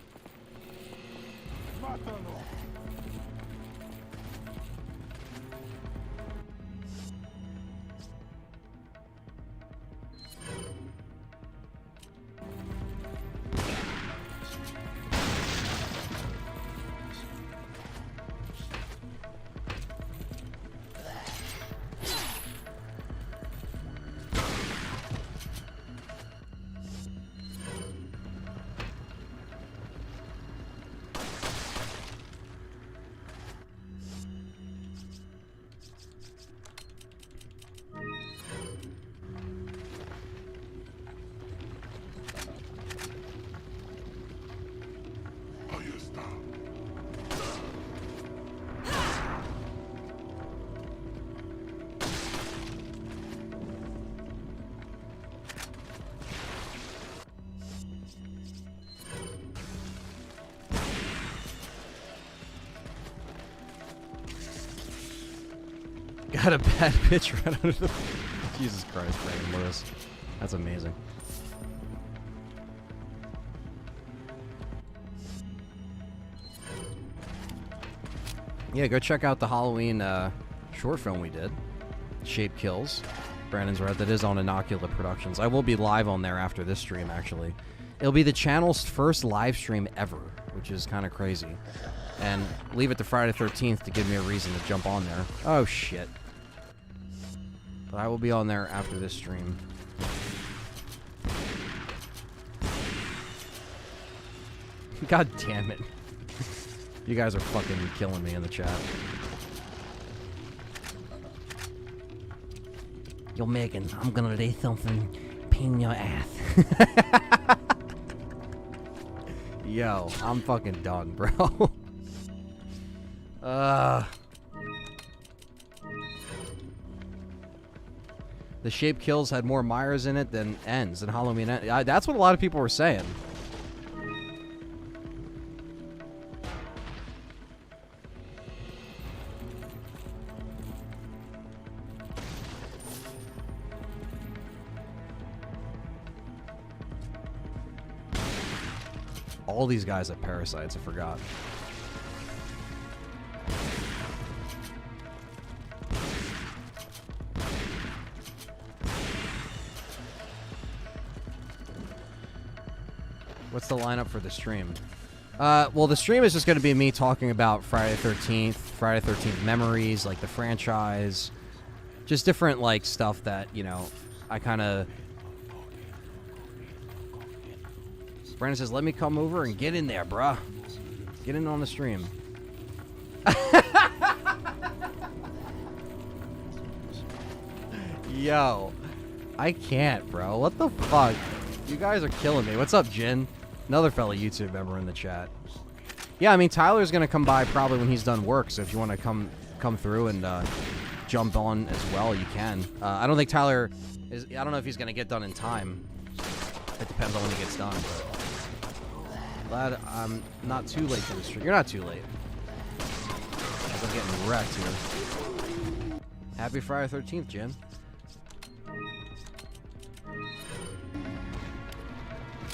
had a bad pitch right under the... Jesus Christ, Brandon Lewis. That's amazing. Yeah, go check out the Halloween short film we did. Shape Kills. Brandon's right. That is on Inocula Productions. I will be live on there after this stream, actually. It'll be the channel's first live stream ever, which is kind of crazy. And leave it to Friday the 13th to give me a reason to jump on there. Oh, shit. But I will be on there after this stream. God damn it. You guys are fucking killing me in the chat. Yo, Megan, I'm gonna lay something in your ass. Yo, I'm fucking done, bro. The Shape Kills had more Myers in it than Ends, than Halloween Ends. That's what a lot of people were saying. All these guys have parasites, I forgot. What's the lineup for the stream? Well, the stream is just going to be me talking about Friday the 13th, Friday the 13th memories, like the franchise. Just different, like, stuff that, you know, I kind of... Brandon says, let me come over and get in there, bruh. Get in on the stream. Yo. I can't, bro. What the fuck? You guys are killing me. What's up, Jin? Another fellow YouTube member in the chat. Yeah, I mean, Tyler's going to come by probably when he's done work, so if you want to come through and jump on as well, you can. I don't think Tyler is... I don't know if he's going to get done in time. It depends on when he gets done, but... Glad I'm not too late to the stream. You're not too late. I'm getting wrecked here. Happy Friday 13th, Jim.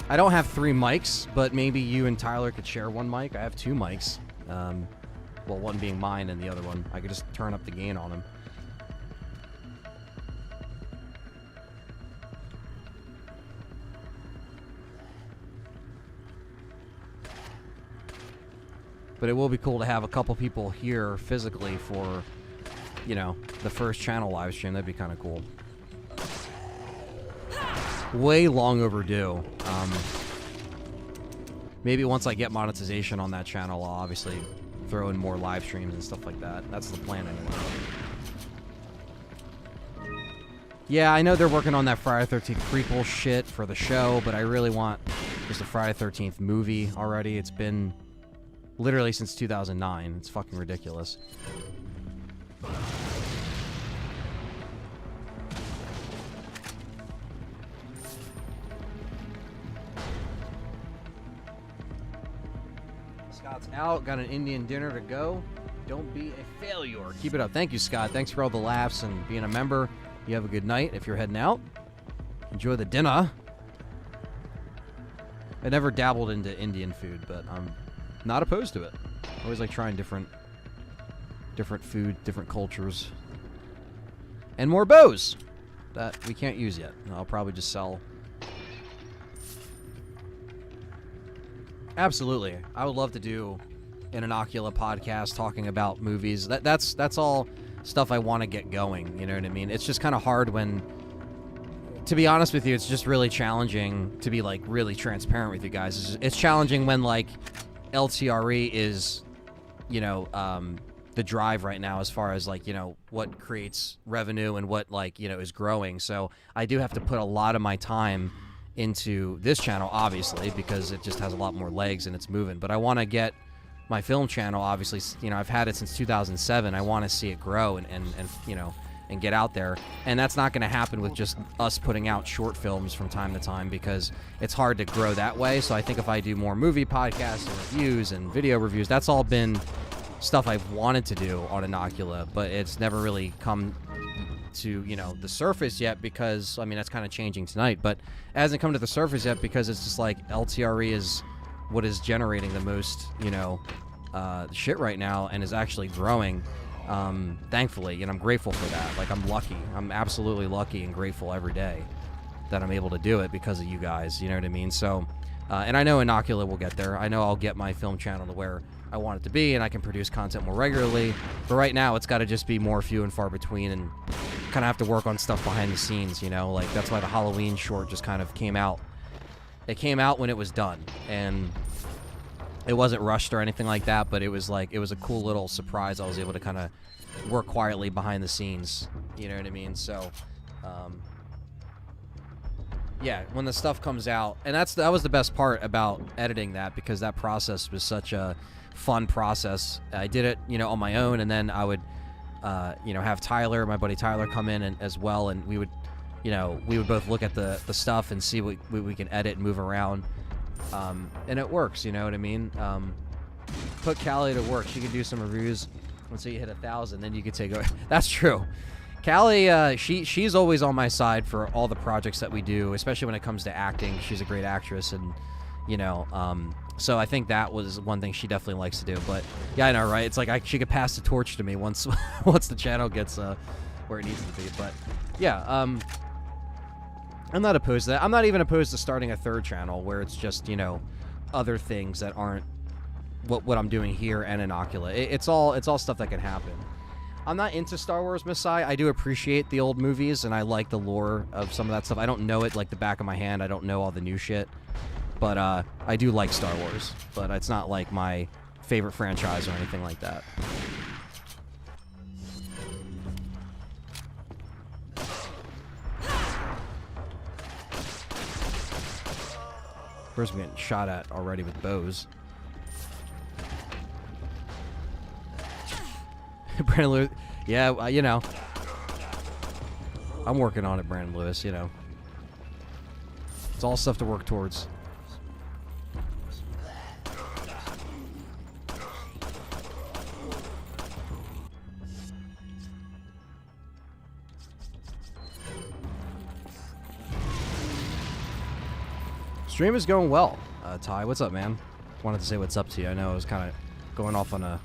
I don't have 3 mics, but maybe you and Tyler could share one mic. I have 2 mics. Well, one being mine and the other one. I could just turn up the gain on him. But it will be cool to have a couple people here physically for, you know, the first channel live stream. That'd be kind of cool. Way long overdue. Maybe once I get monetization on that channel, I'll obviously throw in more live streams and stuff like that. That's the plan anyway. Yeah, I know they're working on that Friday the 13th prequel shit for the show, but I really want just a Friday the 13th movie already. It's been... literally since 2009. It's fucking ridiculous. Scott's out. Got an Indian dinner to go. Don't be a failure. Keep it up. Thank you, Scott. Thanks for all the laughs and being a member. You have a good night if you're heading out. Enjoy the dinner. I never dabbled into Indian food, but I'm not opposed to it. I always like trying different food, different cultures. And more bows that we can't use yet. I'll probably just sell. Absolutely. I would love to do an Inocula podcast talking about movies. That's all stuff I want to get going, you know what I mean? It's just kind of hard when, to be honest with you, it's just really challenging to be, like, really transparent with you guys. It's challenging when, like, LTRE is, you know, the drive right now as far as, like, you know, what creates revenue and what, like, you know, is growing. So I do have to put a lot of my time into this channel, obviously, because it just has a lot more legs and it's moving. But I want to get my film channel, obviously, you know, I've had it since 2007. I want to see it grow and you know, and get out there. And that's not going to happen with just us putting out short films from time to time, because it's hard to grow that way. So I think if I do more movie podcasts and reviews and video reviews, that's all been stuff I've wanted to do on Inocula, but it's never really come to, you know, the surface yet because, I mean, that's kind of changing tonight, but it hasn't come to the surface yet because it's just like LTRE is what is generating the most, you know, shit right now and is actually growing, thankfully, and I'm grateful for that. Like, I'm lucky. I'm absolutely lucky and grateful every day that I'm able to do it because of you guys, you know what I mean? So, and I know Inocula will get there. I know I'll get my film channel to where I want it to be, and I can produce content more regularly, but right now it's got to just be more few and far between, and kind of have to work on stuff behind the scenes, you know? Like, that's why the Halloween short just kind of came out. It came out when it was done, and it wasn't rushed or anything like that, but it was like, it was a cool little surprise. I was able to kind of work quietly behind the scenes, you know what I mean? So, yeah, when the stuff comes out, and that was the best part about editing that, because that process was such a fun process. I did it, you know, on my own, and then I would, you know, have Tyler, my buddy Tyler, come in as well, and we would, you know, we would both look at the stuff and see what we can edit and move around, and it works, you know what I mean? Put Callie to work. She could do some reviews once you hit 1,000, then you could take over. That's true. Callie, she's always on my side for all the projects that we do, especially when it comes to acting. She's a great actress, and, you know, so I think that was one thing she definitely likes to do. But yeah, I know, right? It's like she could pass the torch to me once the channel gets where it needs to be. But yeah, I'm not opposed to that. I'm not even opposed to starting a third channel where it's just, you know, other things that aren't what I'm doing here and Inocula. It's all stuff that can happen. I'm not into Star Wars Messiah. I do appreciate the old movies, and I like the lore of some of that stuff. I don't know it like the back of my hand. I don't know all the new shit. But I do like Star Wars. But it's not like my favorite franchise or anything like that. First, I'm getting shot at already with bows. Brandon Lewis, yeah, you know, I'm working on it, Brandon Lewis, you know. It's all stuff to work towards. Stream is going well. Ty, what's up, man? Wanted to say what's up to you. I know I was kind of going off on a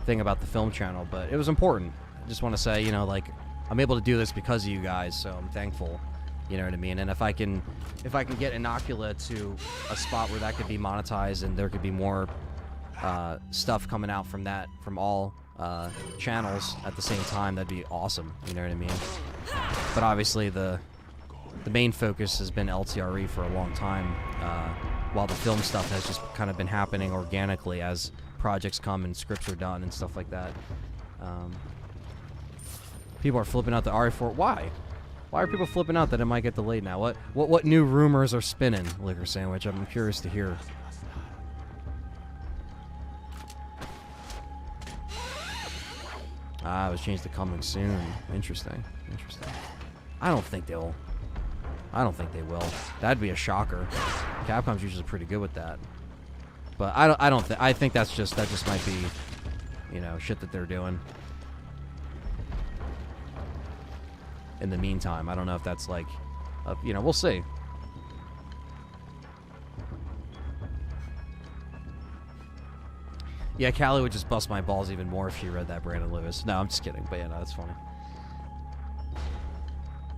thing about the film channel, but it was important. I just want to say, you know, like, I'm able to do this because of you guys, so I'm thankful, you know what I mean? And if I can get Inocula to a spot where that could be monetized and there could be more stuff coming out from that, from all channels at the same time, that'd be awesome, you know what I mean? But obviously the main focus has been LTRE for a long time, while the film stuff has just kind of been happening organically as projects come and scripts are done and stuff like that. People are flipping out the RE4. Why? Why are people flipping out that it might get delayed now? What new rumors are spinning, Liquor Sandwich? I'm curious to hear. It was changed to coming soon. Interesting. Interesting. I don't think they will. That'd be a shocker. Capcom's usually pretty good with that. But I think that just might be, you know, shit that they're doing. In the meantime, I don't know if that's like, you know, we'll see. Yeah, Callie would just bust my balls even more if she read that, Brandon Lewis. No, I'm just kidding, but yeah, no, that's funny.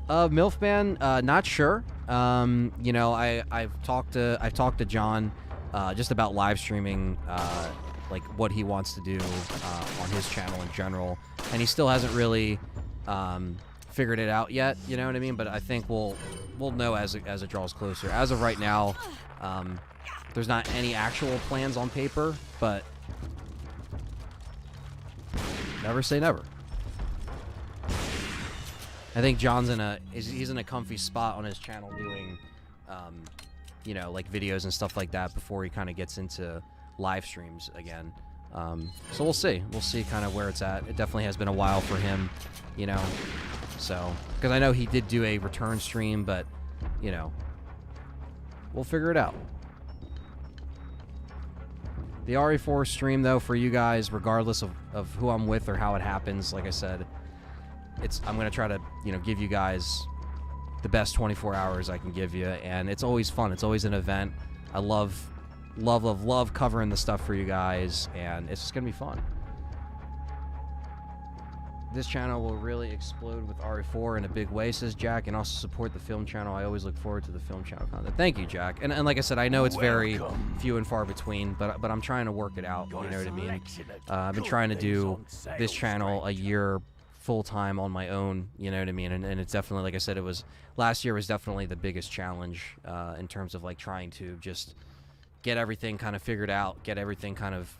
Milfman, not sure. You know, I've talked to John just about live streaming, like what he wants to do on his channel in general, and he still hasn't really figured it out yet. You know what I mean? But I think we'll know as it draws closer. As of right now, there's not any actual plans on paper, but never say never. I think John's he's in a comfy spot on his channel doing, you know, like videos and stuff like that before he kind of gets into live streams again. So we'll see. We'll see kind of where it's at. It definitely has been a while for him, you know. So, because I know he did do a return stream, but, you know, we'll figure it out. The RE4 stream, though, for you guys, regardless of who I'm with or how it happens, like I said, I'm going to try to, give you guys the best 24 hours I can give you, and it's always fun. It's always an event. I love covering the stuff for you guys, and it's just going to be fun. This channel will really explode with RE4 in a big way, says Jack, and also support the film channel. I always look forward to the film channel content. Thank you, Jack. And like I said, I know it's very few and far between, but I'm trying to work it out. You know what I mean? I've been trying to do this channel a year full-time on my own, you know what I mean? And it's definitely, like I said, last year was definitely the biggest challenge in terms of like trying to just get everything kind of figured out, get everything kind of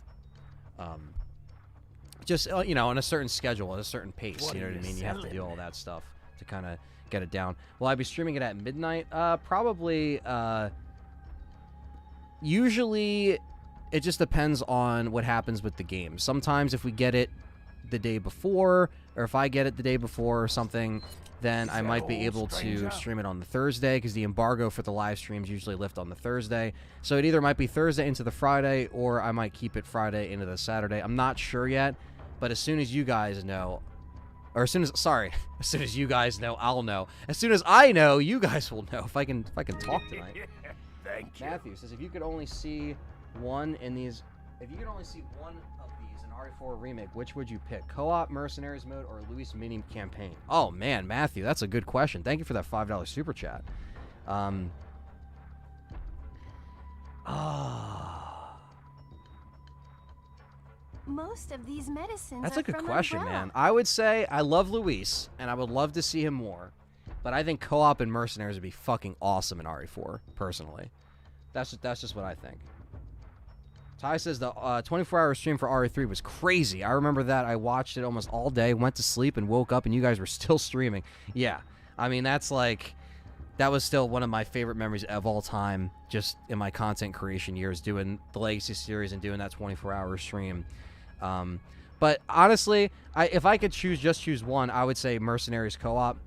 just on a certain schedule, at a certain pace. You know what I mean? You have to do all that stuff to kind of get it down. Will I be streaming it at midnight? Probably. Usually, it just depends on what happens with the game. Sometimes if we get it the day before, or if I get it the day before or something, then I might be able to stream it on the Thursday, because the embargo for the live streams usually lift on the Thursday. So it either might be Thursday into the Friday, or I might keep it Friday into the Saturday. I'm not sure yet, but as soon as you guys know, or as soon as you guys know, I'll know. As soon as I know, you guys will know. If I can talk tonight. Thank you. Matthew says, if you could only see one of these in RE4 remake, which would you pick? Co-op, Mercenaries mode, or Luis mini campaign? Oh man, Matthew, that's a good question. Thank you for that $5 super chat. Most of these medicines That's are a good from question, Umbrella. man. I would say I love Luis, and I would love to see him more. But I think co-op and Mercenaries would be fucking awesome in RE4, personally. That's just what I think. Ty says the 24-hour stream for RE3 was crazy. I remember that. I watched it almost all day, went to sleep, and woke up, and you guys were still streaming. Yeah. I mean, that was still one of my favorite memories of all time, just in my content creation years, doing the Legacy series and doing that 24-hour stream. But honestly, if I could choose one, I would say Mercenaries co-op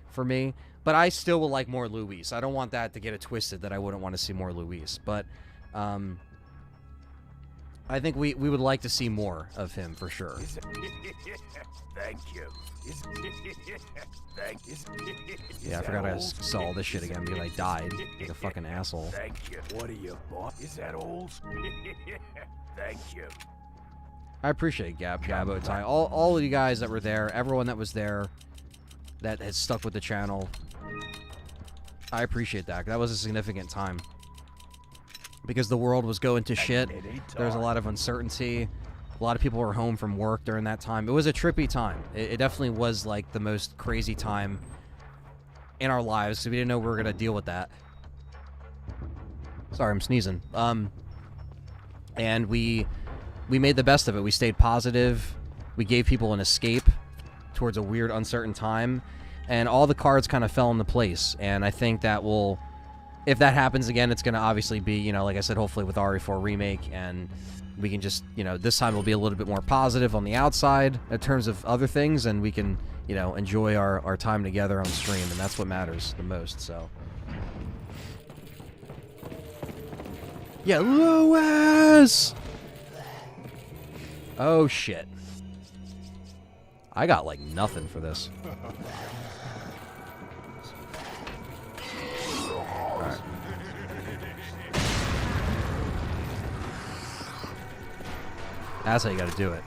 for me. But I still would like more Luis. I don't want that to get it twisted that I wouldn't want to see more Luis. But I think we would like to see more of him for sure. Thank you. Yeah, I forgot I saw all this shit again because I died like a fucking asshole. Thank you. What are you, boss? Is that old? Thank you. I appreciate Gabo, Ty, all of you guys that were there, everyone that was there, that has stuck with the channel. I appreciate that. That was a significant time. Because the world was going to shit. There was a lot of uncertainty. A lot of people were home from work during that time. It was a trippy time. It definitely was like the most crazy time in our lives, so we didn't know we were going to deal with that. Sorry, I'm sneezing. And we made the best of it. We stayed positive. We gave people an escape towards a weird, uncertain time. And all the cards kind of fell into place. And I think that will... If that happens again, it's going to obviously be, like I said, hopefully with RE4 Remake, and we can just, this time we'll be a little bit more positive on the outside in terms of other things, and we can, enjoy our time together on stream, and that's what matters the most, so. Yeah, Lewis! Oh, shit. I got, like, nothing for this. Alright. That's how you gotta do it.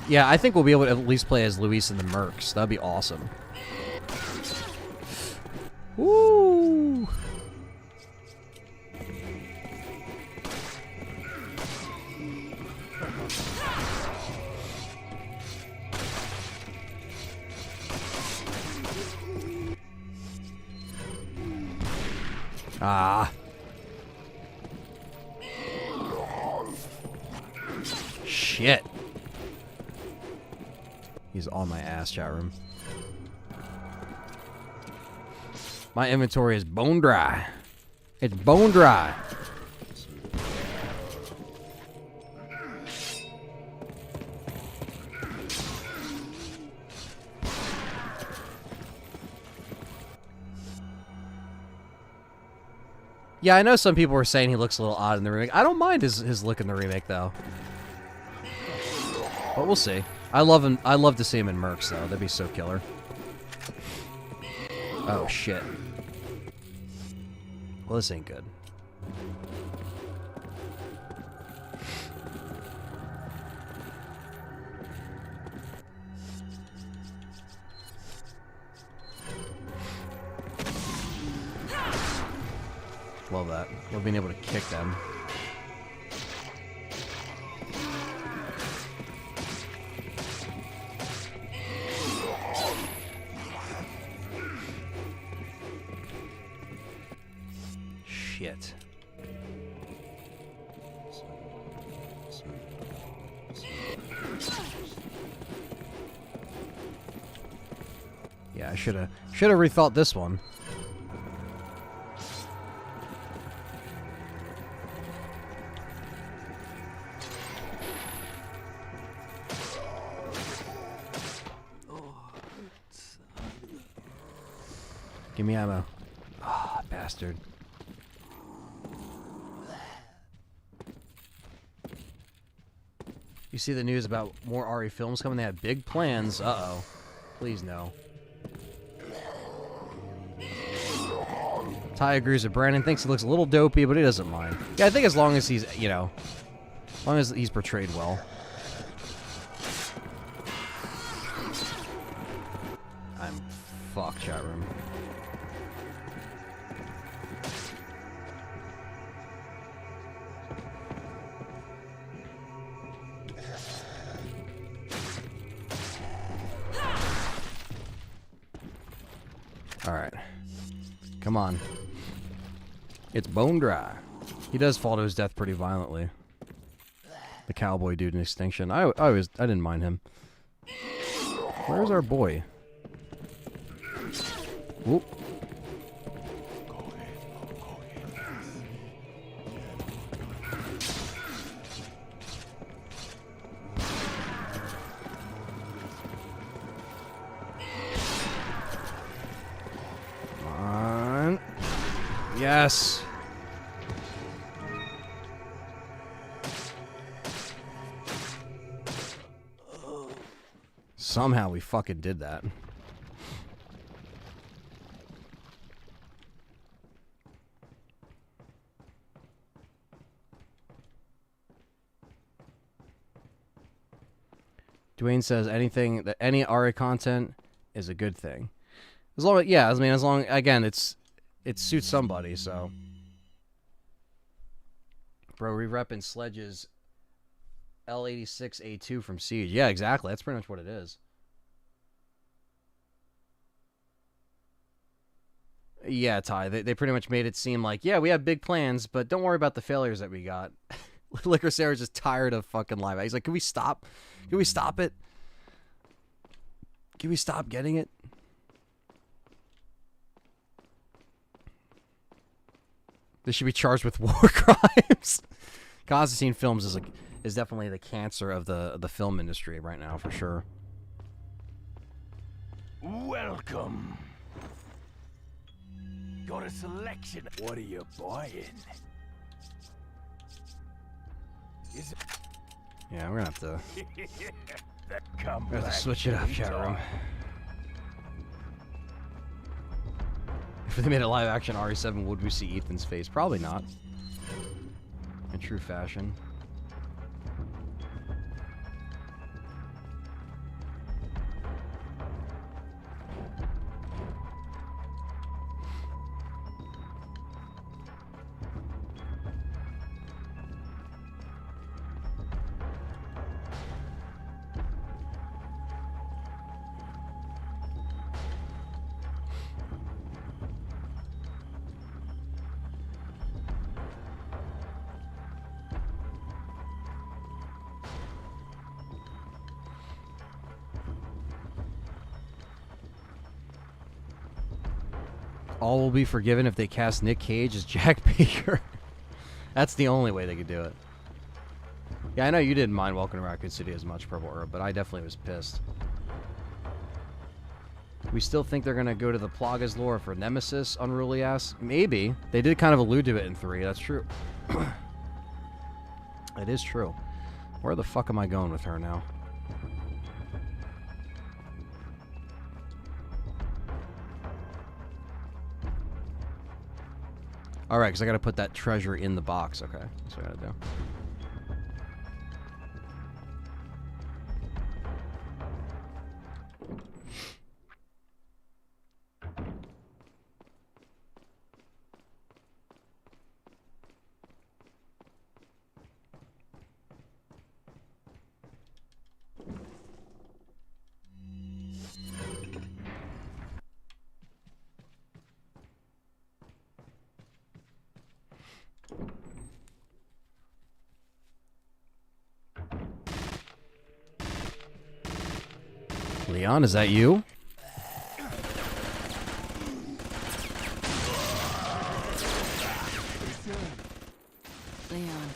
Yeah, I think we'll be able to at least play as Luis and the Mercs. That'd be awesome. Woo! Ah. Shit. He's on my ass, chat room. My inventory is bone dry. It's bone dry. Yeah, I know some people were saying he looks a little odd in the remake. I don't mind his look in the remake, though. But we'll see. I love him. I love to see him in Mercs, though. That'd be so killer. Oh, shit. Well, this ain't good. Love that. Love being able to kick them. Shit. Yeah, I should have rethought this one. Give me ammo. Ah, bastard. You see the news about more RE films coming? They had big plans. Uh-oh. Please no. Ty agrees with Brandon. Thinks he looks a little dopey, but he doesn't mind. Yeah, I think as long as he's, you know, as long as he's portrayed well. I'm fucked, chat room. Alright. Come on. It's bone dry. He does fall to his death pretty violently. The cowboy dude in Extinction. I didn't mind him. Where's our boy? Whoop. Yes. Somehow we fucking did that. Dwayne says any RA content is a good thing. As long as, yeah, I mean, as long, again, it suits somebody, so. Bro, re-repping Sledge's L86A2 from Siege. Yeah, exactly. That's pretty much what it is. Yeah, Ty. They pretty much made it seem like, yeah, we have big plans, but don't worry about the failures that we got. Liquor Sarah's just tired of fucking live. He's like, can we stop? Can we stop it? Can we stop getting it? They should be charged with war crimes. Constantine Films is definitely the cancer of the film industry right now, for sure. Welcome. Got a selection. What are you buying? Yeah, we're gonna have to. Come we have to switch it up, chat room. If they made a live-action RE7, would we see Ethan's face? Probably not. In true fashion. All will be forgiven if they cast Nick Cage as Jack Baker. That's the only way they could do it. Yeah, I know you didn't mind Welcome to Raccoon City as much, Purple Herb, but I definitely was pissed. We still think they're gonna go to the Plagas lore for Nemesis, Unruly Ass? Maybe. They did kind of allude to it in 3, that's true. It is true. Where the fuck am I going with her now? Alright, because I gotta put that treasure in the box. Okay, that's what I gotta do. Leon, is that you? Leon,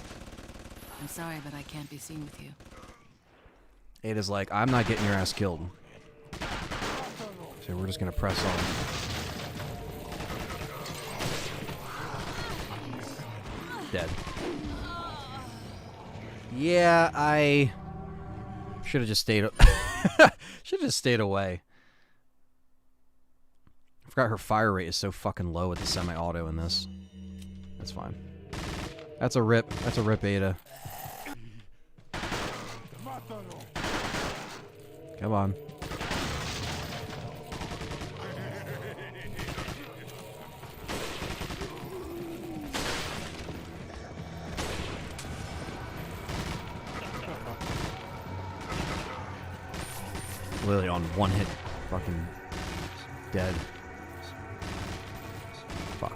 I'm sorry, but I can't be seen with you. Ada's like, I'm not getting your ass killed. So we're just gonna press on. Dead. Yeah, I should have just stayed. Should have just stayed away. I forgot her fire rate is so fucking low with the semi-auto in this. That's fine. That's a rip. That's a rip, Ada. Come on. Literally on one hit, fucking dead. Fuck.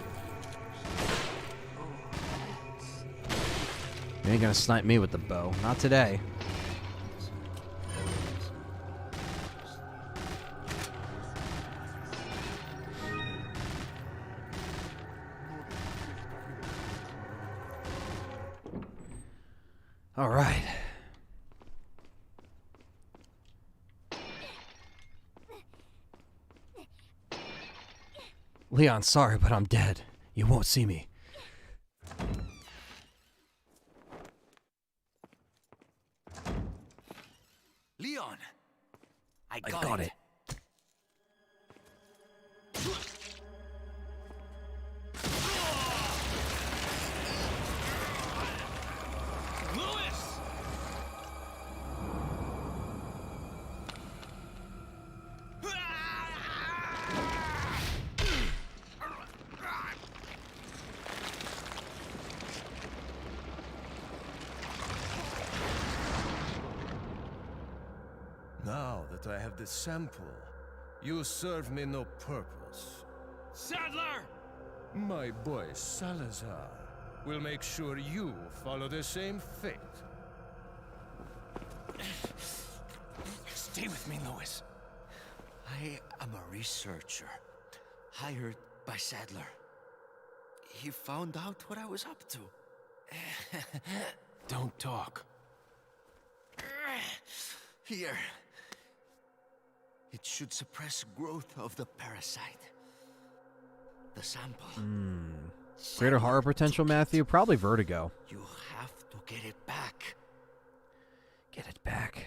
You ain't gonna snipe me with the bow. Not today. All right. Leon, sorry, but I'm dead. You won't see me. Leon! I got got it. Now that I have the sample, you serve me no purpose. Saddler! My boy Salazar will make sure you follow the same fate. Stay with me, Louis. I am a researcher, hired by Sadler. He found out what I was up to. Don't talk. Here. It should suppress growth of the parasite. The sample. Greater horror potential, Matthew? Probably Vertigo. You have to get it back. Get it back.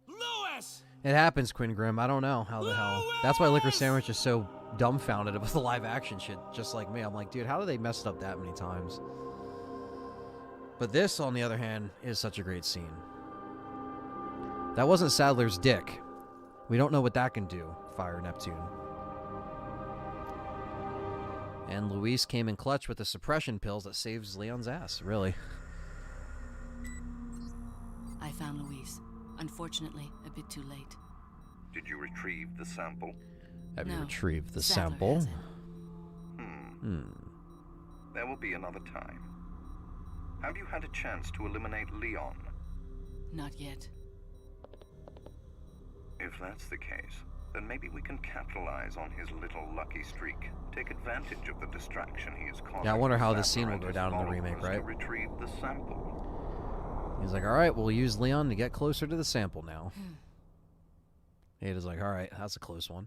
Louis! It happens, Quinn Grimm. I don't know how the hell. That's why Liquor Sandwich is so dumbfounded about the live action shit, just like me. I'm like, dude, how do they mess it up that many times? But this, on the other hand, is such a great scene. That wasn't Sadler's dick. We don't know what that can do, Fire Neptune. And Luis came in clutch with the suppression pills that saves Leon's ass, really. I found Louise. Unfortunately, a bit too late. Did you retrieve the sample? Have you No, retrieved the Sadler sample? has it. There will be another time. Have you had a chance to eliminate Leon? Not yet. If that's the case, then maybe we can capitalize on his little lucky streak. Take advantage of the distraction he is causing. Yeah, I wonder how his this scene will go apparatus down in the followers remake, to right? retrieve the sample. He's like, all right, we'll use Leon to get closer to the sample now. Ada's like, all right, that's a close one.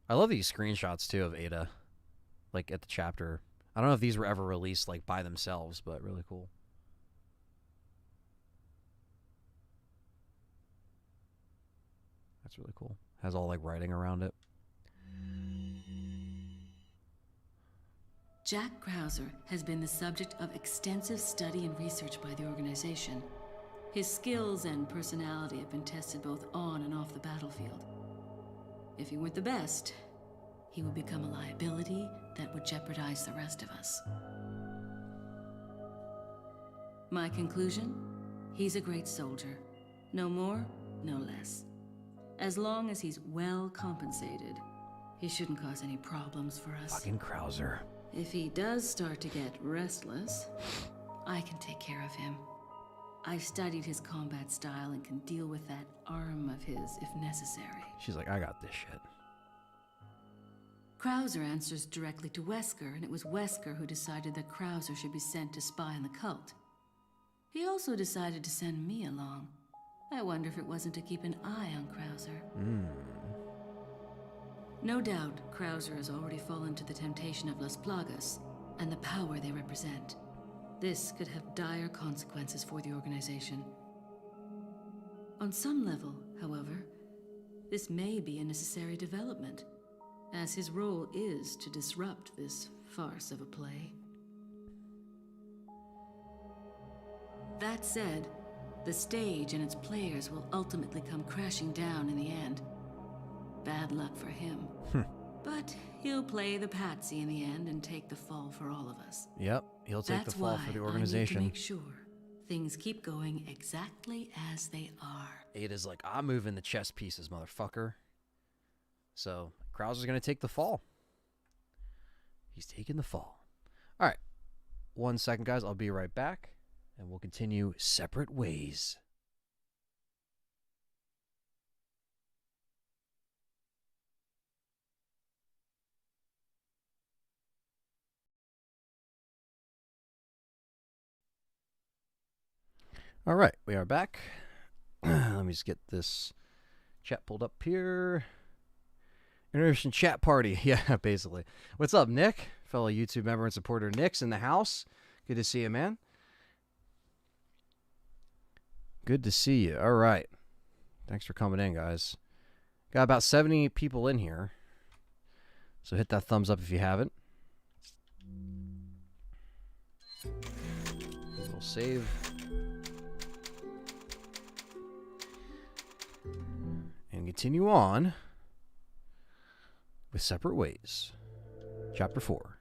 I love these screenshots, too, of Ada. Like, at the chapter. I don't know if these were ever released, like, by themselves, but really cool. That's really cool. Has all, like, writing around it. Jack Krauser has been the subject of extensive study and research by the organization. His skills and personality have been tested both on and off the battlefield. If he weren't the best, he would become a liability that would jeopardize the rest of us. My conclusion? He's a great soldier. No more, no less. As long as he's well compensated, he shouldn't cause any problems for us. Fucking Krauser. If he does start to get restless, I can take care of him. I've studied his combat style and can deal with that arm of his if necessary. She's like, I got this shit. Krauser answers directly to Wesker, and it was Wesker who decided that Krauser should be sent to spy on the cult. He also decided to send me along. I wonder if it wasn't to keep an eye on Krauser. No doubt, Krauser has already fallen to the temptation of Las Plagas and the power they represent. This could have dire consequences for the organization. On some level, however, this may be a necessary development, as his role is to disrupt this farce of a play. That said, the stage and its players will ultimately come crashing down in the end. Bad luck for him. But he'll play the patsy in the end and take the fall for all of us. Yep, he'll take the fall for the organization. I need to make sure things keep going exactly as they are. Ada's like, I'm moving the chess pieces, motherfucker. So, Krauser's going to take the fall. He's taking the fall. All right. 1 second, guys. I'll be right back, and we'll continue separate ways. All right, we are back. Let me just get this chat pulled up here. Interesting chat party. Yeah, basically. What's up, Nick? Fellow YouTube member and supporter Nick's in the house. Good to see you, man. Good to see you. All right. Thanks for coming in, guys. Got about 70 people in here. So hit that thumbs up if you haven't. We'll save. And continue on with Separate Ways. Chapter 4.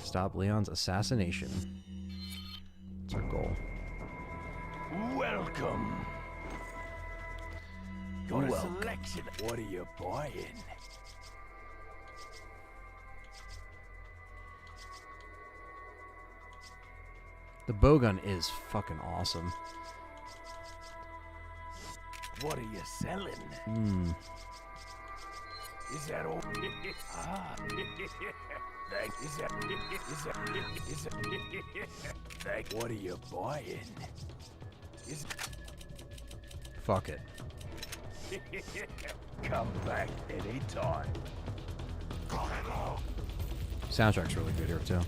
Stop Leon's assassination. That's our goal. Welcome. Got a selection. What are you buying? The bowgun is fucking awesome. What are you selling? Is that all? Ah. Thank. What are you buying? Fuck it. Come back anytime. Soundtrack's really good here too.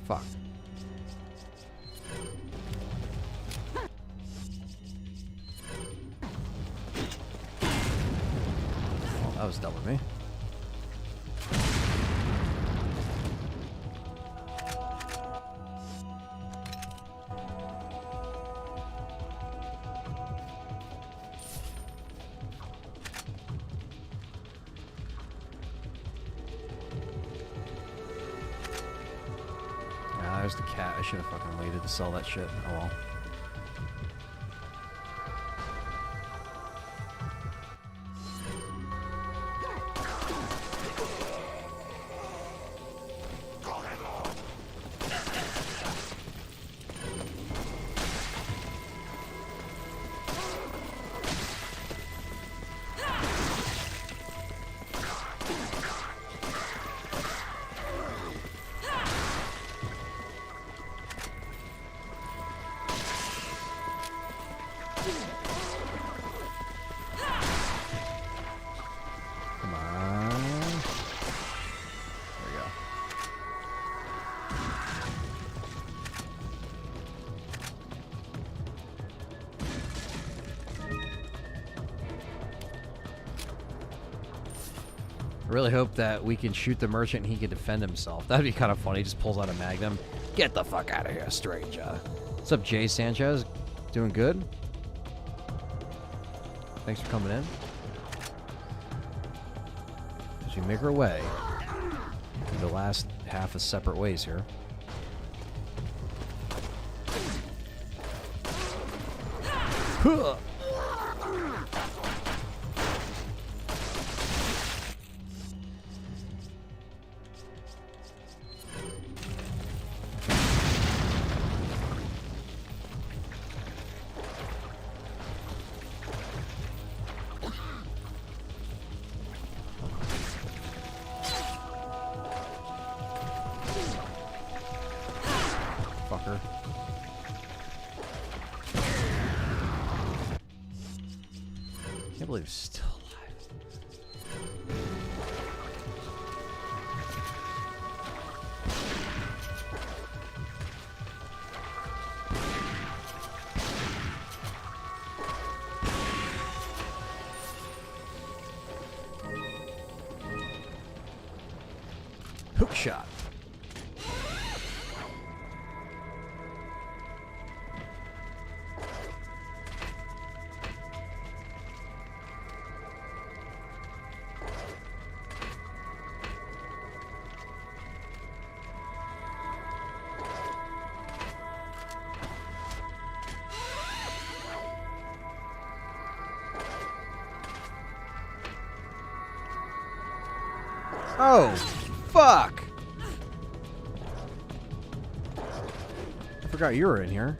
Fuck. Oh, that was dumb of me. There's the cat. I should have fucking waited to sell that shit. Oh well. I really hope that we can shoot the merchant and he can defend himself. That'd be kind of funny. He just pulls out a magnum. Get the fuck out of here, stranger. What's up, Jay Sanchez? Doing good? Thanks for coming in. As we make our way through the last half of separate ways here. Huh. Fucker. Can't believe he's still alive. Hook shot. Oh, fuck! I forgot you were in here.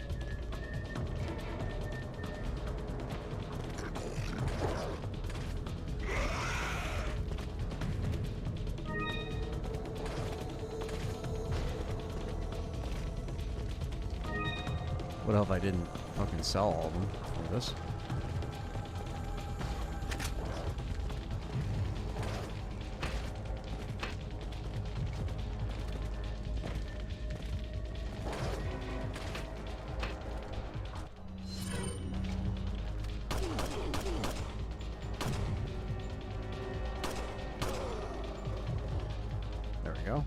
What if I didn't fucking sell all of them for this? There we go.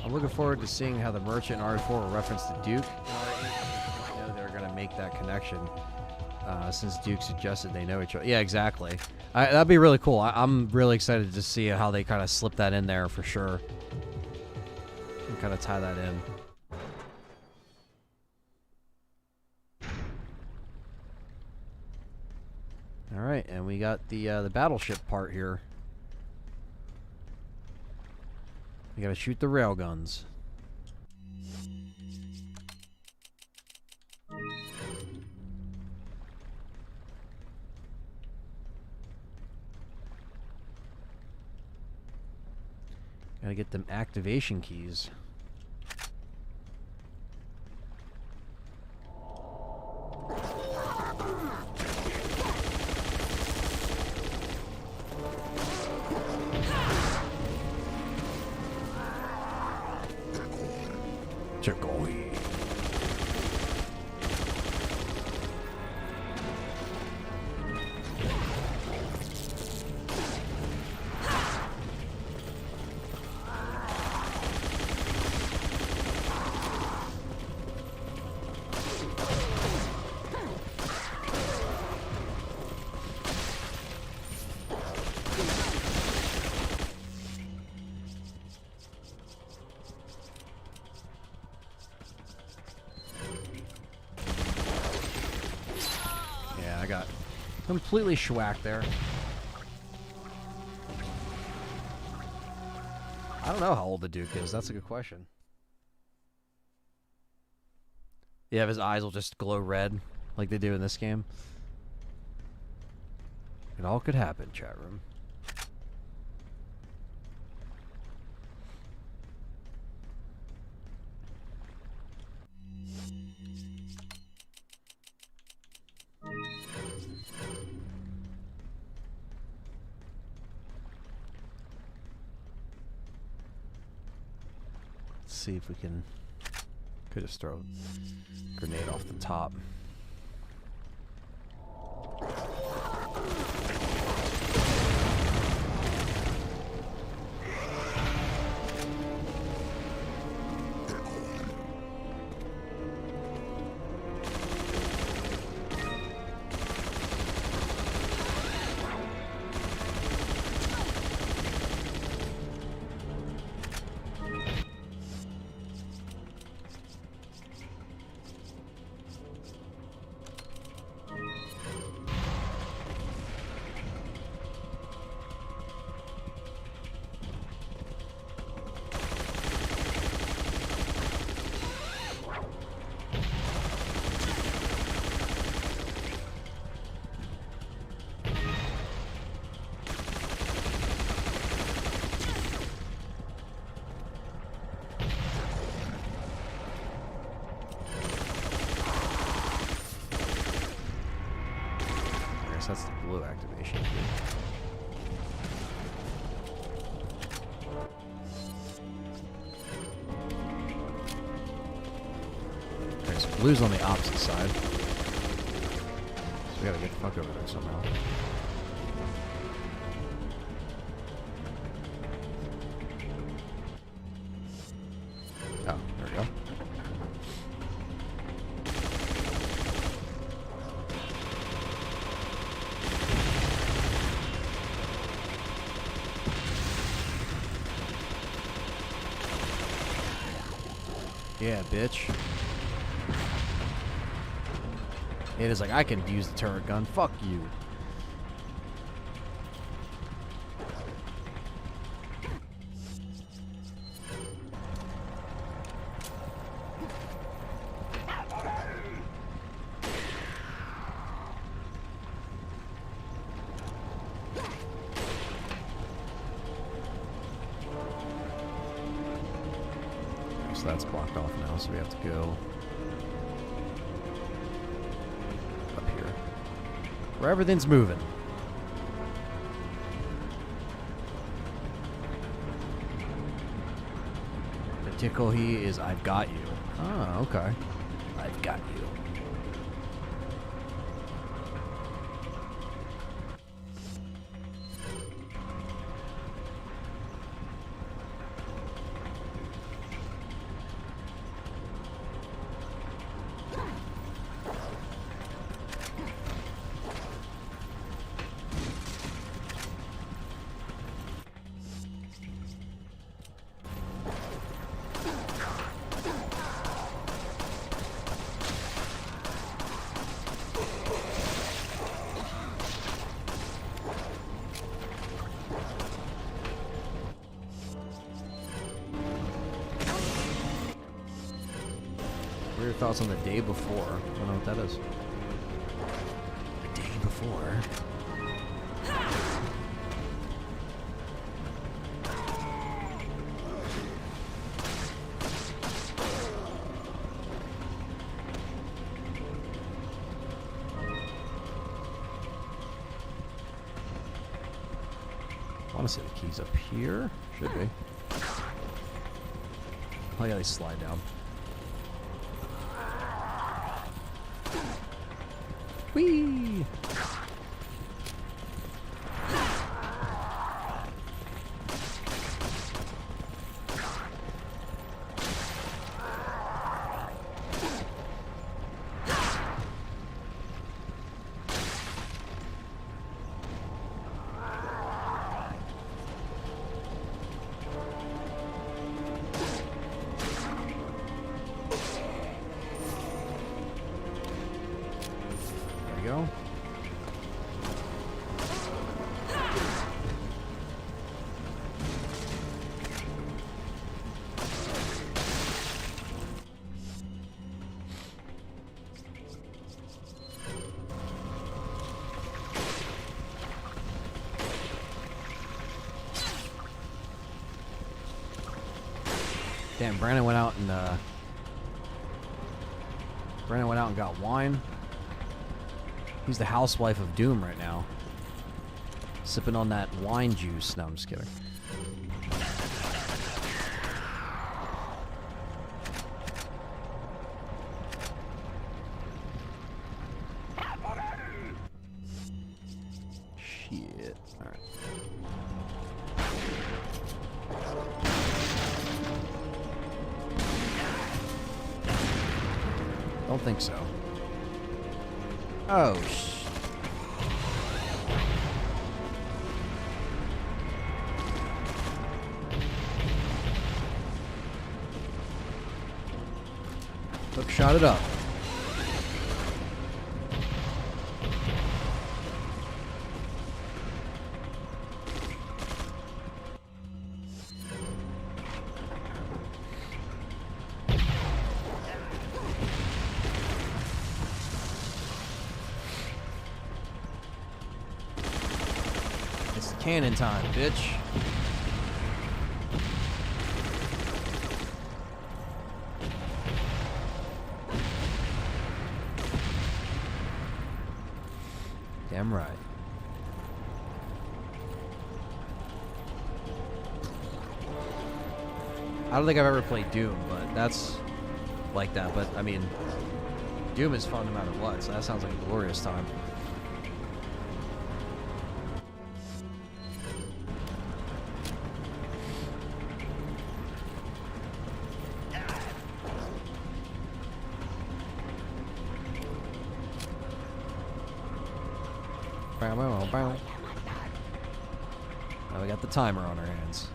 I'm looking forward to seeing how the merchant and RE4 will reference the Duke. I know they're going to make that connection since Duke suggested they know each other. Yeah, exactly. That'd be really cool. I'm really excited to see how they kind of slip that in there for sure. And kind of tie that in. All right, and we got the battleship part here. We gotta shoot the railguns. Gotta get them activation keys. Chikoi. I got completely schwacked there. I don't know how old the Duke is. That's a good question. Yeah, his eyes will just glow red like they do in this game. It all could happen, chat room. See if we can Could just throw a grenade off the top. That's the blue activation. Okay, so blue's on the opposite side. So we gotta get the fuck over there somehow. Oh, there we go. Yeah, bitch. It is like, I can use the turret gun. Fuck you. So that's blocked off now, so we have to go up here, where everything's moving. The tickle he is, I've got you. Oh, okay. I've got you. What are your thoughts on the day before? I don't know what that is. The day before? I want to see the keys up here. Should be. Oh yeah, they slide down. Whee! Go. Damn, Brandon went out and got wine. He's the housewife of doom right now. Sipping on that wine juice. No, I'm just kidding. Alright. Don't think so. Oh, Hook shot it up. It's cannon time, bitch. Damn right. I don't think I've ever played Doom, but that's like that. But, I mean, Doom is fun no matter what, so that sounds like a glorious time. Now we got the timer on our hands.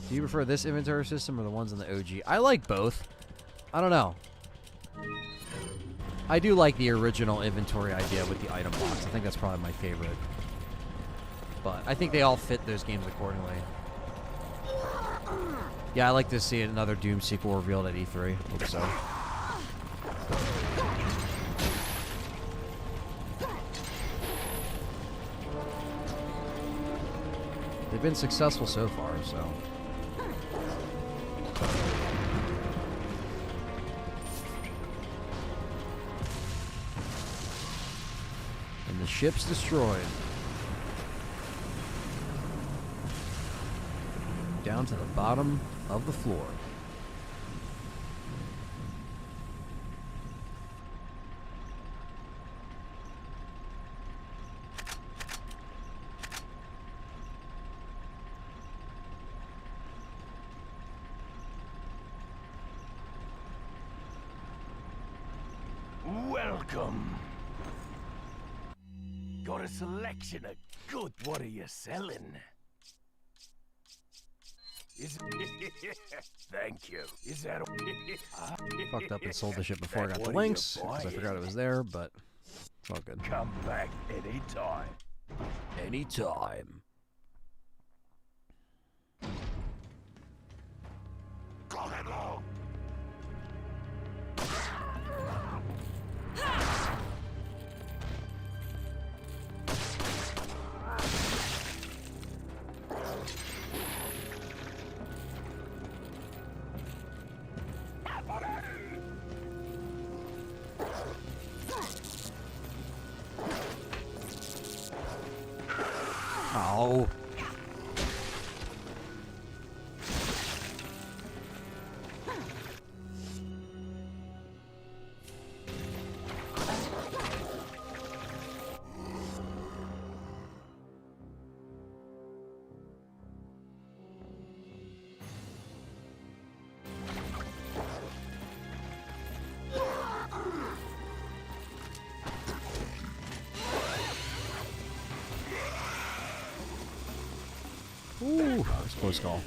Do you prefer this inventory system or the ones in the OG? I like both. I don't know. I do like the original inventory idea with the item box. I think that's probably my favorite. But I think they all fit those games accordingly. Yeah, I like to see another Doom sequel revealed at E3. Hope so. They've been successful so far, so. And the ship's destroyed. Down to the bottom of the floor. Welcome. Got a selection of good. What are you selling? Thank you. Is that Fucked up and sold the ship before I got the links, because I forgot it was there, but it's all good. Come back anytime. Anytime. Oh. Ooh, that's a close call.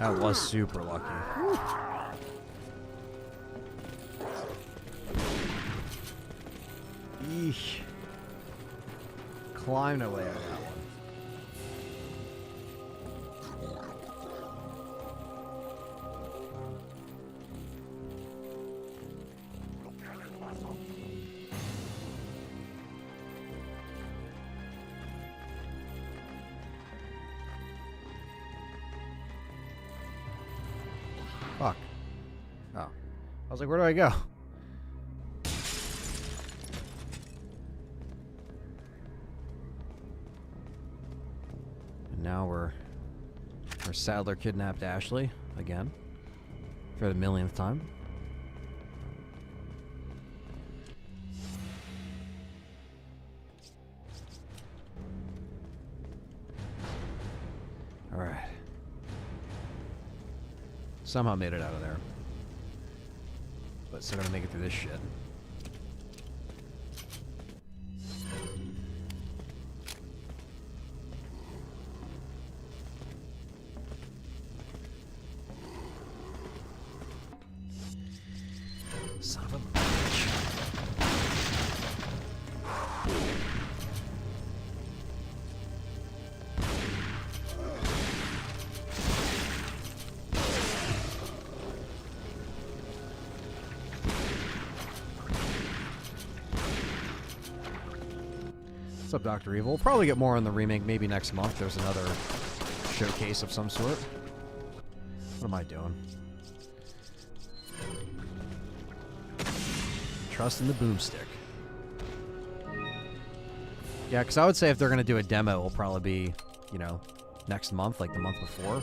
That was super lucky. Woo. Eesh. Climbed away out of that one. Fuck. Oh. I was like, where do I go? And now our Saddler kidnapped Ashley again for the millionth time. All right. Somehow made it out of there. But still gonna make it through this shit. Son of a bitch. What's up, Dr. Evil? We'll probably get more on the remake maybe next month. There's another showcase of some sort. What am I doing? Trust in the boomstick. Yeah, because I would say if they're going to do a demo, it'll probably be, you know, next month, like the month before.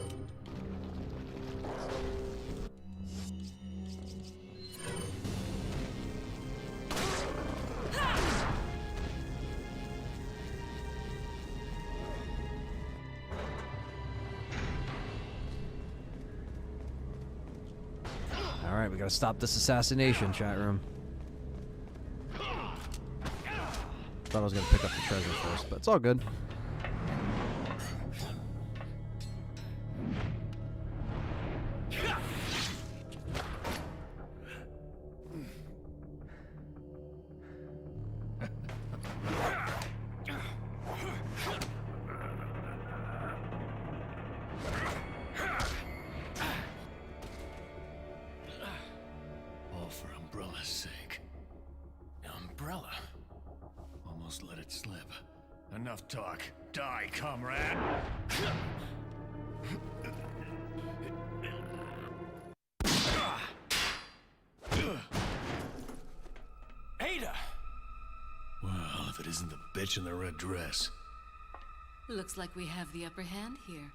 Alright, we gotta stop this assassination, chat room. Thought I was gonna pick up the treasure first, but it's all good. All for Umbrella's sake. Umbrella? Almost let it slip. Enough talk. Die, comrade! Ada! Well, if it isn't the bitch in the red dress. Looks like we have the upper hand here.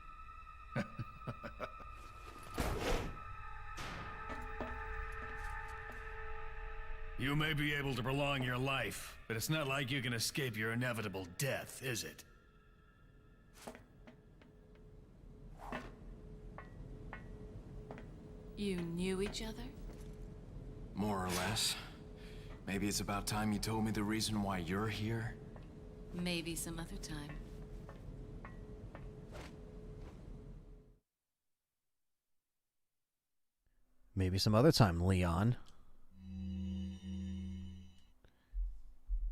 You may be able to prolong your life, but it's not like you can escape your inevitable death, is it? You knew each other? More or less. Maybe it's about time you told me the reason why you're here. Maybe some other time. Maybe some other time, Leon.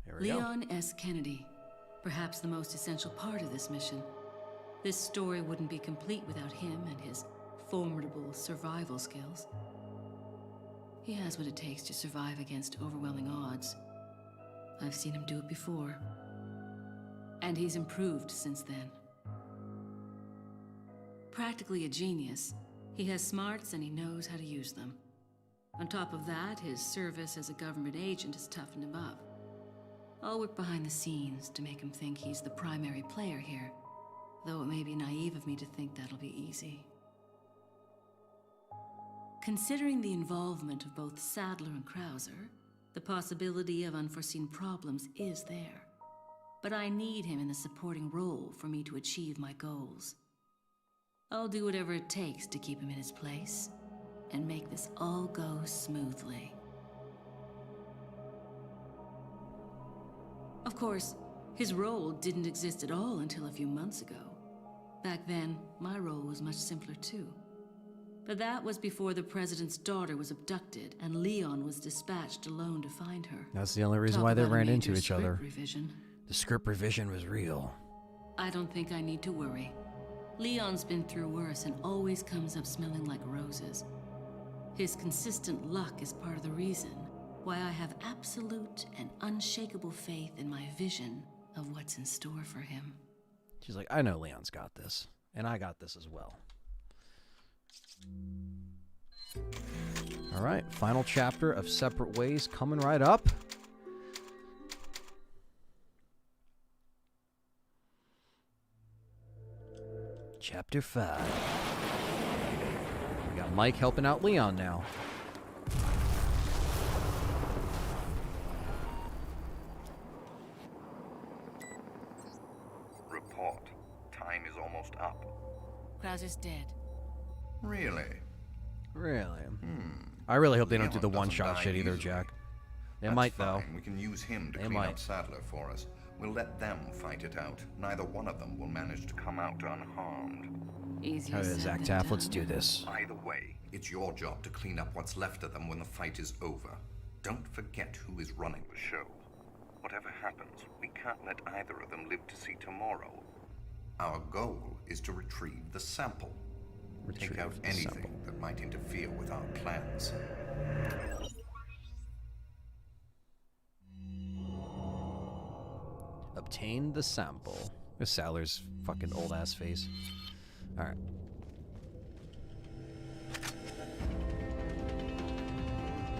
There we go. Leon S. Kennedy. Perhaps the most essential part of this mission. This story wouldn't be complete without him and his formidable survival skills. He has what it takes to survive against overwhelming odds. I've seen him do it before. And he's improved since then. Practically a genius, he has smarts and he knows how to use them. On top of that, his service as a government agent has toughened him up. I'll work behind the scenes to make him think he's the primary player here, though it may be naive of me to think that'll be easy. Considering the involvement of both Saddler and Krauser, the possibility of unforeseen problems is there. But I need him in the supporting role for me to achieve my goals. I'll do whatever it takes to keep him in his place and make this all go smoothly. Of course, his role didn't exist at all until a few months ago. Back then, my role was much simpler too. But that was before the president's daughter was abducted and Leon was dispatched alone to find her. That's the only reason Talk why they about a ran into major each other. script revision. The script revision was real. I don't think I need to worry. Leon's been through worse and always comes up smelling like roses. His consistent luck is part of the reason why I have absolute and unshakable faith in my vision of what's in store for him. She's like, I know Leon's got this, and I got this as well. All right, final chapter of Separate Ways coming right up. Chapter 5. We got Mike helping out Leon now. Report. Time is almost up. Krauser's dead. Really? Really? I really hope they don't do the Leon one-shot doesn't shit die either, easily. Jack. They That's might, though. fine. We can use him to They clean might. up Sadler for us. We'll let them fight it out. Neither one of them will manage to come out unharmed. Easier Oh, said Zach than Taff, done. let's do this. Either way, it's your job to clean up what's left of them when the fight is over. Don't forget who is running the show. Whatever happens, we can't let either of them live to see tomorrow. Our goal is to retrieve the sample. Take out anything that might interfere with our plans. Obtain the sample. This Sadler's fucking old-ass face. Alright.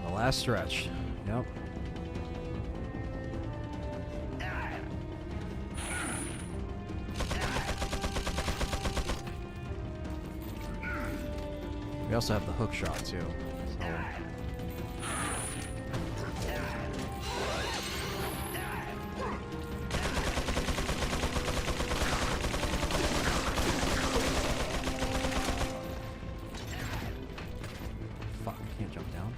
The last stretch. Yep. We also have the hook shot, too. So. Fuck, I can't jump down.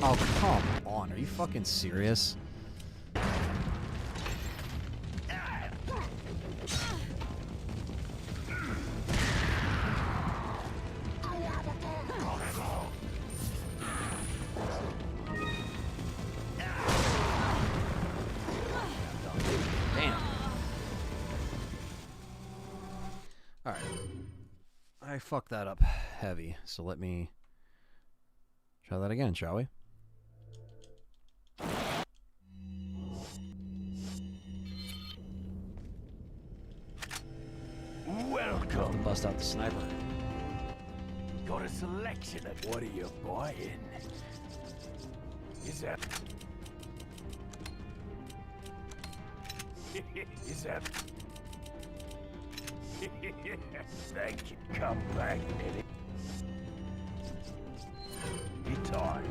Oh, come on. Are you fucking serious? Damn. Alright. I fucked that up heavy, so let me try that again, shall we? Welcome. To bust out the sniper. Got a selection of what are you buying? Is that? Is that? Thank you. Come back, Eddie. Detore.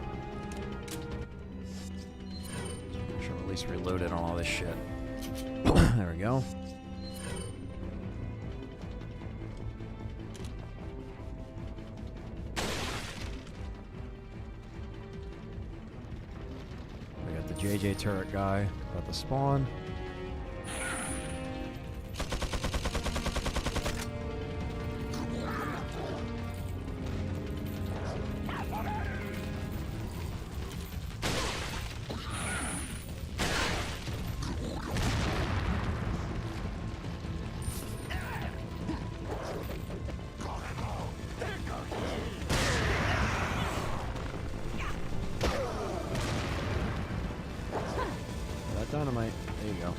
Should at least reload it on all this shit. There we go. We got the JJ turret guy. Got the spawn. That dynamite. There you go.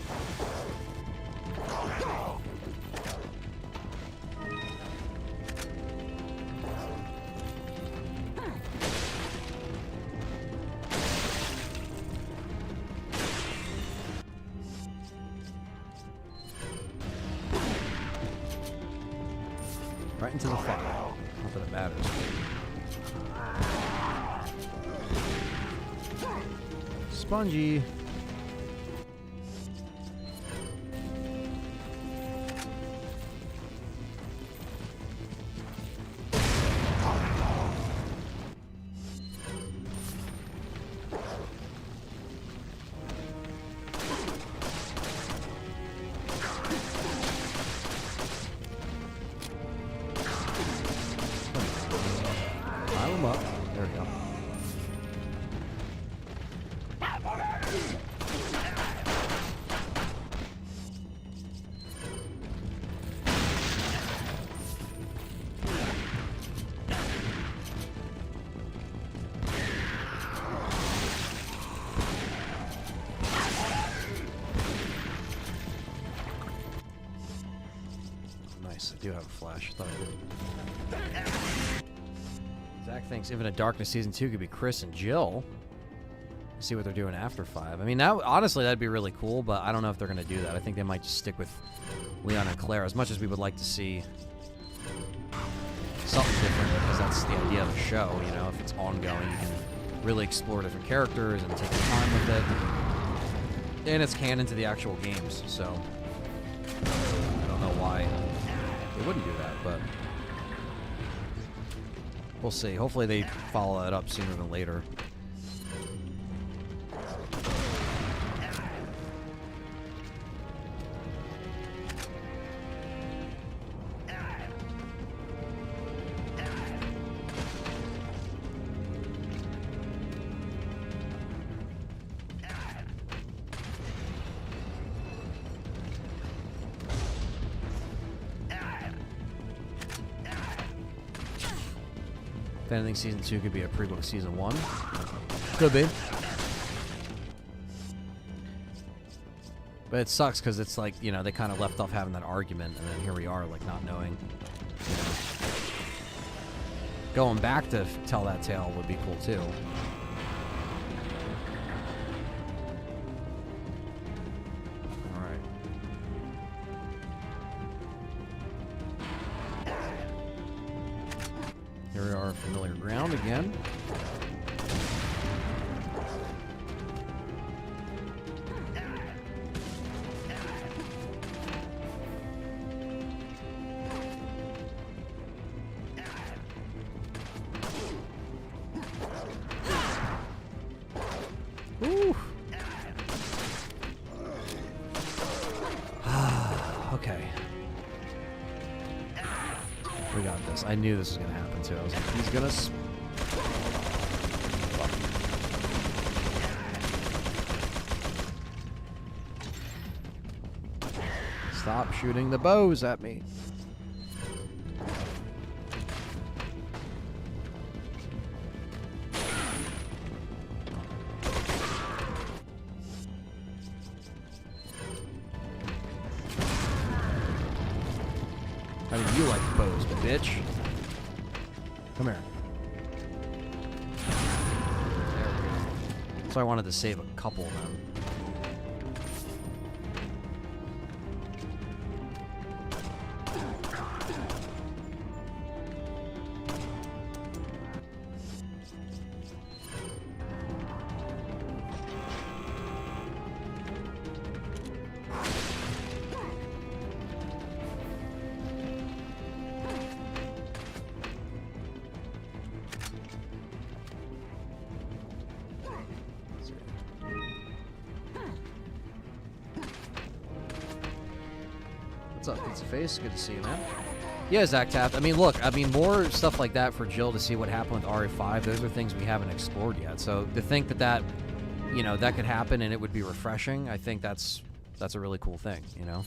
Right into the fire. Not that it matters. Spongy. Yes, I do have a flash. I thought I did. Zach thinks Infinite Darkness Season 2 could be Chris and Jill. See what they're doing after 5. I mean, that honestly, that'd be really cool, but I don't know if they're going to do that. I think they might just stick with Leon and Claire, as much as we would like to see something different, because that's the idea of the show, you know. If it's ongoing, you can really explore different characters and take your time with it. And it's canon to the actual games, so I don't know why they wouldn't do that, but we'll see. Hopefully they follow that up sooner than later. If anything, Season 2 could be a prequel to Season 1. Could be. But it sucks because it's like, you know, they kind of left off having that argument, and then here we are, like, not knowing. You know. Going back to tell that tale would be cool, too. Here we are, familiar ground again. Ooh. Okay. We got this. I knew this was going to happen, too. I was like, he's going to... Stop shooting the bows at me. How do you like bows, bitch? Come here. There we go. So I wanted to save a couple of them. What's up, Pizza Face? Good to see you, man. Yeah, Zach Taft. I mean, look, I mean, more stuff like that for Jill to see what happened with RE5. Those are things we haven't explored yet. So to think that, you know, that could happen and it would be refreshing, I think that's a really cool thing, you know?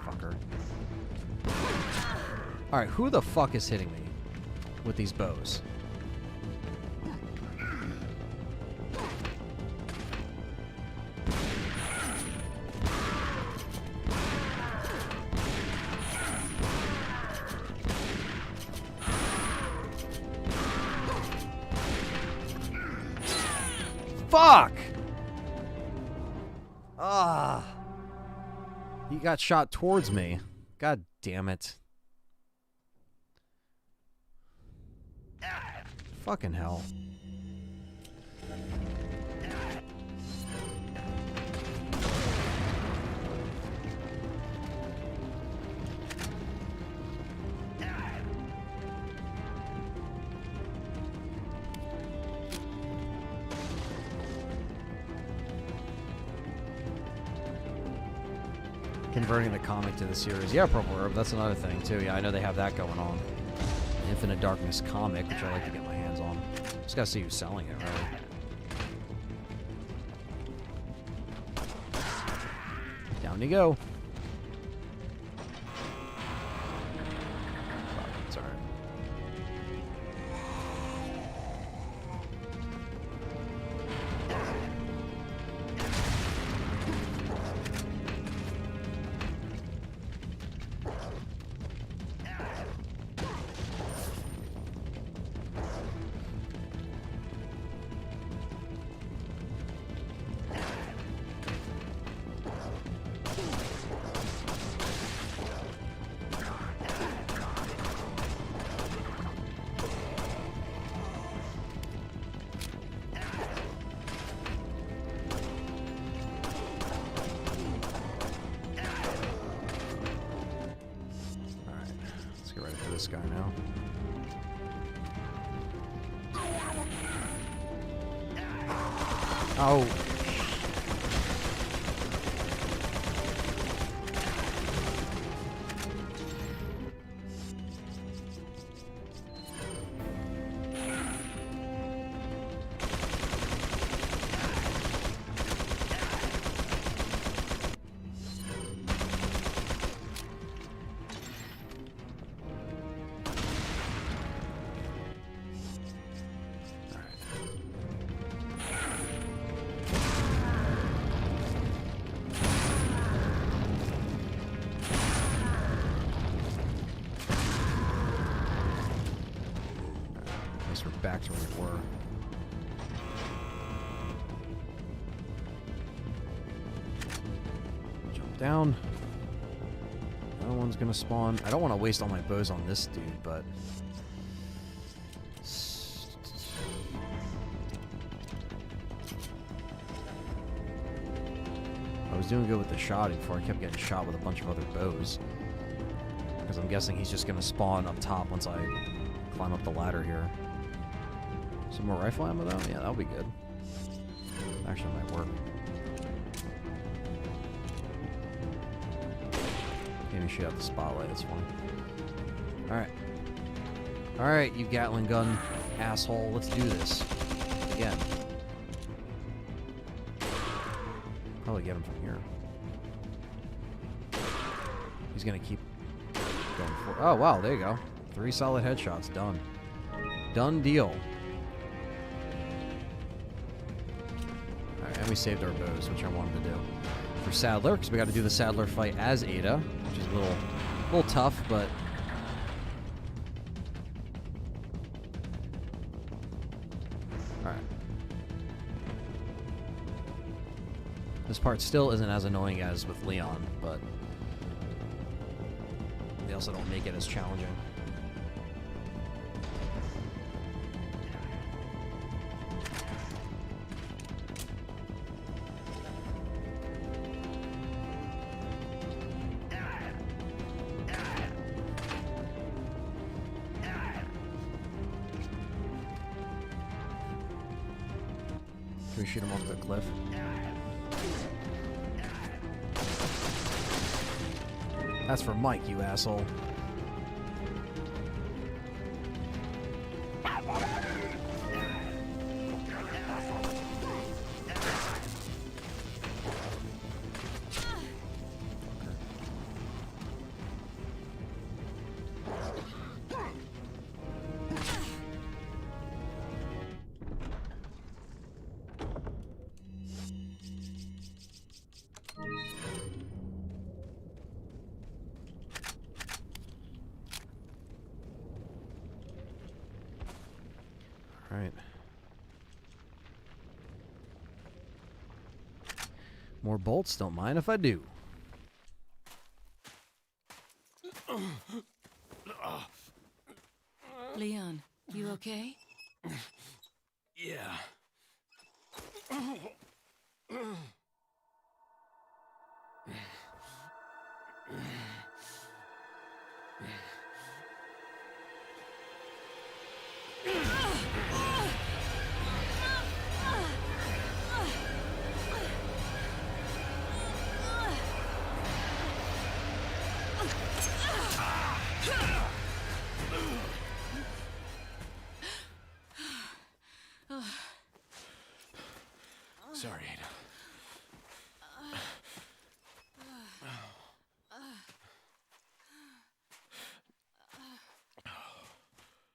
Fucker. Alright, who the fuck is hitting me with these bows? Fuck! Ah. He got shot towards me. God damn it. Fucking hell. Converting the comic to the series. Yeah, Purple Herb, that's another thing, too. Yeah, I know they have that going on. Infinite Darkness comic, which I like to get my hands on. Just gotta see who's selling it, really. Down you go. It's alright. guy now. Oh. Back to where we were. Jump down. No one's gonna spawn. I don't want to waste all my bows on this dude, but I was doing good with the shot before I kept getting shot with a bunch of other bows. Because I'm guessing he's just gonna spawn up top once I climb up the ladder here. Some more rifle ammo though? Yeah, that'll be good. Actually, might work. Maybe shoot out the spotlight, that's funny. Alright. Alright, you Gatling gun asshole. Let's do this. Again. Probably get him from here. He's gonna keep going for. Oh, wow, there you go. 3 solid headshots. Done. Done deal. And we saved our bows, which I wanted to do for Saddler, because we got to do the Saddler fight as Ada, which is a little tough, but all right. This part still isn't as annoying as with Leon, but they also don't make it as challenging. Can we shoot him off the cliff? That's for Mike, you asshole. Right. More bolts, don't mind if I do. Leon, you okay? Yeah. Sorry, Ada.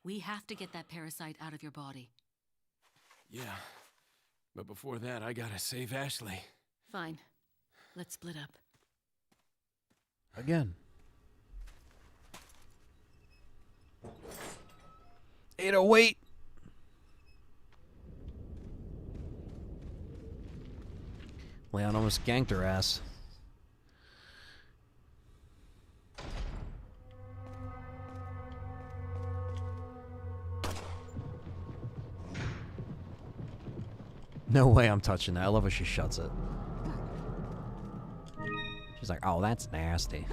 We have to get that parasite out of your body. Yeah. But before that, I gotta save Ashley. Fine. Let's split up. Again. Ada, wait! Leon almost ganked her ass. No way I'm touching that. I love how she shuts it. She's like, oh, that's nasty.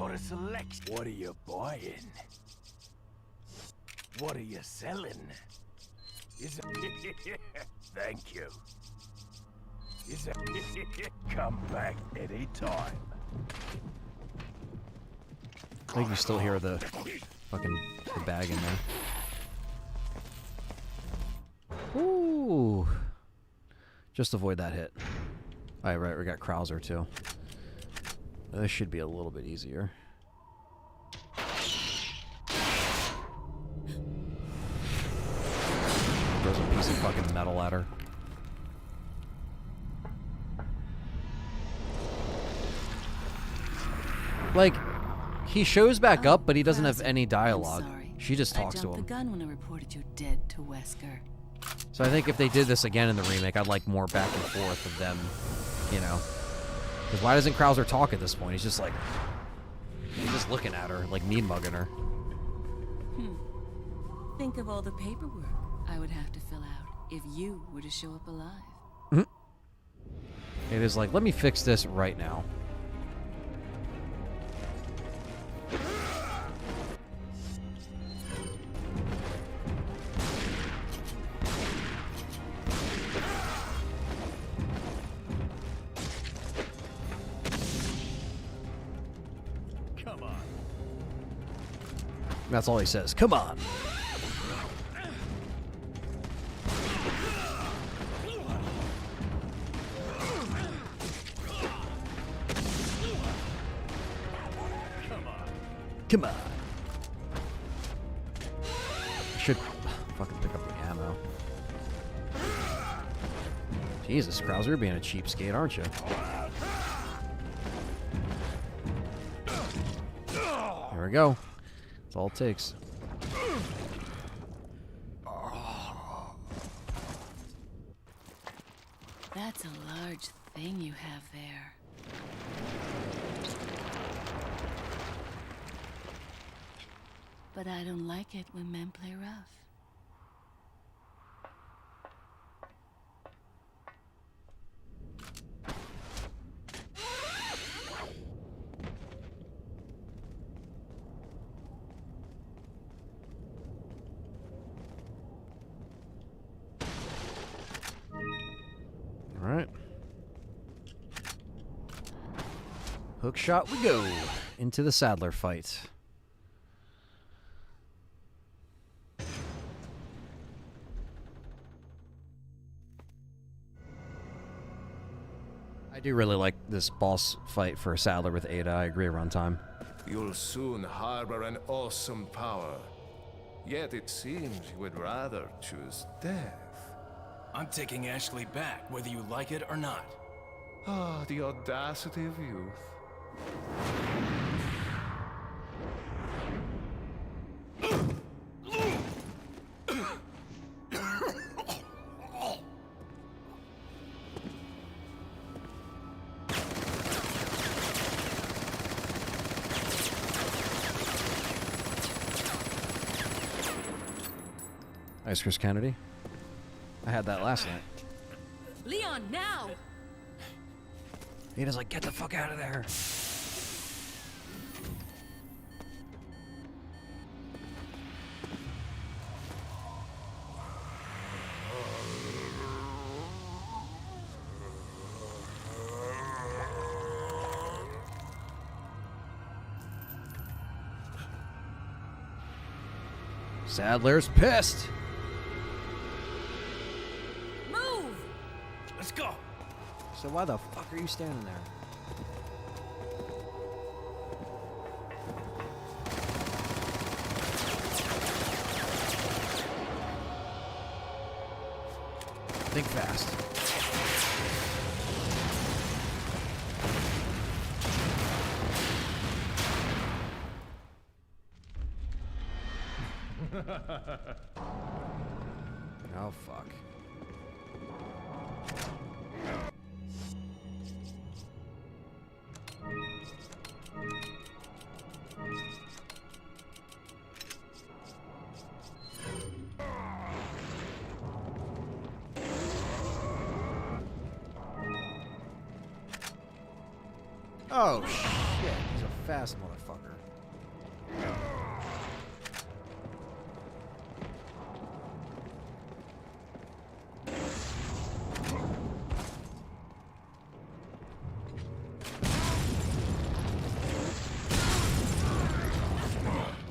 Got a selection. What are you buying? What are you selling? Is it... Thank you. Is it... Come back anytime. I think you still hear the fucking the bag in there. Ooh. Just avoid that hit. Alright, right, we got Krauser too. This should be a little bit easier. Throws a piece of fucking metal at her. Like, he shows back up, but he doesn't have any dialogue. She just talks to him. I jumped the gun when I reported you dead to Wesker. So I think if they did this again in the remake, I'd like more back and forth of them, you know. Because why doesn't Krauser talk at this point? He's just like, he's just looking at her, like mean-mugging her. Think of all the paperwork I would have to fill out if you were to show up alive. It is like, let me fix this right now. Come on. That's all he says. Come on. Come on. I should fucking pick up the ammo. Jesus, Krauser, you're being a cheapskate, aren't you? There we go. That's all it takes. That's a large thing you have there. But I don't like it when men play rough. All right. Hook shot we go into the Saddler fight. I do really like this boss fight for Saddler with Ada. I agree, runtime. You'll soon harbor an awesome power. Yet it seems you would rather choose death. I'm taking Ashley back, whether you like it or not. Ah, the audacity of youth. Nice, Chris Kennedy. I had that last night. Leon, now! Ada's like, get the fuck out of there. Saddler's pissed. Move! Let's go! So why the fuck are you standing there? Think fast. Oh, fuck. Oh, shit. He's a fast, motherfucker.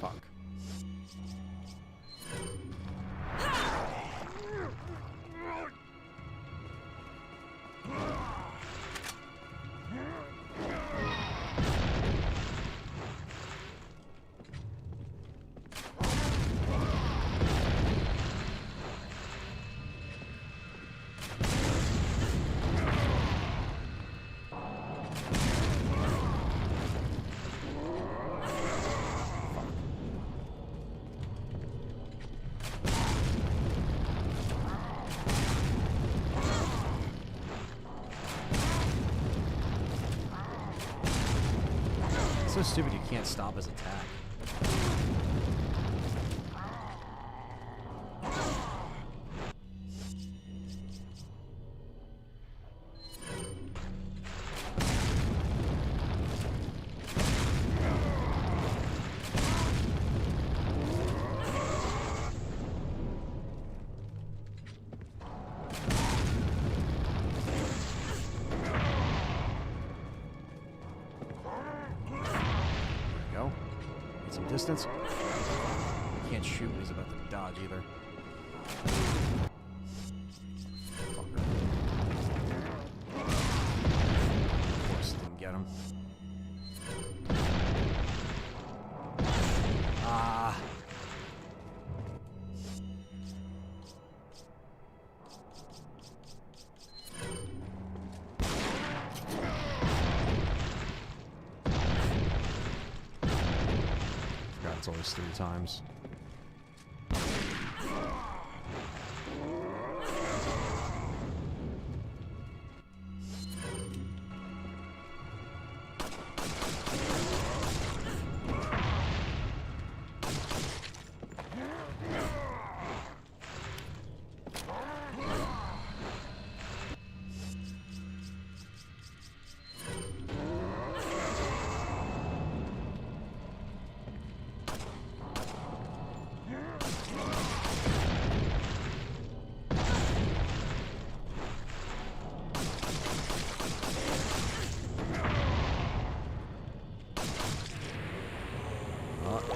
Fuck. So stupid you can't stop his attack. Distance. He can't shoot when he's about to dodge either. Fucker. Of course, didn't get him. Ah. It's always 3 times.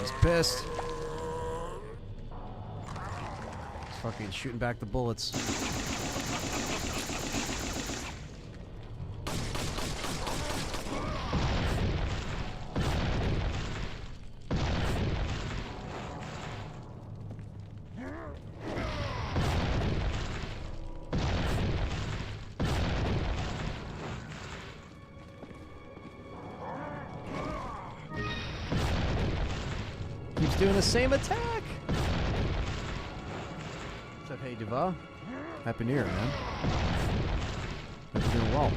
He's pissed. He's fucking shooting back the bullets. Keeps doing the same attack. What's up, hey Duval? Happy New Year, man. Hope you're doing well.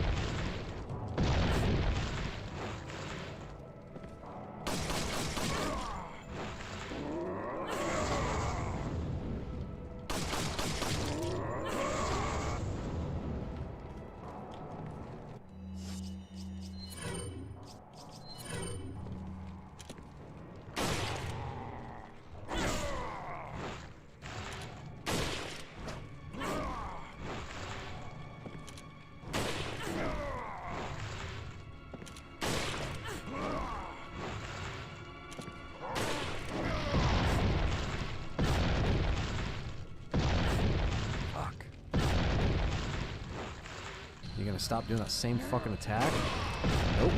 You gonna stop doing that same fucking attack? Nope.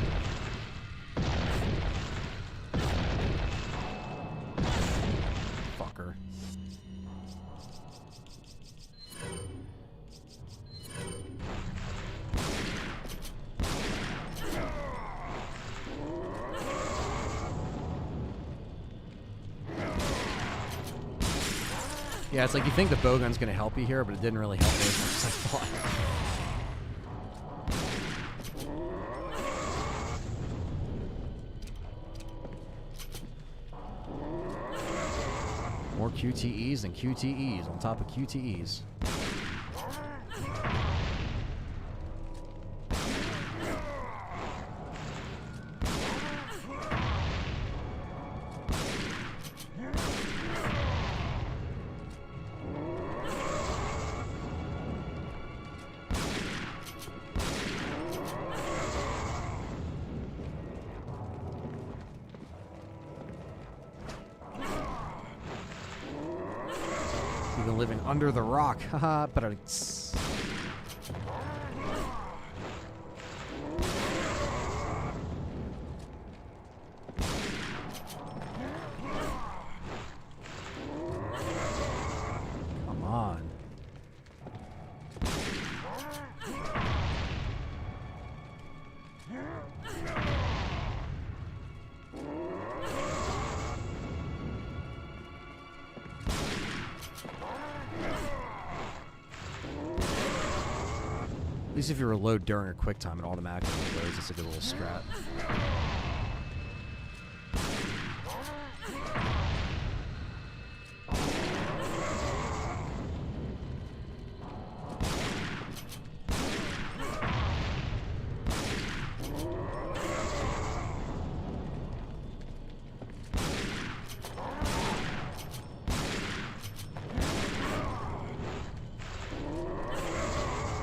Fucker. Yeah, it's like you think the bowgun's gonna help you here, but it didn't really help me as much as I thought. More QTEs than QTEs on top of QTEs. You've been living under the rock. Haha, but come on. At least if you reload during a quick time, it automatically reloads. It's a good little strat.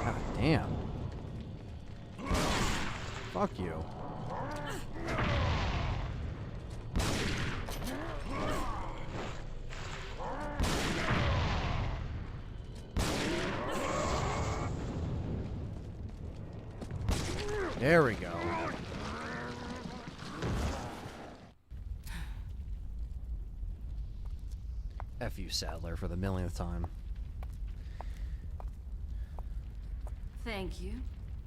God damn. Fuck you. There we go. F you, Sadler, for the millionth time. Thank you.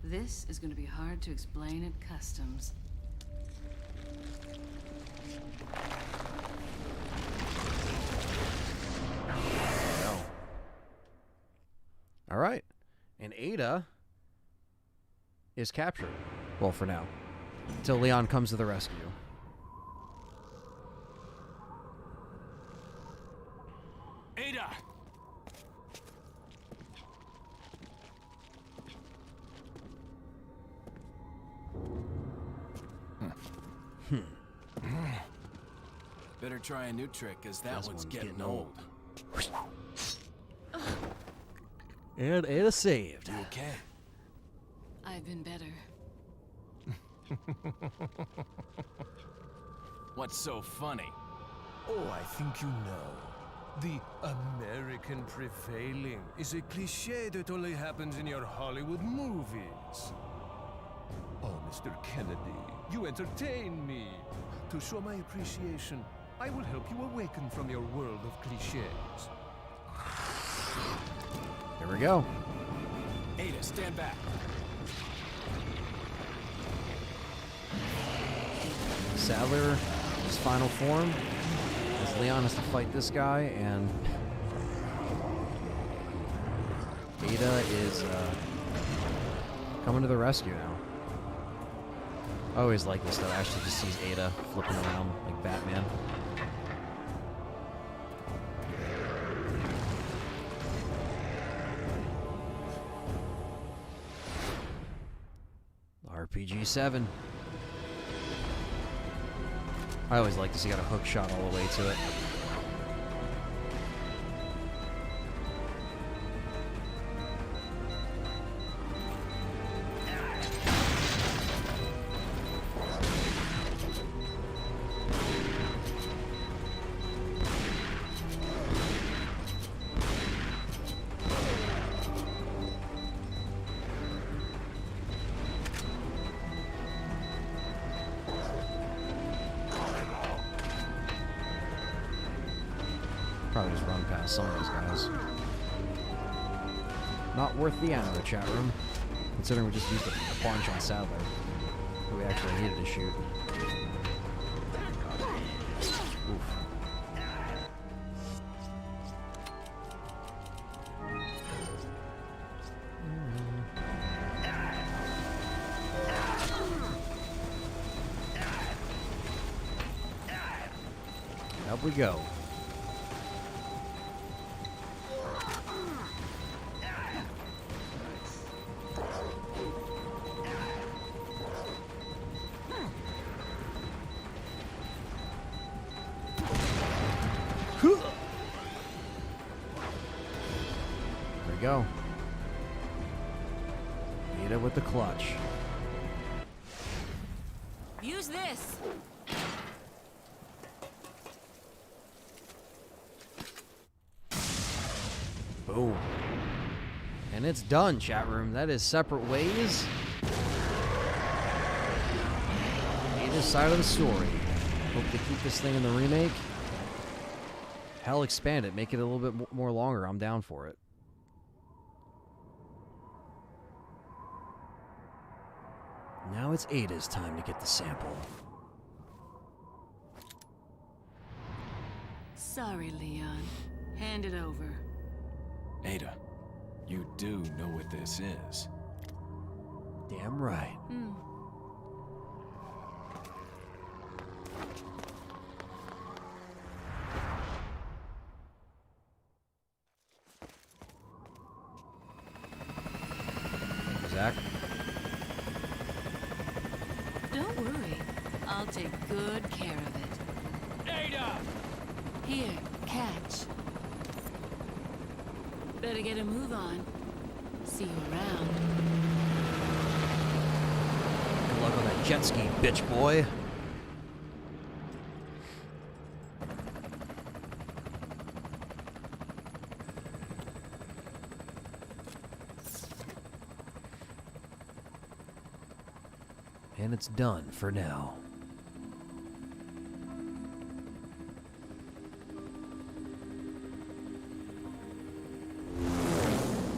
This is going to be hard to explain at customs. No. All right. And Ada is captured. Well, for now. Until Leon comes to the rescue. Ada! Better try a new trick, as that This one's one's getting getting old. And Ada saved. You okay? I've been better. What's so funny? Oh, I think you know. The American prevailing is a cliché that only happens in your Hollywood movies. Oh, Mr. Kennedy, you entertain me. To show my appreciation, I will help you awaken from your world of clichés. Here we go. Ada, stand back. Sadler, his final form. As Leon has to fight this guy, and Ada is coming to the rescue now. I always like this though. Ashley just sees Ada flipping around like Batman. RPG-7. I always like this. You got a hook shot all the way to it. Probably just run past some of those guys. Not worth the ammo, chat room. Considering we just used a bunch on Sadler. Who we actually needed to shoot. Oof. Up we go. There we go. Ada with the clutch. Use this! Boom. And it's done, chat room. That is Separate Ways. Ada's side of the story. Hope they keep this thing in the remake. Hell, expand it. Make it a little bit more longer. I'm down for it. Now it's Ada's time to get the sample. Sorry, Leon. Hand it over. Ada, you do know what this is. Damn right. Zach? Don't worry. I'll take good care of it. Ada! Here, catch. Better get a move on. See you around. Good luck on that jet ski, bitch boy. And it's done for now.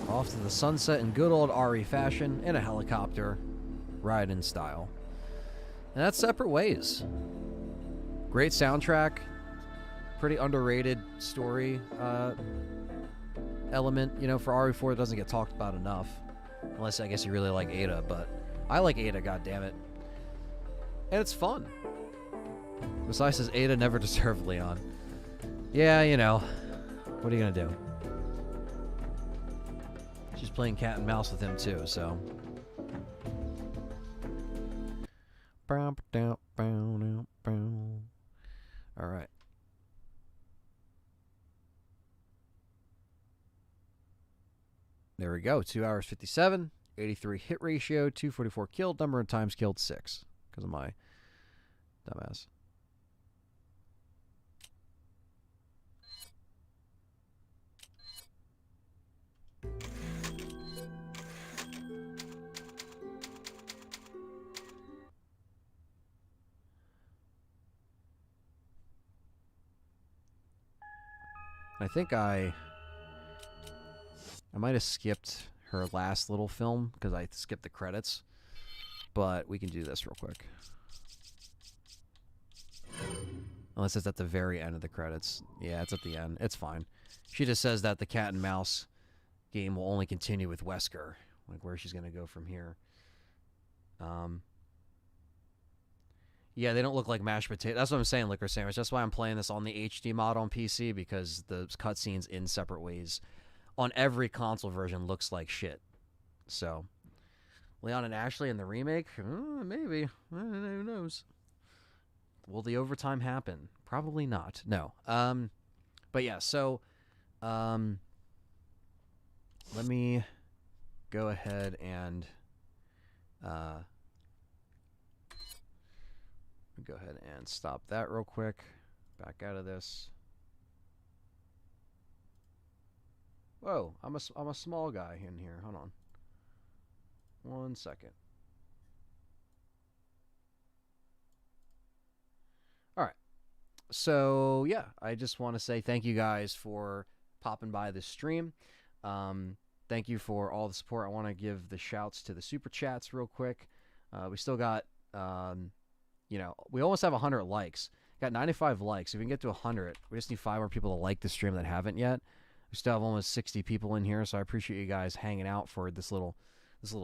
Off to the sunset in good old RE fashion in a helicopter, ride in style. And that's Separate Ways. Great soundtrack, pretty underrated story element, you know, for RE4 it doesn't get talked about enough. Unless I guess you really like Ada, but I like Ada, goddammit. And it's fun. Besides says Ada never deserved Leon. Yeah, you know. What are you gonna do? She's playing cat and mouse with him too, so. Alright. There we go. 2 hours 57. 83 hit ratio. 244 killed. Number of times killed 6. Because of my dumbass. I think I might have skipped her last little film because I skipped the credits, but we can do this real quick. Unless it's at the very end of the credits. Yeah, it's at the end. It's fine. She just says that the cat and mouse game will only continue with Wesker, like where she's going to go from here. Yeah, they don't look like mashed potatoes. That's what I'm saying, Liquor Sandwich. That's why I'm playing this on the HD mod on PC, because the cutscenes in Separate Ways on every console version looks like shit. So, Leon and Ashley in the remake? Maybe. Who knows? Will the overtime happen? Probably not. No. But yeah, so, let me go ahead and, go ahead and stop that real quick. Back out of this. Whoa, I'm a small guy in here. Hold on. 1 second. All right. So, yeah, I just want to say thank you guys for popping by this stream. Thank you for all the support. I want to give the shouts to the super chats real quick. We still got, you know, we almost have 100 likes. Got 95 likes. If we can get to 100, we just need 5 more people to like the stream that haven't yet. We still have almost 60 people in here, so I appreciate you guys hanging out for this little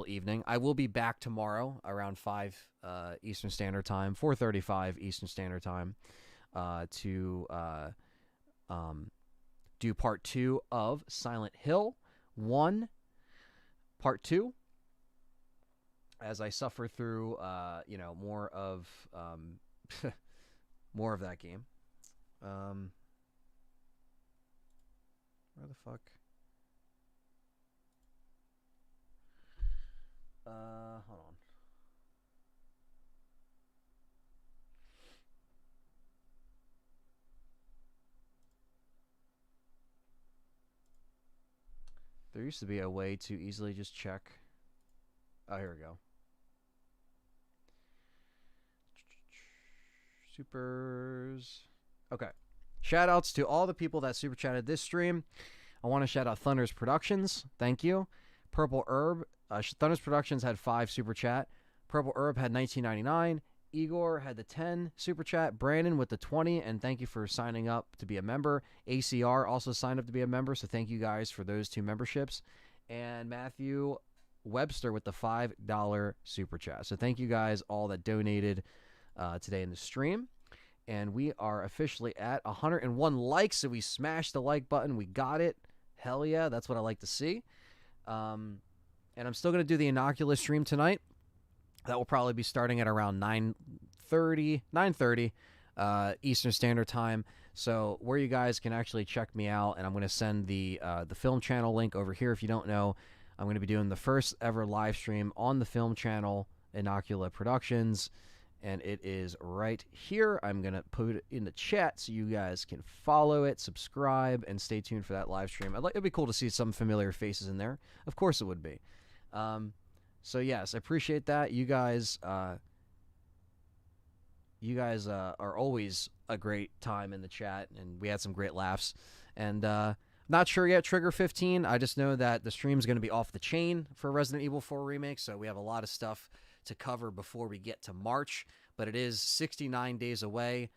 evening. I will be back tomorrow around 5 Eastern Standard Time, 4:35 Eastern Standard Time, to do part 2 of Silent Hill 1, part 2. As I suffer through, you know, more of more of that game. Where the fuck? Hold on. There used to be a way to easily just check. Oh, here we go. Supers. Okay. Shout outs to all the people that super chatted this stream. I want to shout out Thunder's Productions. Thank you. Purple Herb. Thunder's Productions had 5 super chat. Purple Herb had 19.99. Igor had the 10 super chat. Brandon with the 20, and thank you for signing up to be a member. ACR also signed up to be a member, so thank you guys for those 2 memberships. And Matthew Webster with the $5 super chat. So thank you guys all that donated today in the stream. And we are officially at 101 likes, so we smashed the like button. We got it. Hell yeah, that's what I like to see. And I'm still going to do the Inoculus stream tonight. That will probably be starting at around 9:30 Eastern Standard Time. So where you guys can actually check me out, and I'm going to send the film channel link over here. If you don't know, I'm going to be doing the first ever live stream on the film channel, Inocula Productions, and it is right here. I'm going to put it in the chat so you guys can follow it, subscribe, and stay tuned for that live stream. It'd be cool to see some familiar faces in there. Of course it would be. So yes, I appreciate that. You guys are always a great time in the chat, and we had some great laughs. And not sure yet, Trigger 15. I just know that the stream's going to be off the chain for Resident Evil 4 Remake, so we have a lot of stuff to cover before we get to March, but it is 69 days away.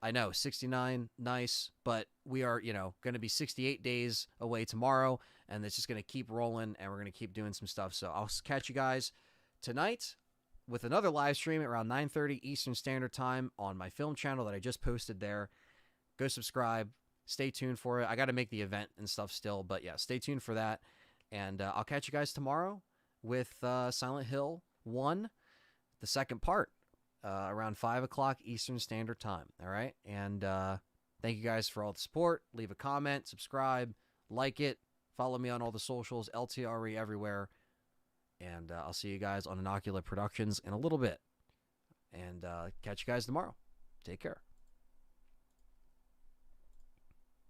I know, 69, nice, but we are, going to be 68 days away tomorrow, and it's just going to keep rolling, and we're going to keep doing some stuff. So I'll catch you guys tonight with another live stream at around 9:30 Eastern Standard Time on my film channel that I just posted there. Go subscribe. Stay tuned for it. I got to make the event and stuff still, but yeah, stay tuned for that. And I'll catch you guys tomorrow with Silent Hill 1, the second part, around 5 o'clock Eastern Standard Time. All right? And thank you guys for all the support. Leave a comment, subscribe, like it, follow me on all the socials, LTRE everywhere. And I'll see you guys on Inocula Productions in a little bit. And catch you guys tomorrow. Take care.